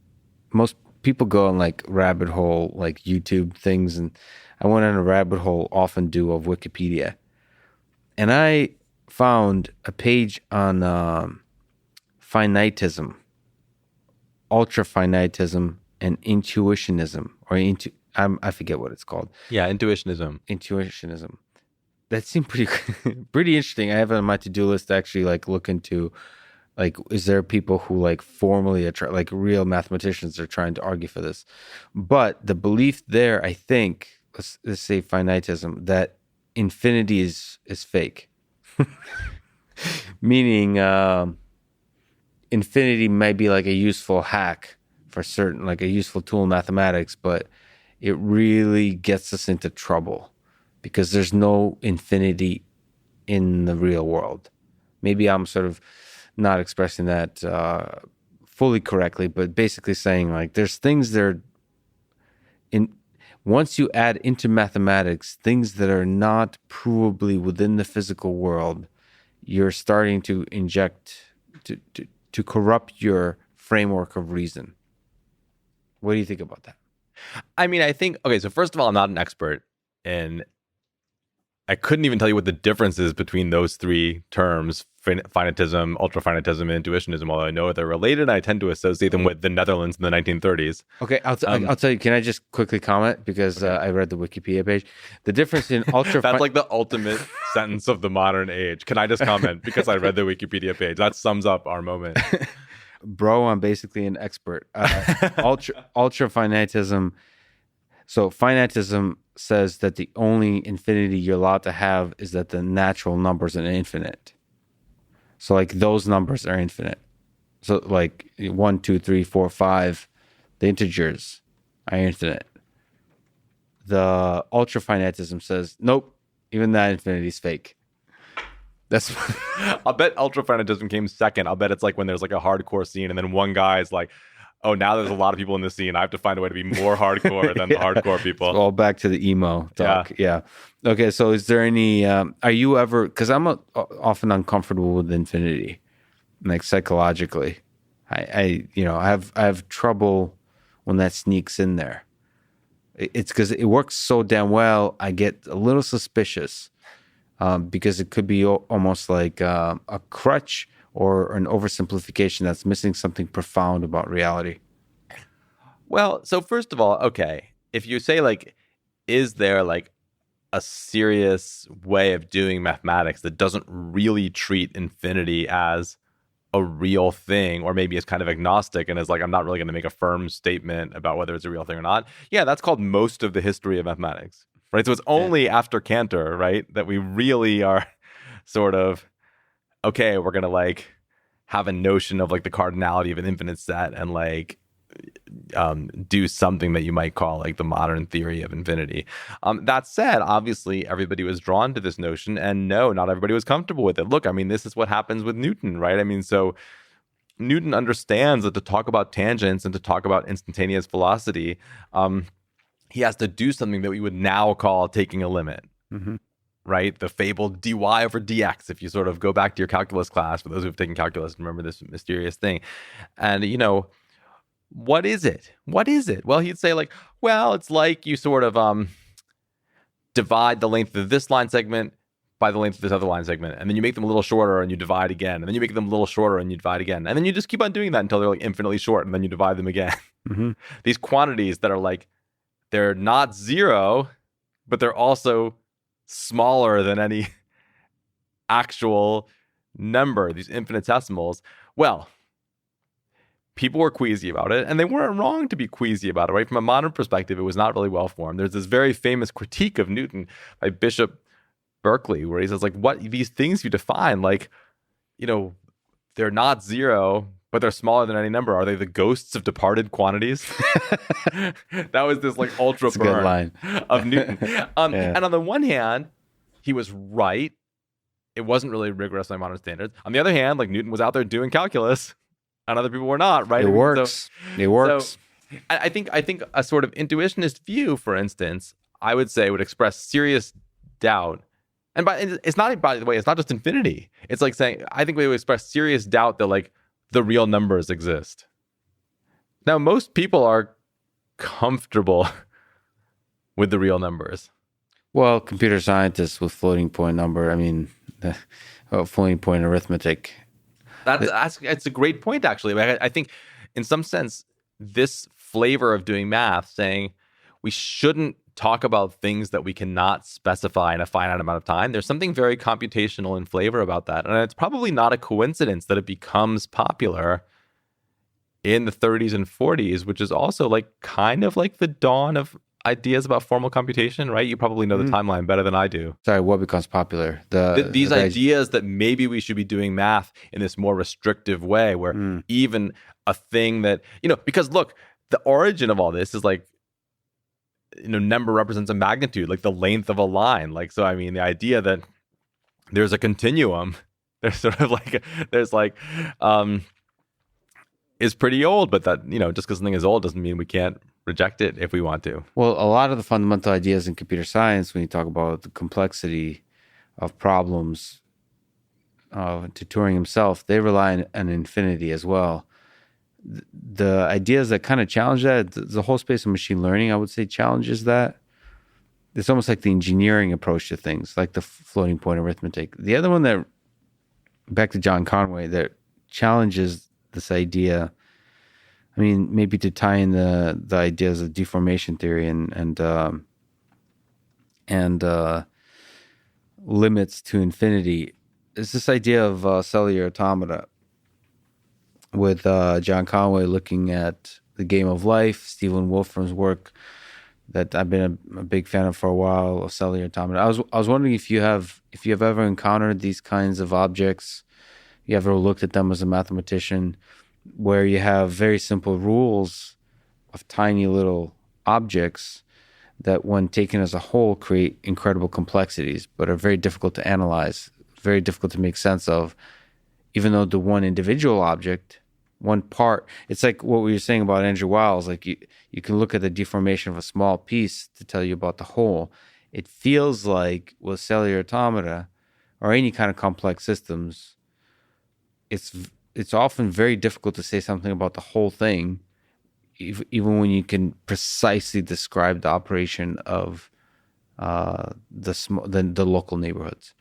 Speaker 1: most people go on like rabbit hole, like YouTube things, and I went on a rabbit hole often do of Wikipedia, and I found a page on finitism, ultra-finitism, and intuitionism, or I forget what it's called.
Speaker 2: Yeah, intuitionism.
Speaker 1: Intuitionism. That seemed pretty pretty interesting. I have it on my to-do list to actually like look into, like, is there people who like formally like real mathematicians are trying to argue for this? But the belief there, I think, let's say finitism, that infinity is fake. Meaning infinity might be like a useful hack for certain, like a useful tool in mathematics, but it really gets us into trouble because there's no infinity in the real world. Maybe I'm sort of not expressing that fully correctly, but basically saying like there's things that are once you add into mathematics things that are not provably within the physical world, you're starting to inject, to corrupt your framework of reason. What do you think about that?
Speaker 2: I mean, I think, okay, so first of all, I'm not an expert, and I couldn't even tell you what the difference is between those three terms, finitism, ultra-finitism, and intuitionism, although I know they're related, and I tend to associate them with the Netherlands in the 1930s.
Speaker 1: Okay, I'll tell you, can I just quickly comment? Because I read the Wikipedia page. The difference in
Speaker 2: That's like the ultimate sentence of the modern age. Can I just comment? Because I read the Wikipedia page. That sums up our moment.
Speaker 1: Bro, I'm basically an expert. Ultra-finitism. So finitism says that the only infinity you're allowed to have is that the natural numbers are infinite. So like those numbers are infinite. So like 1, 2, 3, 4, 5, the integers are infinite. The ultra-finitism says, nope, even that infinity is fake. That's
Speaker 2: I'll bet ultra-finitism came second. I'll bet it's like when there's like a hardcore scene and then one guy is like, oh, now there's a lot of people in the scene. I have to find a way to be more hardcore than the hardcore people.
Speaker 1: It's all back to the emo talk. Yeah. Okay. So is there any, are you ever, because I'm often uncomfortable with infinity, like psychologically. I have trouble when that sneaks in there. It's because it works so damn well. I get a little suspicious because it could be almost like a crutch or an oversimplification that's missing something profound about reality.
Speaker 2: Well, so first of all, okay, if you say like, is there like a serious way of doing mathematics that doesn't really treat infinity as a real thing, or maybe is kind of agnostic and is like, I'm not really going to make a firm statement about whether it's a real thing or not. Yeah, that's called most of the history of mathematics, right? So it's only after Cantor, right, that we really are sort of, okay, we're going to like have a notion of like the cardinality of an infinite set and like do something that you might call like the modern theory of infinity. That said, obviously everybody was drawn to this notion, and no, not everybody was comfortable with it. Look, I mean, this is what happens with Newton, right? I mean, so Newton understands that to talk about tangents and to talk about instantaneous velocity, he has to do something that we would now call taking a limit.
Speaker 1: Mm-hmm.
Speaker 2: Right? The fabled dy over dx, if you sort of go back to your calculus class, for those who've taken calculus and remember this mysterious thing. And, you know, what is it? What is it? Well, he'd say like, well, it's like you sort of divide the length of this line segment by the length of this other line segment. And then you make them a little shorter and you divide again. And then you make them a little shorter and you divide again. And then you just keep on doing that until they're like infinitely short. And then you divide them again.
Speaker 1: Mm-hmm.
Speaker 2: These quantities that are like, they're not zero, but they're also smaller than any actual number, these infinitesimals. Well, people were queasy about it, and they weren't wrong to be queasy about it, right? From a modern perspective, it was not really well formed. There's this very famous critique of Newton by Bishop Berkeley, where he says, like, what these things you define, like, they're not zero, but they're smaller than any number. Are they the ghosts of departed quantities? That was this like ultra burn
Speaker 1: good line
Speaker 2: of Newton. And on the one hand, he was right. It wasn't really rigorous by modern standards. On the other hand, like Newton was out there doing calculus, and other people were not. Right?
Speaker 1: It works. It works.
Speaker 2: So I think a sort of intuitionist view, for instance, I would say would express serious doubt. And it's not, by the way, it's not just infinity. It's like saying, I think we would express serious doubt that like the real numbers exist. Now, most people are comfortable with the real numbers.
Speaker 1: Well, computer scientists with floating point number, I mean, floating point arithmetic.
Speaker 2: That's a great point, actually. I think in some sense, this flavor of doing math, saying we shouldn't talk about things that we cannot specify in a finite amount of time. There's something very computational in flavor about that. And it's probably not a coincidence that it becomes popular in the 30s and 40s, which is also like kind of like the dawn of ideas about formal computation, right? You probably know the timeline better than I do.
Speaker 1: Sorry, what becomes popular?
Speaker 2: These ideas that maybe we should be doing math in this more restrictive way, where even a thing that, because look, the origin of all this is like, number represents a magnitude, like the length of a line. Like, so, I mean, the idea that there's a continuum, there's sort of like, is pretty old, but that, just because something is old doesn't mean we can't reject it if we want to.
Speaker 1: Well, a lot of the fundamental ideas in computer science, when you talk about the complexity of problems to Turing himself, they rely on infinity as well. The ideas that kind of challenge that, the whole space of machine learning, I would say, challenges that. It's almost like the engineering approach to things, like the floating point arithmetic. The other one that, back to John Conway, that challenges this idea, I mean, maybe to tie in the ideas of deformation theory and limits to infinity, is this idea of cellular automata, with John Conway looking at the game of life, Stephen Wolfram's work that I've been a big fan of for a while, of cellular automata. I was wondering if you have ever encountered these kinds of objects, you ever looked at them as a mathematician, where you have very simple rules of tiny little objects that, when taken as a whole, create incredible complexities, but are very difficult to analyze, very difficult to make sense of, even though the one individual object, one part, it's like what we were saying about Andrew Wiles, like you can look at the deformation of a small piece to tell you about the whole. It feels like with cellular automata or any kind of complex systems, it's often very difficult to say something about the whole thing, even when you can precisely describe the operation of the local neighborhoods.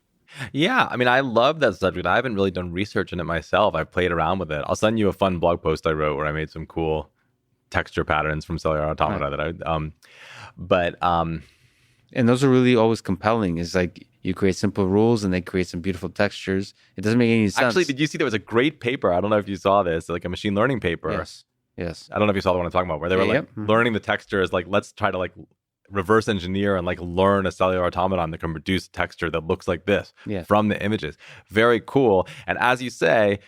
Speaker 2: Yeah, I mean, I love that subject. I haven't really done research in it myself. I've played around with it. I'll send you a fun blog post I wrote where I made some cool texture patterns from cellular automata that
Speaker 1: and those are really always compelling. It's like you create simple rules and they create some beautiful textures. It doesn't make any sense.
Speaker 2: Actually, did you see there was a great paper? I don't know if you saw this, like a machine learning paper.
Speaker 1: Yes.
Speaker 2: I don't know if you saw the one I'm talking about, where they were learning the textures, like let's try to reverse engineer and learn a cellular automaton that can produce a texture that looks like this from the images. Very cool. And as you say,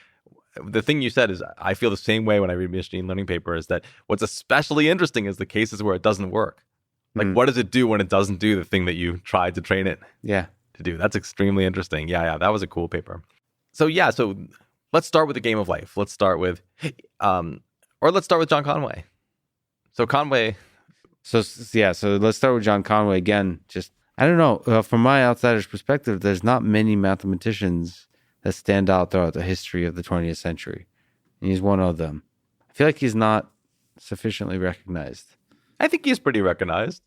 Speaker 2: the thing you said is, I feel the same way when I read machine learning papers, that what's especially interesting is the cases where it doesn't work. Like, what does it do when it doesn't do the thing that you tried to train it to do? That's extremely interesting. Yeah, that was a cool paper. So let's start with the game of life. Let's start with, let's start with John Conway. So Conway...
Speaker 1: So let's start with John Conway again. Just, I don't know, from my outsider's perspective, there's not many mathematicians that stand out throughout the history of the 20th century. And he's one of them. I feel like he's not sufficiently recognized.
Speaker 2: I think he's pretty recognized.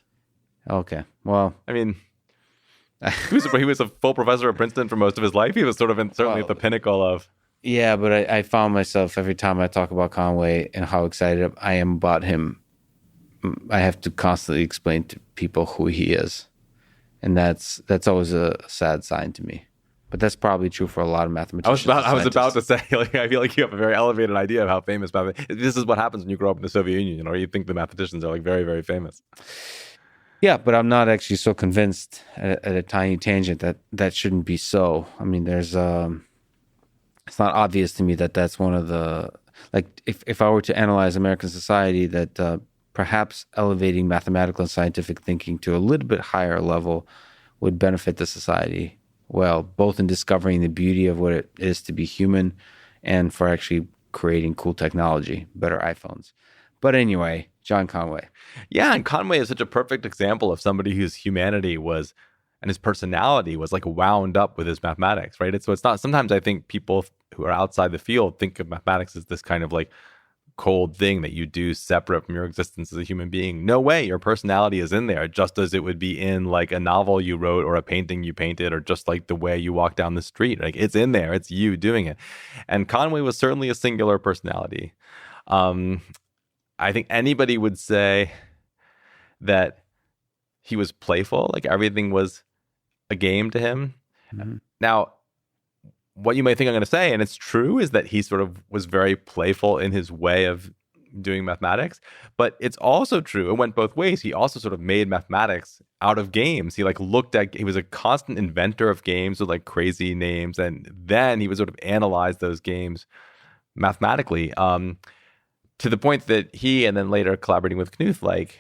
Speaker 1: Okay, well.
Speaker 2: I mean, he was a full professor at Princeton for most of his life. He was certainly at the pinnacle of...
Speaker 1: Yeah, but I found myself, every time I talk about Conway and how excited I am about him, I have to constantly explain to people who he is. And that's always a sad sign to me. But that's probably true for a lot of mathematicians.
Speaker 2: I was about to say, I feel like you have a very elevated idea of how famous this is what happens when you grow up in the Soviet Union, or you think the mathematicians are very, very famous.
Speaker 1: Yeah, but I'm not actually so convinced at a tiny tangent that that shouldn't be so. I mean, there's it's not obvious to me that that's one of the, like, if I were to analyze American society, that perhaps elevating mathematical and scientific thinking to a little bit higher level would benefit the society well, both in discovering the beauty of what it is to be human and for actually creating cool technology, better iPhones. But anyway, John Conway.
Speaker 2: Yeah, and Conway is such a perfect example of somebody whose humanity was, and his personality was like wound up with his mathematics, right? So it's not, sometimes I think people who are outside the field think of mathematics as this kind of like cold thing that you do separate from your existence as a human being. No way, your personality is in there, just as it would be in like a novel you wrote or a painting you painted or just like the way you walk down the street. Like it's in there, it's you doing it. And Conway was certainly a singular personality. I think anybody would say that he was playful, like everything was a game to him. Mm-hmm. Now, what you might think I'm going to say, and it's true, is that he sort of was very playful in his way of doing mathematics, but it's also true, it went both ways. He also sort of made mathematics out of games. He like looked at, he was a constant inventor of games with like crazy names, and then he would sort of analyze those games mathematically, to the point that he, and then later collaborating with Knuth, like,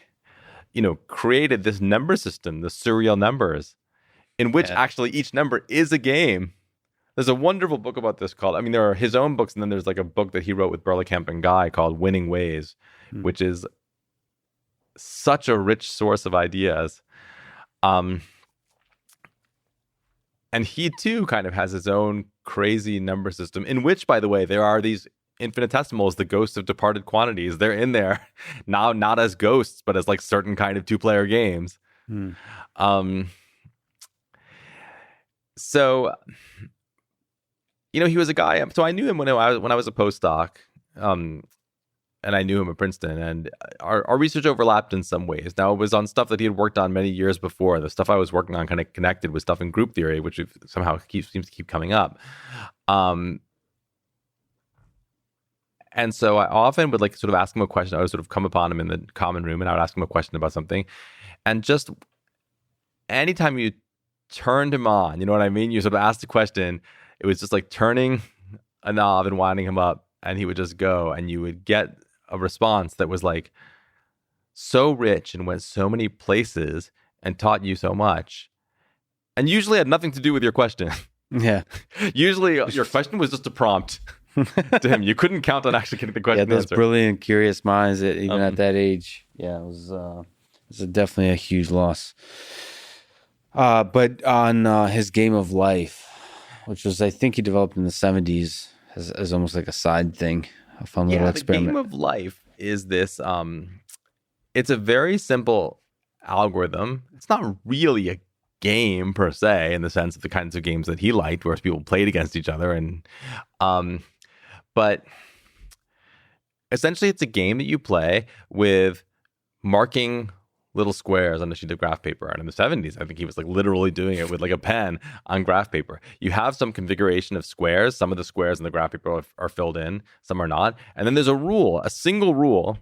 Speaker 2: you know, created this number system, the surreal numbers, in which actually each number is a game. There's a wonderful book about this called, I mean, there are his own books, and then there's like a book that he wrote with Berlekamp and Guy called Winning Ways, which is such a rich source of ideas. And he too kind of has his own crazy number system, in which, by the way, there are these infinitesimals, the ghosts of departed quantities. They're in there now, not as ghosts, but as like certain kind of two-player games. So, you know, he was a guy. So I knew him when I was a postdoc, and I knew him at Princeton, and our research overlapped in some ways. Now, it was on stuff that he had worked on many years before. The stuff I was working on kind of connected with stuff in group theory, which somehow seems to keep coming up. And so I often would like sort of ask him a question. I would sort of come upon him in the common room, and I would ask him a question about something. And just anytime you turned him on, you know what I mean? You sort of asked a question. It was just like turning a knob and winding him up, and he would just go, and you would get a response that was like so rich and went so many places and taught you so much, and usually had nothing to do with your question.
Speaker 1: Yeah.
Speaker 2: Usually your question was just a prompt to him. You couldn't count on actually getting the question
Speaker 1: those
Speaker 2: answered.
Speaker 1: Brilliant, curious minds, that even at that age, it was definitely a huge loss. But on his Game of Life, which was, I think, he developed in the 70s as almost like a side thing, a fun little experiment.
Speaker 2: The Game of Life is this, it's a very simple algorithm. It's not really a game per se, in the sense of the kinds of games that he liked, where people played against each other. And but essentially it's a game that you play with marking little squares on a sheet of graph paper. And in the 70s, I think he was like literally doing it with like a pen on graph paper. You have some configuration of squares. Some of the squares in the graph paper are filled in, some are not. And then there's a rule, a single rule,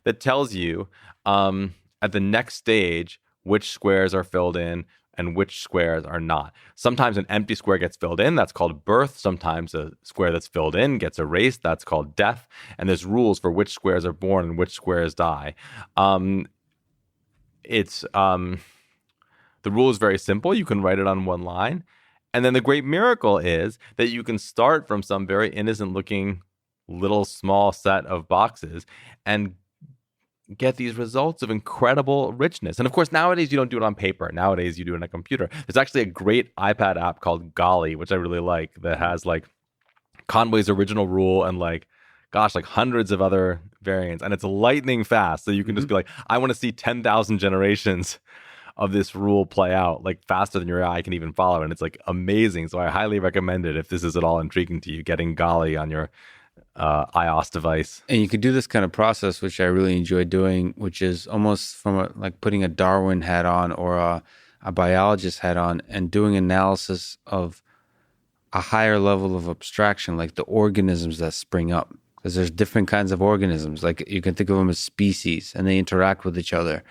Speaker 2: that tells you at the next stage which squares are filled in and which squares are not. Sometimes an empty square gets filled in, that's called birth. Sometimes a square that's filled in gets erased, that's called death. And there's rules for which squares are born and which squares die. The rule is very simple. You can write it on one line. And then the great miracle is that you can start from some very innocent looking little small set of boxes and get these results of incredible richness. And of course, nowadays you don't do it on paper. Nowadays you do it on a computer. There's actually a great iPad app called Golly, which I really like, that has like Conway's original rule and like hundreds of other variants. And it's lightning fast. So you can just be like, I want to see 10,000 generations of this rule play out, like faster than your eye can even follow. And it's like amazing. So I highly recommend it if this is at all intriguing to you, getting Golly on your iOS device.
Speaker 1: And you could do this kind of process, which I really enjoy doing, which is almost from like putting a Darwin hat on or a biologist hat on and doing analysis of a higher level of abstraction, like the organisms that spring up. Because there's different kinds of organisms. Like you can think of them as species, and they interact with each other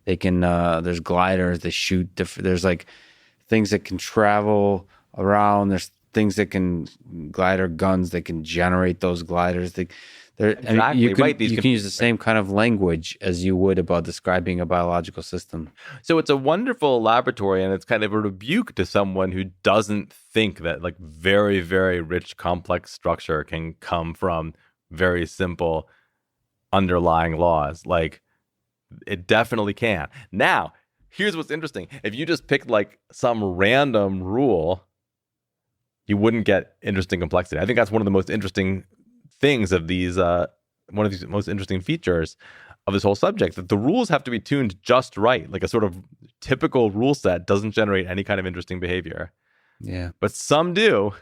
Speaker 1: They can there's gliders, they shoot. There's like things that can travel around. There's things that can glider guns that can generate those gliders.
Speaker 2: Exactly,
Speaker 1: you can,
Speaker 2: right.
Speaker 1: You can use the same kind of language as you would about describing a biological system.
Speaker 2: So it's a wonderful laboratory, and it's kind of a rebuke to someone who doesn't think that like very, very rich, complex structure can come from very simple underlying laws. Like, it definitely can. Now, here's what's interesting. If you just picked like some random rule, you wouldn't get interesting complexity. I think that's one of the most interesting things of these, one of these most interesting features of this whole subject, that the rules have to be tuned just right. Like a sort of typical rule set doesn't generate any kind of interesting behavior.
Speaker 1: Yeah.
Speaker 2: But some do.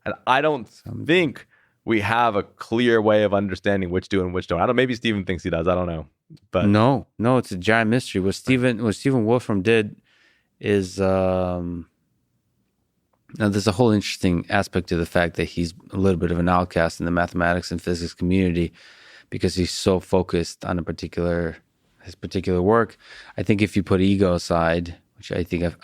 Speaker 2: And I don't think we have a clear way of understanding which do and which don't. Maybe Stephen thinks he does. I don't know. But
Speaker 1: no, it's a giant mystery. What Stephen Wolfram did is now, there's a whole interesting aspect to the fact that he's a little bit of an outcast in the mathematics and physics community because he's so focused on his particular work. I think if you put ego aside, which I think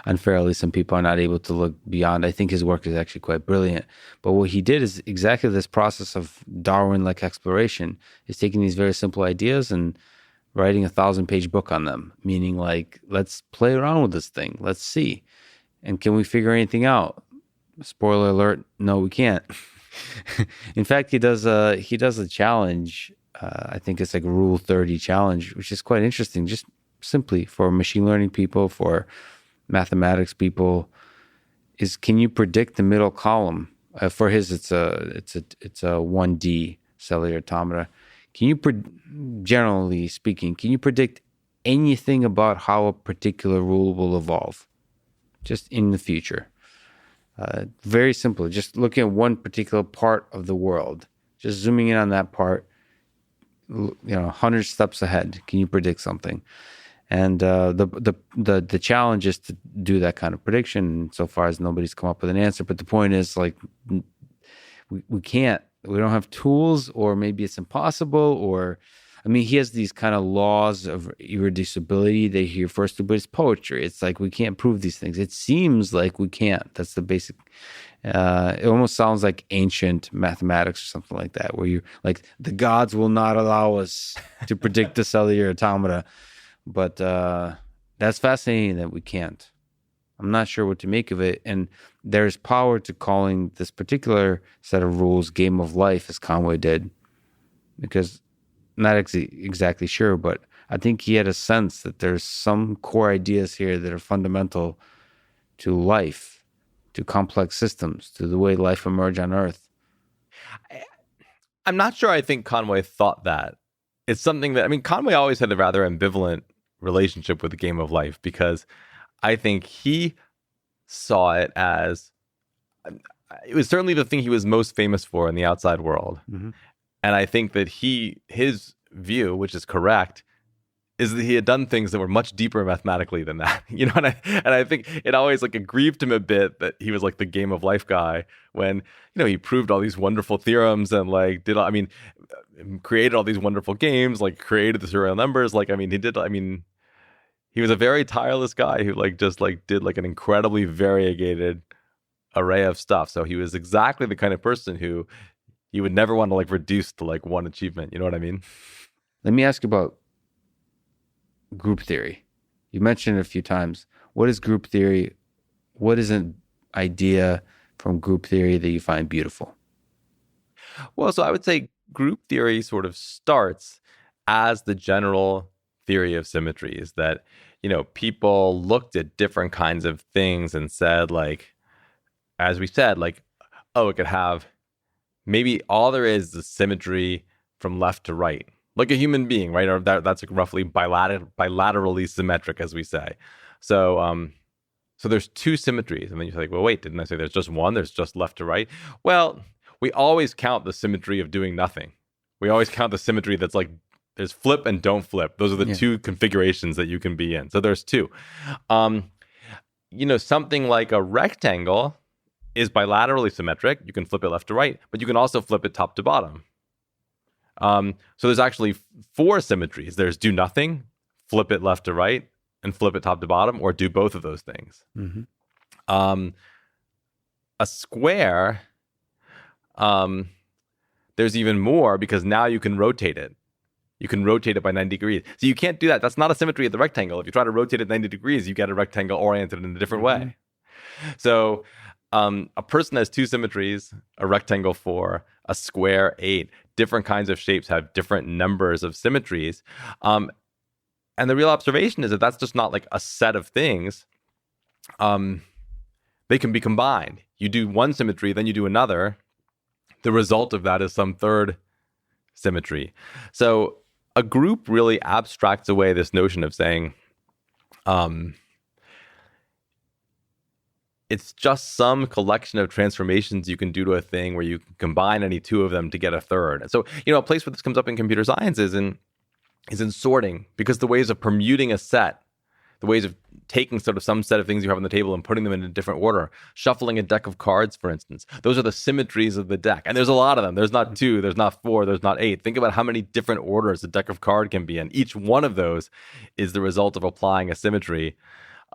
Speaker 1: unfairly some people are not able to look beyond, I think his work is actually quite brilliant. But what he did is exactly this process of Darwin-like exploration. He's taking these very simple ideas and writing a 1,000-page book on them, meaning like, let's play around with this thing. Let's see. And can we figure anything out? Spoiler alert, no, we can't. In fact, he does a challenge. I think it's like Rule 30 challenge, which is quite interesting, just simply for machine learning people, for mathematics people, is can you predict the middle column? For his, it's a 1D cellular automata. Can you, generally speaking, can you predict anything about how a particular rule will evolve? Just in the future. Very simple. Just looking at one particular part of the world, just zooming in on that part, 100 steps ahead. Can you predict something? And the challenge is to do that kind of prediction. So far as nobody's come up with an answer, but the point is like we can't. We don't have tools, or maybe it's impossible, or he has these kind of laws of irreducibility that he refers to, but it's poetry. It's like we can't prove these things. It seems like we can't. That's the basic. It almost sounds like ancient mathematics or something like that, where you like the gods will not allow us to predict the cellular automata. But that's fascinating that we can't. I'm not sure what to make of it. And there's power to calling this particular set of rules game of life, as Conway did, because not exactly sure, but I think he had a sense that there's some core ideas here that are fundamental to life, to complex systems, to the way life emerged on Earth.
Speaker 2: I'm not sure I think Conway thought that. It's something that, Conway always had a rather ambivalent relationship with the game of life, because I think he saw it as, it was certainly the thing he was most famous for in the outside world. Mm-hmm. And I think that his view, which is correct, is that he had done things that were much deeper mathematically than that. And I think it always like aggrieved him a bit that he was like the game of life guy when, he proved all these wonderful theorems and like created all these wonderful games, like created the serial numbers. He was a very tireless guy who did like an incredibly variegated array of stuff. So he was exactly the kind of person who you would never want to like reduce to like one achievement. You know what I mean?
Speaker 1: Let me ask you about group theory. You mentioned it a few times. What is group theory? What is an idea from group theory that you find beautiful?
Speaker 2: Well, so I would say group theory sort of starts as the general theory of symmetries, that, people looked at different kinds of things and said, like, as we said, like, oh, it could have, maybe all there is symmetry from left to right, like a human being, right? Or that's like roughly bilaterally symmetric, as we say. So there's two symmetries. And then you're like, well, wait, didn't I say there's just one? There's just left to right. Well, we always count the symmetry of doing nothing. We always count the symmetry that's like, there's flip and don't flip. Those are the two configurations that you can be in. So there's two. Something like a rectangle is bilaterally symmetric. You can flip it left to right, but you can also flip it top to bottom. So there's actually 4 symmetries. There's do nothing, flip it left to right, and flip it top to bottom, or do both of those things. A square, there's even more because now you can rotate it. You can rotate it by 90 degrees. So you can't do that. That's not a symmetry of the rectangle. If you try to rotate it 90 degrees, you get a rectangle oriented in a different way. So a person has 2 symmetries, a rectangle 4, a square 8. Different kinds of shapes have different numbers of symmetries. And the real observation is that that's just not like a set of things. They can be combined. You do one symmetry, then you do another. The result of that is some third symmetry. So a group really abstracts away this notion of saying, it's just some collection of transformations you can do to a thing where you can combine any 2 of them to get a third. And so, a place where this comes up in computer science is in sorting, because the ways of permuting a set, the ways of taking sort of some set of things you have on the table and putting them in a different order, shuffling a deck of cards, for instance, those are the symmetries of the deck. And there's a lot of them. There's not 2, there's not 4, there's not 8. Think about how many different orders a deck of card can be in. Each one of those is the result of applying a symmetry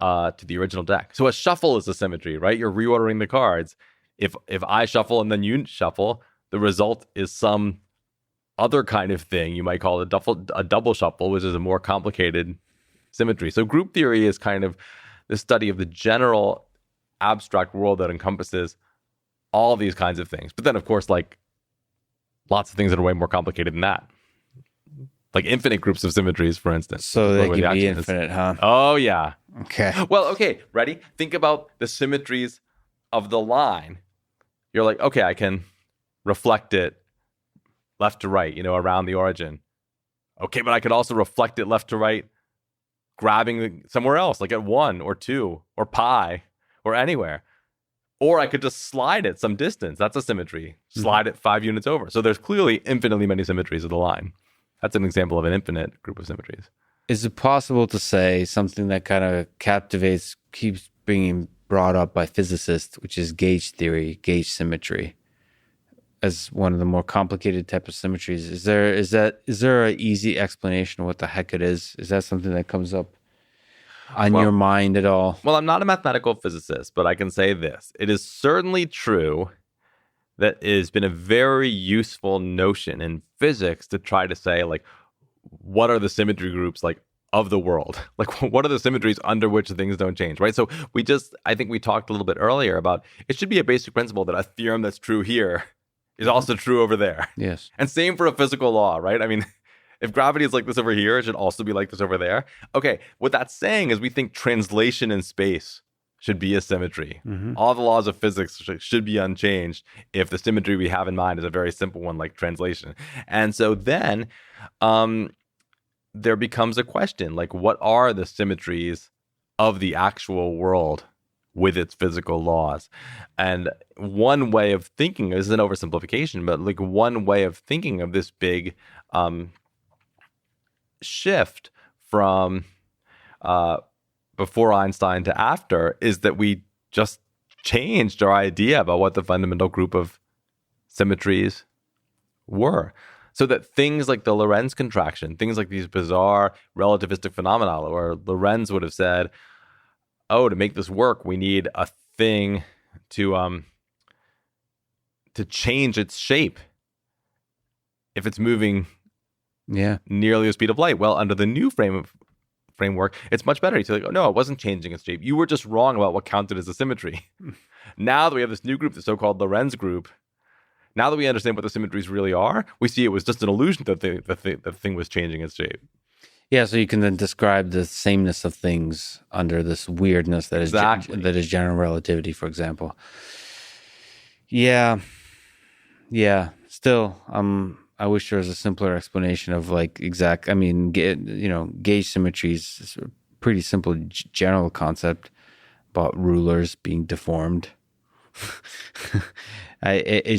Speaker 2: to the original deck. So a shuffle is a symmetry, right? You're reordering the cards. If I shuffle and then you shuffle, the result is some other kind of thing. You might call it a double shuffle, which is a more complicated symmetry. So group theory is kind of the study of the general abstract world that encompasses all these kinds of things. But then, of course, like lots of things that are way more complicated than that. Like infinite groups of symmetries, for instance.
Speaker 1: So they can be infinite, huh?
Speaker 2: Oh, yeah.
Speaker 1: Okay.
Speaker 2: Well, okay, ready? Think about the symmetries of the line. You're like, okay, I can reflect it left to right, around the origin. Okay, but I could also reflect it left to right, grabbing somewhere else, like at 1 or 2 or pi or anywhere. Or I could just slide it some distance. That's a symmetry. Slide it 5 units over. So there's clearly infinitely many symmetries of the line. That's an example of an infinite group of symmetries.
Speaker 1: Is it possible to say something that kind of keeps being brought up by physicists, which is gauge theory, gauge symmetry, as one of the more complicated type of symmetries? Is there an easy explanation of what the heck it is? Is that something that comes up on your mind at all?
Speaker 2: Well, I'm not a mathematical physicist, but I can say this. It is certainly true that it has been a very useful notion in physics to try to say, like, what are the symmetry groups, like, of the world? Like, what are the symmetries under which things don't change, right? So I think we talked a little bit earlier about it should be a basic principle that a theorem that's true here is also true over there.
Speaker 1: Yes.
Speaker 2: And same for a physical law, right? I mean, if gravity is like this over here, it should also be like this over there. Okay, what that's saying is we think translation in space should be a symmetry. All the laws of physics should be unchanged if the symmetry we have in mind is a very simple one like translation. And so then there becomes a question, like, what are the symmetries of the actual world with its physical laws? And one way of thinking, this is an oversimplification, but like one way of thinking of this big shift from before Einstein to after is that we just changed our idea about what the fundamental group of symmetries were. So that things like the Lorentz contraction, things like these bizarre relativistic phenomena, where Lorentz would have said, oh, to make this work, we need a thing to change its shape if it's moving nearly the speed of light. Well, under the new framework, it's much better. You say, like, oh, no, it wasn't changing its shape. You were just wrong about what counted as a symmetry. Now that we have this new group, the so-called Lorentz group, now that we understand what the symmetries really are, we see it was just an illusion that the thing was changing its shape.
Speaker 1: Yeah, so you can then describe the sameness of things under this weirdness that is that is general relativity, for example. Yeah. Still, I wish there was a simpler explanation of like exact. I mean, gauge symmetries is a pretty simple general concept about rulers being deformed. I've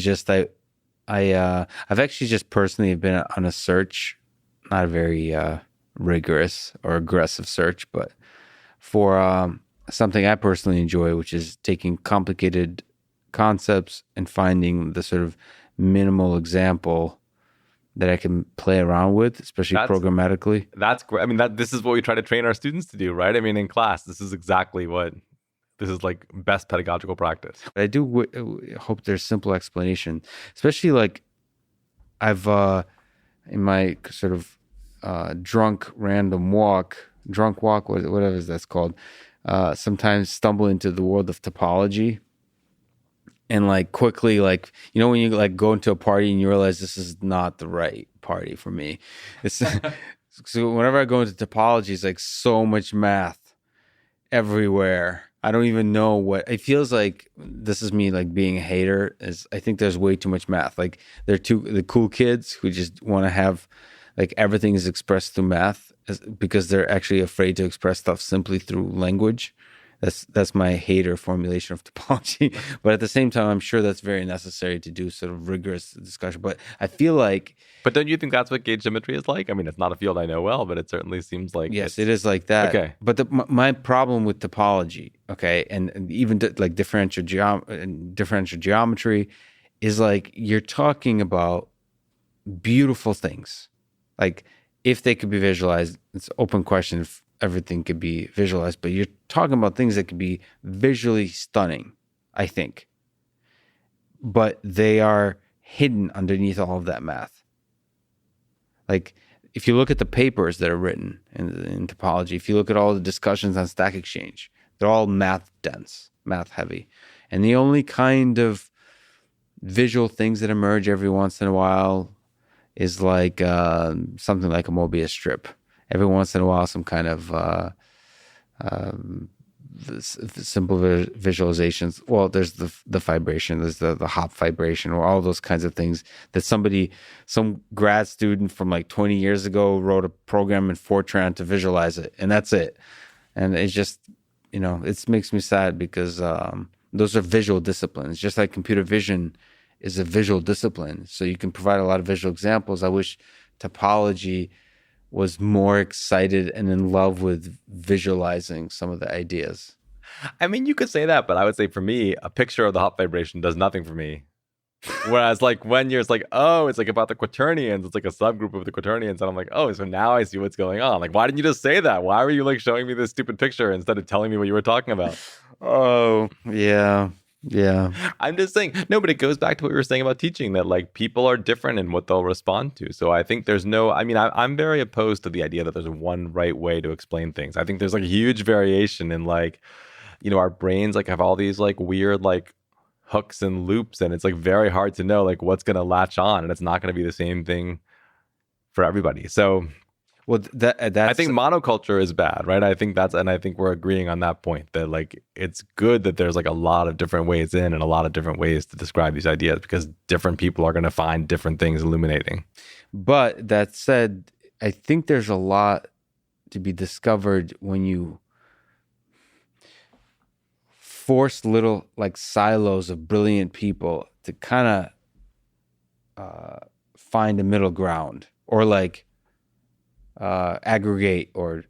Speaker 1: actually just personally been on a search, not a very rigorous or aggressive search, but for something I personally enjoy, which is taking complicated concepts and finding the sort of minimal example that I can play around with, especially programmatically.
Speaker 2: That's great. I mean, this is what we try to train our students to do, right? I mean, in class, this is exactly what this is like best pedagogical practice.
Speaker 1: I do hope there's simple explanation, especially like I've in my sort of drunk walk, whatever that's called, sometimes stumble into the world of topology. And like quickly, like, you know, when you like go into a party and you realize this is not the right party for me. It's so whenever I go into topology, it's like so much math everywhere. I don't even know what it feels like. This is me like being a hater. Is I think there's way too much math. Like the cool kids who just want to have like everything is expressed through math because they're actually afraid to express stuff simply through language. That's my hater formulation of topology. But at the same time, I'm sure that's very necessary to do sort of rigorous discussion. But I feel like...
Speaker 2: But don't you think that's what gauge geometry is like? I mean, it's not a field I know well, but it certainly seems like...
Speaker 1: Yes, it is like that.
Speaker 2: Okay.
Speaker 1: But my problem with topology, okay, and even like differential geometry is like you're talking about beautiful things. Like if they could be visualized, it's an open question if everything could be visualized, but you're talking about things that could be visually stunning, I think. But they are hidden underneath all of that math. Like, if you look at the papers that are written in topology, if you look at all the discussions on Stack Exchange, they're all math dense, math heavy. And the only kind of visual things that emerge every once in a while is like something like a Mobius strip. Every once in a while, some kind of simple visualizations. Well, there's the vibration, there's the hop vibration, or all those kinds of things that some grad student from like 20 years ago wrote a program in Fortran to visualize it, and that's it. And it's just, you know, it makes me sad because those are visual disciplines, just like computer vision is a visual discipline. So you can provide a lot of visual examples. I wish topology was more excited and in love with visualizing some of the ideas.
Speaker 2: I mean, you could say that, but I would say for me, a picture of the hop vibration does nothing for me. Whereas like when you're like, oh, it's like about the quaternions, it's like a subgroup of the quaternions, and I'm like, oh, so now I see what's going on. Like, why didn't you just say that? Why were you like showing me this stupid picture instead of telling me what you were talking about?
Speaker 1: Oh, yeah. Yeah.
Speaker 2: I'm just saying, no, but it goes back to what we were saying about teaching, that like people are different in what they'll respond to. So I think there's I'm very opposed to the idea that there's one right way to explain things. I think there's like a huge variation in like, you know, our brains like have all these like weird like hooks and loops, and it's like very hard to know like what's going to latch on, and it's not going to be the same thing for everybody. So
Speaker 1: well, that's...
Speaker 2: I think monoculture is bad, right? I think we're agreeing on that point, that like it's good that there's like a lot of different ways in and a lot of different ways to describe these ideas, because different people are going to find different things illuminating.
Speaker 1: But that said, I think there's a lot to be discovered when you force little like silos of brilliant people to kind of find a middle ground, or like aggregate or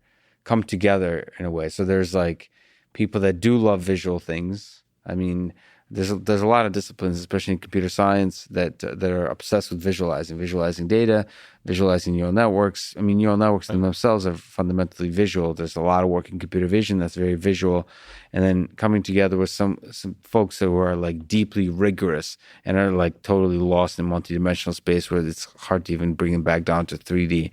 Speaker 1: come together in a way. So there's like people that do love visual things. I mean, there's a lot of disciplines, especially in computer science, that are obsessed with visualizing data, visualizing neural networks. I mean, neural networks themselves are fundamentally visual. There's a lot of work in computer vision that's very visual, and then coming together with some folks who are like deeply rigorous and are like totally lost in multidimensional space, where it's hard to even bring them back down to 3D.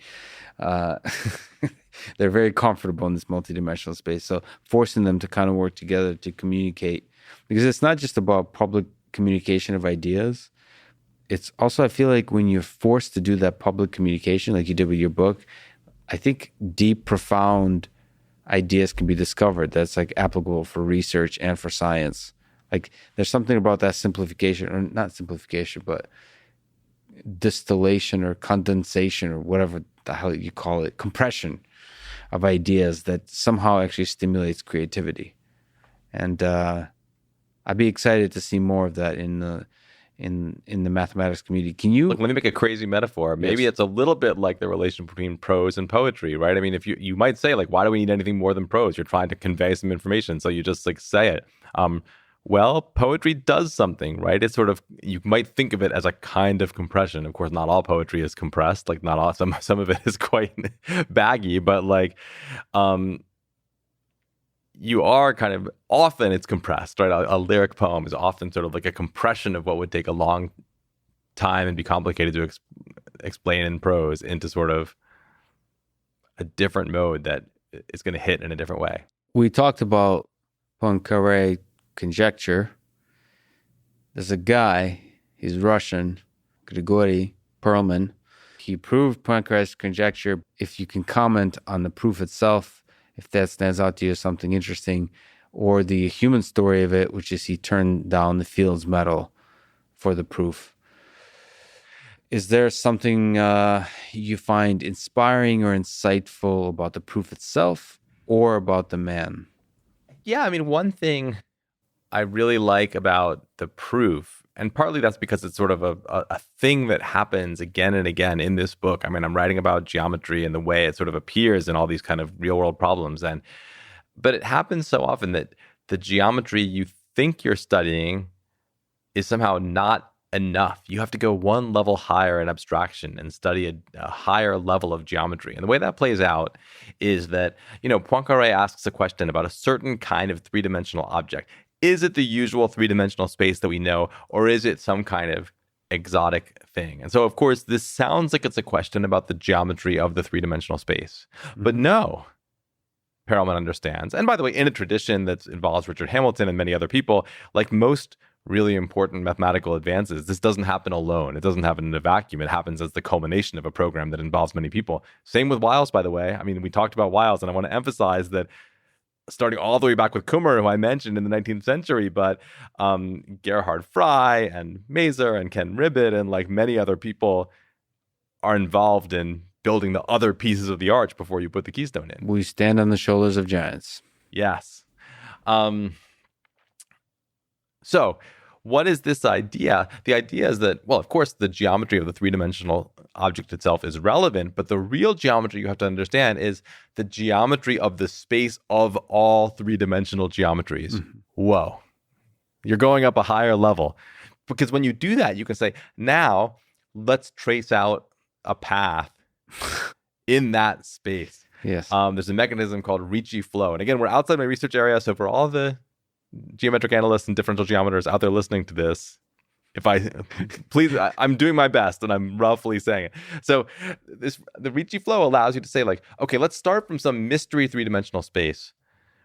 Speaker 1: They're very comfortable in this multidimensional space. So forcing them to kind of work together to communicate, because it's not just about public communication of ideas. It's also, I feel like when you're forced to do that public communication, like you did with your book, I think deep, profound ideas can be discovered that's like applicable for research and for science. Like there's something about that simplification, or not simplification, but distillation or condensation or whatever the hell you call it, compression of ideas that somehow actually stimulates creativity. And I'd be excited to see more of that in the mathematics community. Can you...
Speaker 2: Look, let me make a crazy metaphor. Maybe It's a little bit like the relation between prose and poetry, right? I mean, if you might say, like, why do we need anything more than prose? You're trying to convey some information, so you just like say it. Well, poetry does something, right? It's sort of, you might think of it as a kind of compression. Of course, not all poetry is compressed. Like not all, some of it is quite baggy, but like, you are kind of, often it's compressed, right? A lyric poem is often sort of like a compression of what would take a long time and be complicated to explain in prose into sort of a different mode that is going to hit in a different way.
Speaker 1: We talked about Poincare conjecture. There's a guy, he's Russian, Grigori, Perelman. He proved Poincare's conjecture. If you can comment on the proof itself, if that stands out to you as something interesting, or the human story of it, which is he turned down the Fields Medal for the proof. Is there something you find inspiring or insightful about the proof itself or about the man?
Speaker 2: Yeah, I mean, one thing I really like about the proof, and partly that's because it's sort of a thing that happens again and again in this book. I mean, I'm writing about geometry and the way it sort of appears in all these kind of real world problems. But it happens so often that the geometry you think you're studying is somehow not enough. You have to go one level higher in abstraction and study a higher level of geometry. And the way that plays out is that, Poincare asks a question about a certain kind of three-dimensional object. Is it the usual three-dimensional space that we know, or is it some kind of exotic thing? And so, of course, this sounds like it's a question about the geometry of the three-dimensional space. Mm-hmm. But no, Perelman understands. And by the way, in a tradition that involves Richard Hamilton and many other people, like most really important mathematical advances, this doesn't happen alone. It doesn't happen in a vacuum. It happens as the culmination of a program that involves many people. Same with Wiles, by the way. I mean, we talked about Wiles, and I want to emphasize that starting all the way back with Kummer, who I mentioned in the 19th century, but Gerhard Frey and Maser and Ken Ribbit and like many other people are involved in building the other pieces of the arch before you put the keystone in.
Speaker 1: We stand on the shoulders of giants.
Speaker 2: Yes. So what is this idea? The idea is that, well, of course, the geometry of the three-dimensional object itself is relevant, but the real geometry you have to understand is the geometry of the space of all three-dimensional geometries. Mm-hmm. Whoa. You're going up a higher level. Because when you do that, you can say, now let's trace out a path in that space.
Speaker 1: Yes.
Speaker 2: There's a mechanism called Ricci flow. And again, we're outside my research area, so for all the geometric analysts and differential geometers out there listening to this, please, I'm doing my best and I'm roughly saying it. So the Ricci flow allows you to say like, okay, let's start from some mystery three-dimensional space,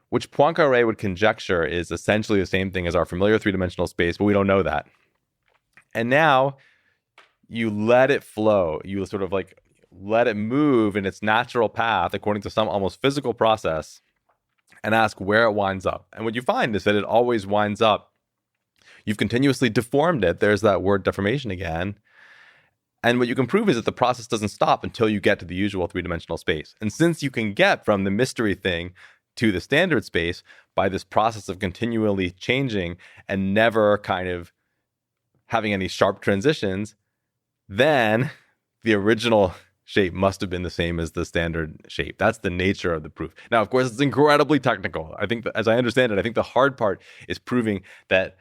Speaker 2: which Poincare would conjecture is essentially the same thing as our familiar three-dimensional space, but we don't know that. And now you let it flow. You sort of like let it move in its natural path according to some almost physical process, and ask where it winds up. And what you find is that it always winds up. You've continuously deformed it. There's that word deformation again. And what you can prove is that the process doesn't stop until you get to the usual three-dimensional space. And since you can get from the mystery thing to the standard space by this process of continually changing and never kind of having any sharp transitions, then the original shape must have been the same as the standard shape. That's the nature of the proof. Now, of course, it's incredibly technical. I think, as I understand it, I think the hard part is proving that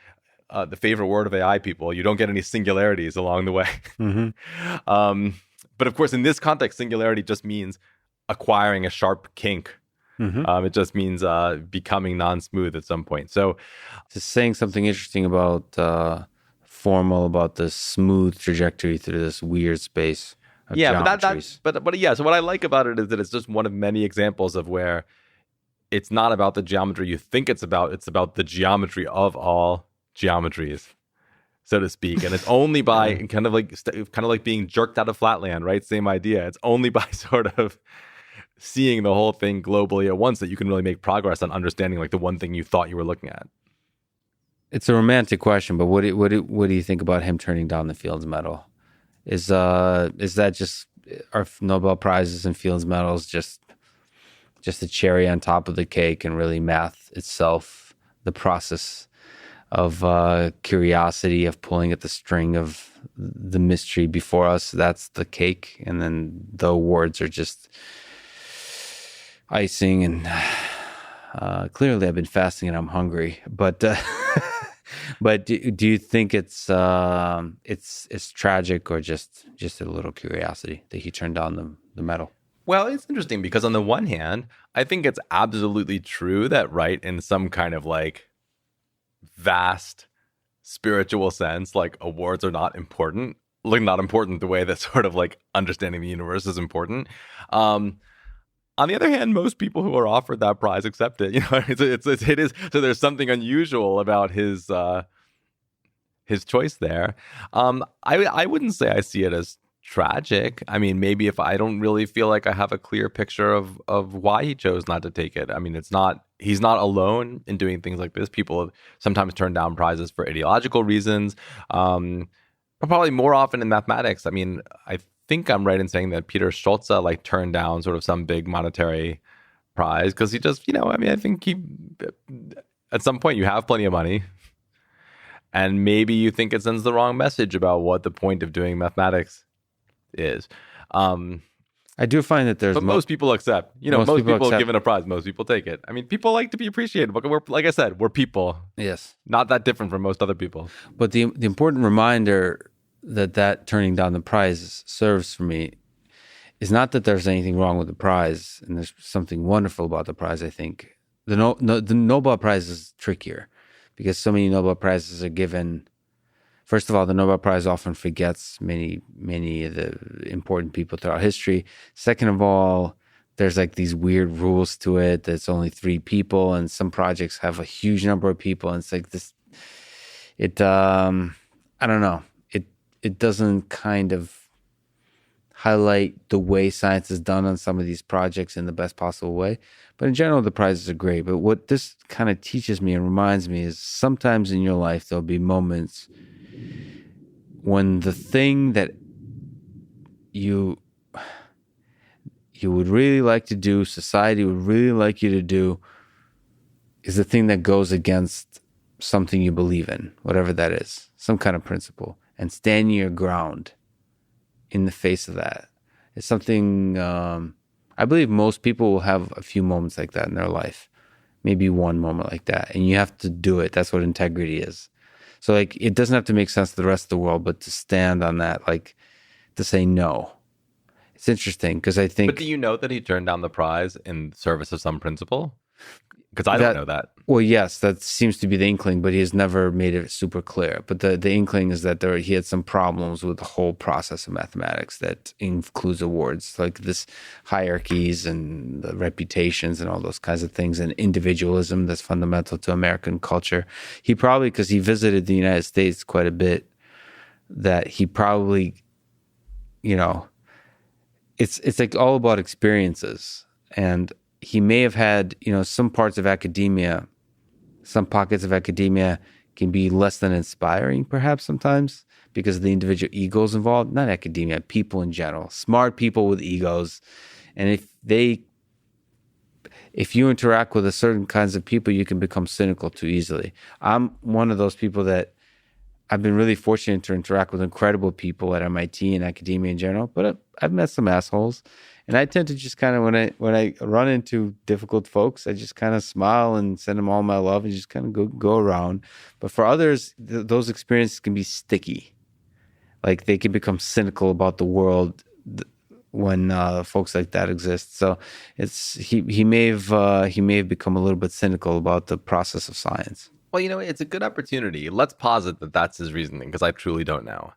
Speaker 2: the favorite word of AI people, you don't get any singularities along the way. Mm-hmm. But of course, in this context, singularity just means acquiring a sharp kink. Mm-hmm. It just means becoming non-smooth at some point. So,
Speaker 1: just saying something interesting about formal, about the smooth trajectory through this weird space.
Speaker 2: Yeah, but yeah. So what I like about it is that it's just one of many examples of where it's not about the geometry you think it's about. It's about the geometry of all geometries, so to speak. And it's only by kind of like being jerked out of flatland, right? Same idea. It's only by sort of seeing the whole thing globally at once that you can really make progress on understanding like the one thing you thought you were looking at.
Speaker 1: It's a romantic question, but what do you think about him turning down the Fields Medal? Is that just, are Nobel Prizes and Fields Medals just a cherry on top of the cake, and really math itself, the process of curiosity, of pulling at the string of the mystery before us, that's the cake, and then the awards are just icing. And clearly I've been fasting and I'm hungry, but But do you think it's tragic or just a little curiosity that he turned down the medal?
Speaker 2: Well, it's interesting because on the one hand, I think it's absolutely true that, right, in some kind of like vast spiritual sense, like awards are not important. Like not important the way that sort of like understanding the universe is important. On the other hand, most people who are offered that prize accept it. You know, it is. So there's something unusual about his choice there. I wouldn't say I see it as tragic. I mean, maybe if I don't really feel like I have a clear picture of why he chose not to take it. I mean, he's not alone in doing things like this. People sometimes turn down prizes for ideological reasons, but probably more often in mathematics. I mean, I think I'm right in saying that Peter Schulze like turned down sort of some big monetary prize because he just, I mean, I think he at some point you have plenty of money. And maybe you think it sends the wrong message about what the point of doing mathematics is.
Speaker 1: I do find that
Speaker 2: but most people accept. Most people given a prize, most people take it. I mean, people like to be appreciated. But like I said, we're people.
Speaker 1: Yes.
Speaker 2: Not that different from most other people.
Speaker 1: But the important reminder that turning down the prize serves for me is not that there's anything wrong with the prize, and there's something wonderful about the prize. I think the Nobel Prize is trickier because so many Nobel Prizes are given. First of all, the Nobel Prize often forgets many of the important people throughout history. Second of all, there's like these weird rules to it. That's only 3 people, and some projects have a huge number of people, and it's like this. I don't know. It doesn't kind of highlight the way science is done on some of these projects in the best possible way. But in general, the prizes are great. But what this kind of teaches me and reminds me is sometimes in your life, there'll be moments when the thing that you would really like to do, society would really like you to do, is the thing that goes against something you believe in, whatever that is, some kind of principle. And stand your ground in the face of that. It's something I believe most people will have a few moments like that in their life. Maybe one moment like that. And you have to do it. That's what integrity is. So like it doesn't have to make sense to the rest of the world, but to stand on that, like to say no. It's interesting because I think...
Speaker 2: But do you know that he turned down the prize in service of some principle? Because I don't know that.
Speaker 1: Well, yes, that seems to be the inkling, but he has never made it super clear. But the inkling is that he had some problems with the whole process of mathematics that includes awards, like this hierarchies and the reputations and all those kinds of things, and individualism that's fundamental to American culture. He probably, because he visited the United States quite a bit, that he probably, it's like all about experiences. And he may have had, some parts of academia, some pockets of academia can be less than inspiring, perhaps sometimes, because of the individual egos involved. Not academia, people in general, smart people with egos. And if you interact with a certain kinds of people, you can become cynical too easily. I'm one of those people that I've been really fortunate to interact with incredible people at MIT and academia in general, but I've met some assholes. And I tend to just kind of, when I run into difficult folks, I just kind of smile and send them all my love and just kind of go around. But for others, those experiences can be sticky. Like they can become cynical about the world when folks like that exist. So he may have become a little bit cynical about the process of science.
Speaker 2: Well, it's a good opportunity. Let's posit that that's his reasoning, because I truly don't know.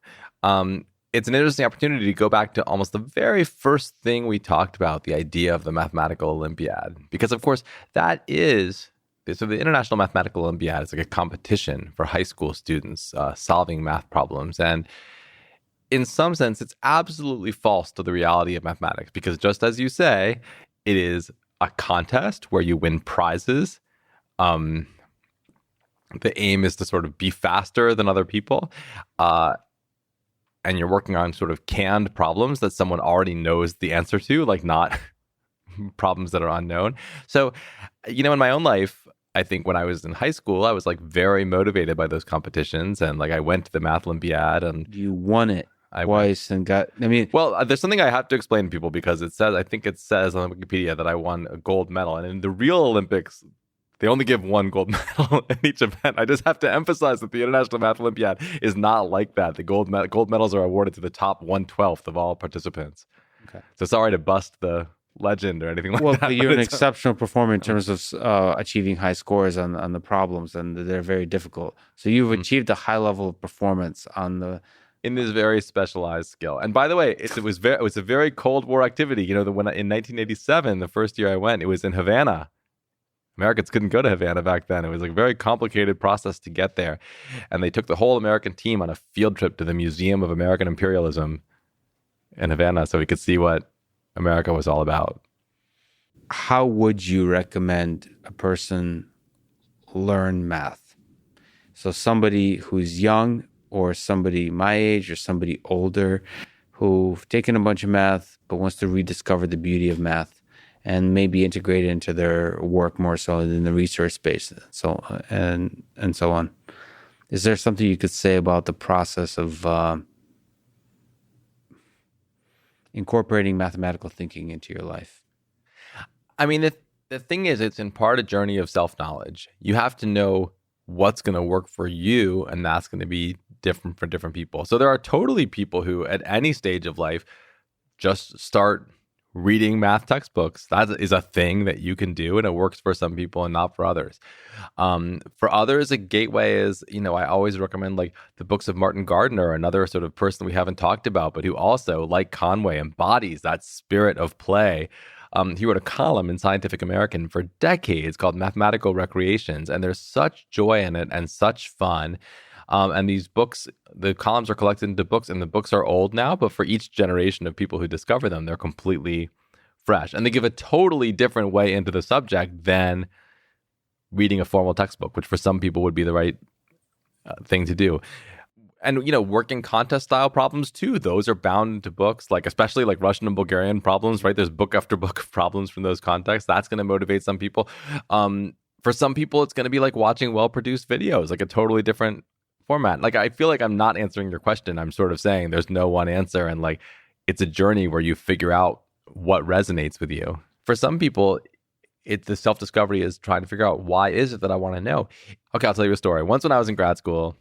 Speaker 2: It's an interesting opportunity to go back to almost the very first thing we talked about, the idea of the Mathematical Olympiad. Because, of course, so the International Mathematical Olympiad is like a competition for high school students solving math problems. And in some sense, it's absolutely false to the reality of mathematics, because just as you say, it is a contest where you win prizes. The aim is to sort of be faster than other people. And you're working on sort of canned problems that someone already knows the answer to, like not problems that are unknown. So, in my own life, I think when I was in high school, I was like very motivated by those competitions. And like I went to the Math Olympiad and...
Speaker 1: You won it twice and got...
Speaker 2: Well, there's something I have to explain to people, because I think it says on Wikipedia that I won a gold medal. And in the real Olympics, They only give one gold medal in each event. I just have to emphasize that the International Math Olympiad is not like that. The gold medals are awarded to the top 1/12 of all participants.
Speaker 1: Okay.
Speaker 2: So sorry to bust the legend or anything like
Speaker 1: Well,
Speaker 2: that.
Speaker 1: but you're an exceptional performer in terms of achieving high scores on the problems, and they're very difficult. So you've achieved a high level of performance
Speaker 2: in this very specialized skill. And by the way, it was a very Cold War activity. You know, in 1987, the first year I went, it was in Havana. Americans couldn't go to Havana back then. It was like a very complicated process to get there. And they took the whole American team on a field trip to the Museum of American Imperialism in Havana so we could see what America was all about.
Speaker 1: How would you recommend a person learn math? So somebody who's young or somebody my age or somebody older who've taken a bunch of math but wants to rediscover the beauty of math and maybe integrate it into their work more so in the research space, and so on. Is there something you could say about the process of incorporating mathematical thinking into your life?
Speaker 2: I mean, the thing is, it's in part a journey of self-knowledge. You have to know what's going to work for you, and that's going to be different for different people. So there are totally people who, at any stage of life, just start reading math textbooks. That is a thing that you can do, and it works for some people and not for others. For others, a gateway is, I always recommend like the books of Martin Gardner, another sort of person we haven't talked about, but who also, like Conway, embodies that spirit of play. He wrote a column in Scientific American for decades called Mathematical Recreations, and there's such joy in it and such fun. And these books, the columns are collected into books, and the books are old now, but for each generation of people who discover them, they're completely fresh. And they give a totally different way into the subject than reading a formal textbook, which for some people would be the right thing to do. And, working contest style problems too, those are bound into books, like especially like Russian and Bulgarian problems, right? There's book after book of problems from those contexts. That's going to motivate some people. For some people, it's going to be like watching well-produced videos, like a totally different format. Like, I feel like I'm not answering your question. I'm sort of saying there's no one answer, and like it's a journey where you figure out what resonates with you. For some people, the self-discovery is trying to figure out, why is it that I want to know? Okay, I'll tell you a story. Once when I was in grad school,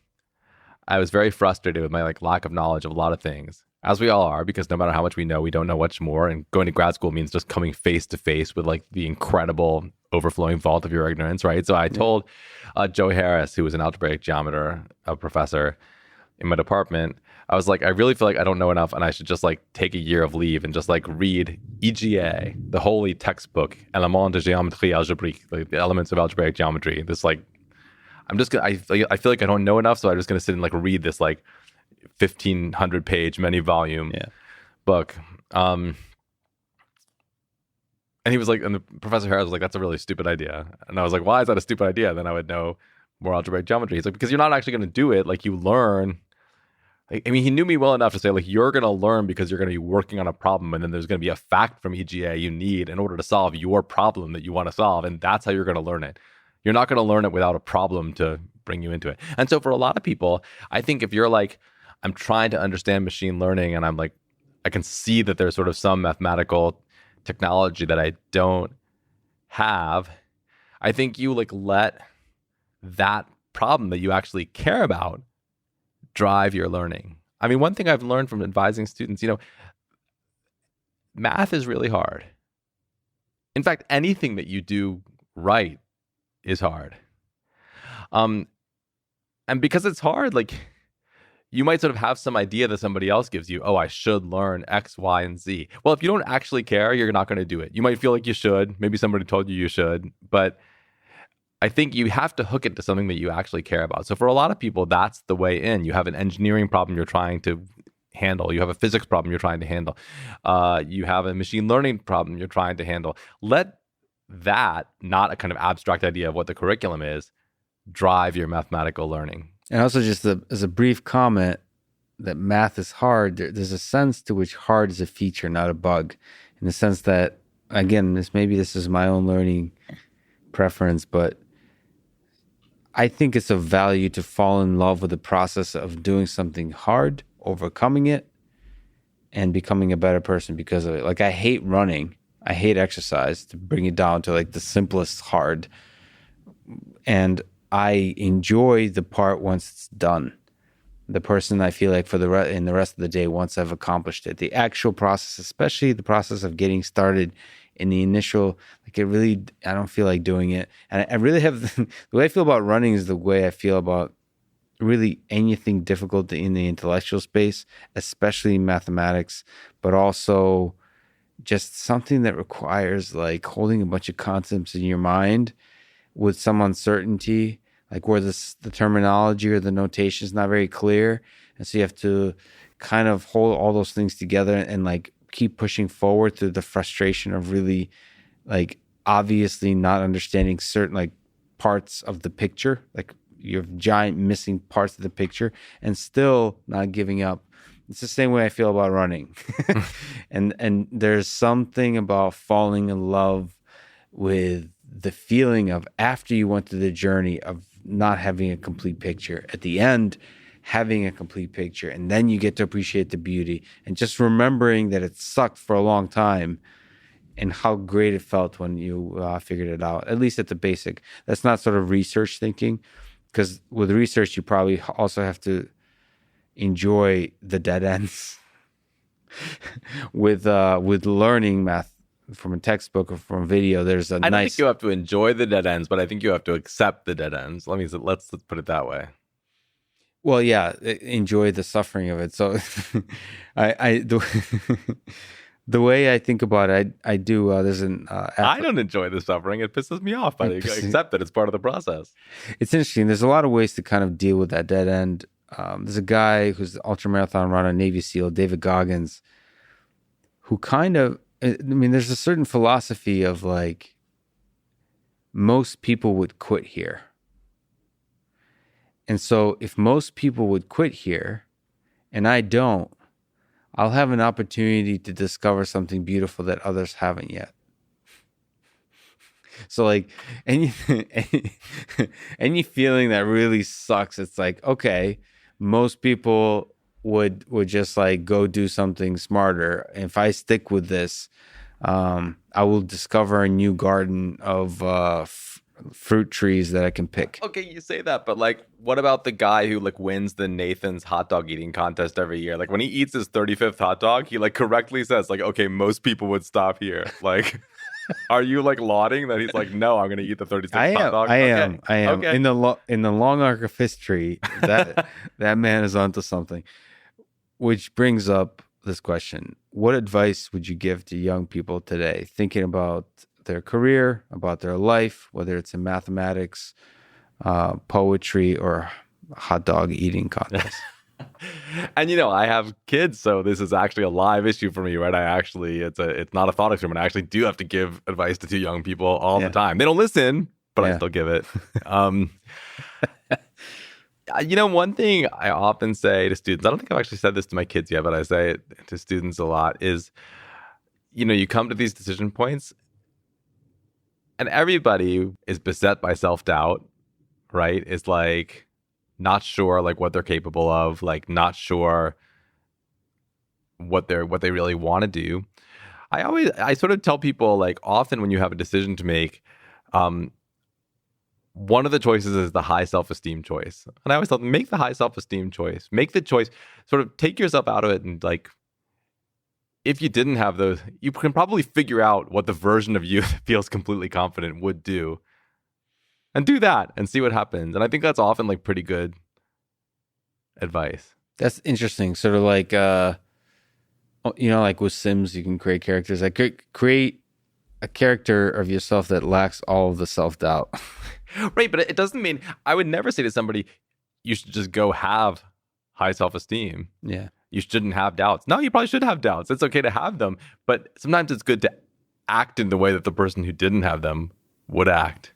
Speaker 2: I was very frustrated with my lack of knowledge of a lot of things, as we all are, because no matter how much we know, we don't know much more. And going to grad school means just coming face to face with like the incredible overflowing vault of your ignorance, right? So I told Joe Harris, who was an algebraic geometer, a professor in my department, I was like, I really feel like I don't know enough, and I should just like take a year of leave and just like read EGA, the holy textbook, Éléments de géométrie algébrique, like the elements of algebraic geometry. This like, I feel like I don't know enough, so I'm just gonna sit and like read this like 1,500 page, many volume book. And he was like, and the Professor Harris was like, that's a really stupid idea. And I was like, why is that a stupid idea? Then I would know more algebraic geometry. He's like, because you're not actually going to do it. Like, you learn. I mean, he knew me well enough to say, like, you're going to learn because you're going to be working on a problem, and then there's going to be a fact from EGA you need in order to solve your problem that you want to solve, and that's how you're going to learn it. You're not going to learn it without a problem to bring you into it. And so for a lot of people, I think if you're like, I'm trying to understand machine learning, and I'm like, I can see that there's sort of some mathematical technology that I don't have, I think you like let that problem that you actually care about drive your learning. I mean, one thing I've learned from advising students, math is really hard. In fact, anything that you do right is hard. And because it's hard, like, you might sort of have some idea that somebody else gives you, I should learn X, Y, and Z. Well, if you don't actually care, you're not going to do it. You might feel like you should. Maybe somebody told you should. But I think you have to hook it to something that you actually care about. So for a lot of people, that's the way in. You have an engineering problem you're trying to handle. You have a physics problem you're trying to handle. You have a machine learning problem you're trying to handle. Let that, not a kind of abstract idea of what the curriculum is, drive your mathematical learning.
Speaker 1: And also, just as a brief comment, that math is hard. There's a sense to which hard is a feature, not a bug, in the sense that, again, this is my own learning preference, but I think it's of value to fall in love with the process of doing something hard, overcoming it, and becoming a better person because of it. Like, I hate running. I hate exercise, to bring it down to like the simplest hard. And I enjoy the part once it's done. The person I feel like for in the rest of the day once I've accomplished it. The actual process, especially the process of getting started in the initial, like I don't feel like doing it. And I really have, the way I feel about running is the way I feel about really anything difficult in the intellectual space, especially mathematics, but also just something that requires like holding a bunch of concepts in your mind with some uncertainty, like where the terminology or the notation is not very clear. And so you have to kind of hold all those things together and like keep pushing forward through the frustration of really like obviously not understanding certain like parts of the picture, like you have giant missing parts of the picture and still not giving up. It's the same way I feel about running. and there's something about falling in love with the feeling of after you went through the journey of not having a complete picture, at the end having a complete picture, and then you get to appreciate the beauty and just remembering that it sucked for a long time and how great it felt when you figured it out, at least at the basic. That's not sort of research thinking, because with research you probably also have to enjoy the dead ends. with learning math from a textbook or from a video, there's a
Speaker 2: I don't think you have to enjoy the dead ends, but I think you have to accept the dead ends. Let's put it that way.
Speaker 1: Well, yeah, enjoy the suffering of it. So the way I think about it, I do. There's an.
Speaker 2: I don't enjoy the suffering. It pisses me off, but I accept that it's part of the process.
Speaker 1: It's interesting. There's a lot of ways to kind of deal with that dead end. There's a guy who's an ultramarathon runner, Navy SEAL, David Goggins, who kind of. I mean, there's a certain philosophy of like most people would quit here. And so if most people would quit here and I don't, I'll have an opportunity to discover something beautiful that others haven't yet. So like any feeling that really sucks, it's like, okay, most people would just like go do something smarter. If I stick with this, I will discover a new garden of fruit trees that I can pick.
Speaker 2: Okay, you say that, but like, what about the guy who like wins the Nathan's hot dog eating contest every year? Like when he eats his 35th hot dog, he like correctly says like, okay, most people would stop here. Like, are you like lauding that he's like, no, I'm going to eat the 36th hot dog?
Speaker 1: I am.
Speaker 2: Okay.
Speaker 1: In the long arc of history, that man is onto something. Which brings up this question: what advice would you give to young people today, thinking about their career, about their life, whether it's in mathematics, poetry, or hot dog eating contest?
Speaker 2: And I have kids, so this is actually a live issue for me, right? It's not a thought experiment. I actually do have to give advice to young people all the time. They don't listen, but I still give it. One thing I often say to students, I don't think I've actually said this to my kids yet, but I say it to students a lot, is, you come to these decision points and everybody is beset by self-doubt, right? It's like not sure like what they're capable of, like not sure what they really want to do. I sort of tell people, like, often when you have a decision to make, one of the choices is the high self-esteem choice. And I always tell them, make the high self-esteem choice. Make the choice, sort of take yourself out of it, and like, if you didn't have those, you can probably figure out what the version of you that feels completely confident would do. And do that and see what happens. And I think that's often like pretty good advice.
Speaker 1: That's interesting. Sort of like, like with Sims, you can create characters. Like create a character of yourself that lacks all of the self-doubt.
Speaker 2: Right, but it doesn't mean, I would never say to somebody, you should just go have high self-esteem.
Speaker 1: Yeah.
Speaker 2: You shouldn't have doubts. No, you probably should have doubts. It's okay to have them. But sometimes it's good to act in the way that the person who didn't have them would act.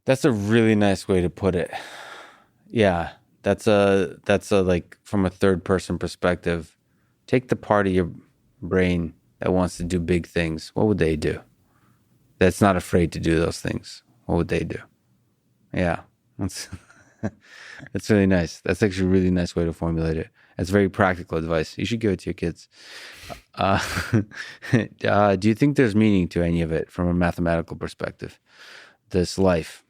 Speaker 1: That's a really nice way to put it. Yeah. That's a like from a third person perspective. Take the part of your brain that wants to do big things. What would they do? That's not afraid to do those things. What would they do? Yeah. That's really nice. That's actually a really nice way to formulate it. That's very practical advice. You should give it to your kids. Do you think there's meaning to any of it from a mathematical perspective? This life,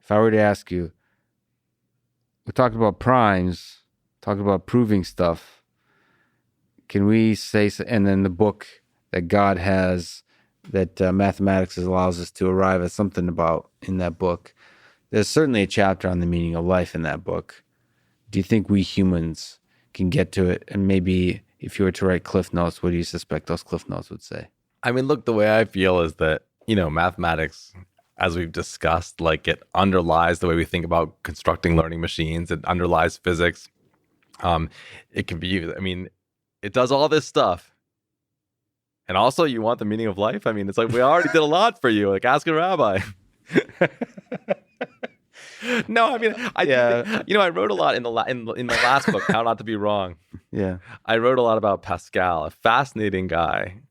Speaker 1: if I were to ask you, we talked about primes, talked about proving stuff. Can we say, and then the book that God has, that mathematics allows us to arrive at something about in that book. There's certainly a chapter on the meaning of life in that book. Do you think we humans can get to it? And maybe if you were to write Cliff Notes, what do you suspect those Cliff Notes would say?
Speaker 2: I mean, look, the way I feel is that, mathematics, as we've discussed, like it underlies the way we think about constructing learning machines. It underlies physics. It can be used. I mean, it does all this stuff. And also, you want the meaning of life? I mean, it's like we already did a lot for you. Like, ask a rabbi. No, I mean, I wrote a lot in the last book, How Not to Be Wrong.
Speaker 1: Yeah,
Speaker 2: I wrote a lot about Pascal, a fascinating guy,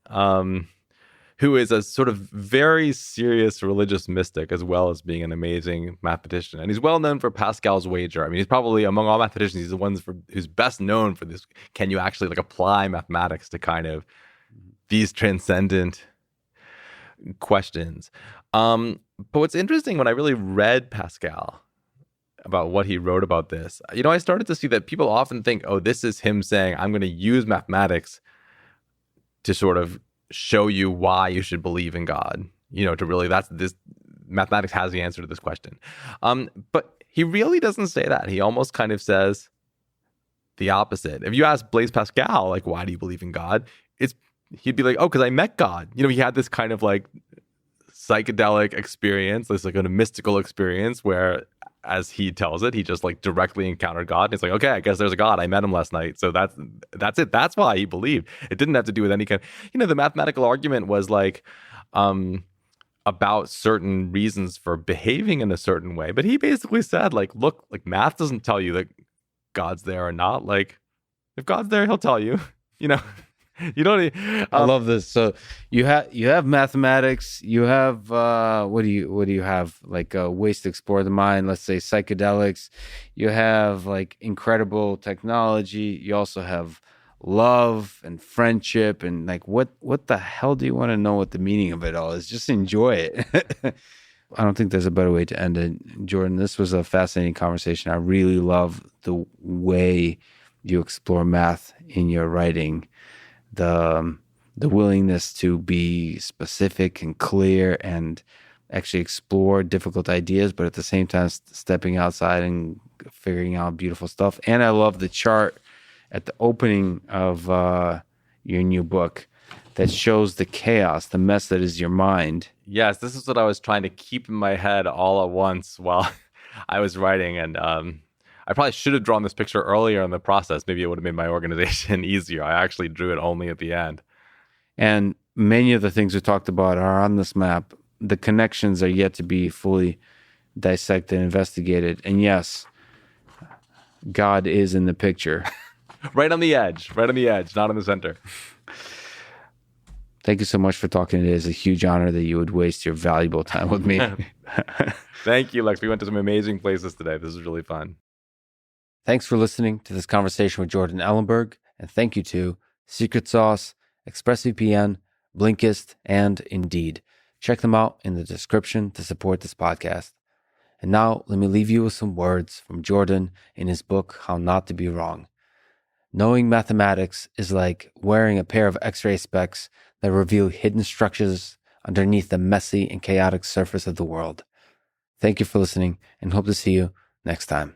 Speaker 2: who is a sort of very serious religious mystic as well as being an amazing mathematician. And he's well known for Pascal's wager. I mean, he's probably, among all mathematicians, he's the one who's best known for this. Can you actually apply mathematics to kind of these transcendent questions? But what's interesting, when I really read Pascal about what he wrote about this, I started to see that people often think, oh, this is him saying, I'm going to use mathematics to sort of show you why you should believe in God. To really, mathematics has the answer to this question. But he really doesn't say that. He almost kind of says the opposite. If you ask Blaise Pascal, why do you believe in God? He'd be like, oh, because I met God. He had this kind of psychedelic experience, this kind of mystical experience where, as he tells it, he just directly encountered God. And it's like, okay, I guess there's a God. I met him last night. So that's it. That's why he believed. It didn't have to do with any kind the mathematical argument was about certain reasons for behaving in a certain way. But he basically said, look, math doesn't tell you that God's there or not. If God's there, he'll tell you, You don't.
Speaker 1: I love this. So you have mathematics. You have what do you have? Ways to explore the mind. Let's say psychedelics. You have incredible technology. You also have love and friendship and what the hell do you want to know what the meaning of it all is? Just enjoy it. I don't think there's a better way to end it, Jordan. This was a fascinating conversation. I really love the way you explore math in your writing. The willingness to be specific and clear and actually explore difficult ideas, but at the same time stepping outside and figuring out beautiful stuff. And I love the chart at the opening of your new book that shows the chaos, the mess that is your mind.
Speaker 2: Yes, this is what I was trying to keep in my head all at once while I was writing. And I probably should have drawn this picture earlier in the process. Maybe it would have made my organization easier. I actually drew it only at the end.
Speaker 1: And many of the things we talked about are on this map. The connections are yet to be fully dissected and investigated. And yes, God is in the picture.
Speaker 2: Right on the edge, not in the center.
Speaker 1: Thank you so much for talking today. It's a huge honor that you would waste your valuable time with me.
Speaker 2: Thank you, Lex. We went to some amazing places today. This is really fun.
Speaker 1: Thanks for listening to this conversation with Jordan Ellenberg, and thank you to Secret Sauce, ExpressVPN, Blinkist, and Indeed. Check them out in the description to support this podcast. And now, let me leave you with some words from Jordan in his book, How Not to Be Wrong. Knowing mathematics is like wearing a pair of X-ray specs that reveal hidden structures underneath the messy and chaotic surface of the world. Thank you for listening, and hope to see you next time.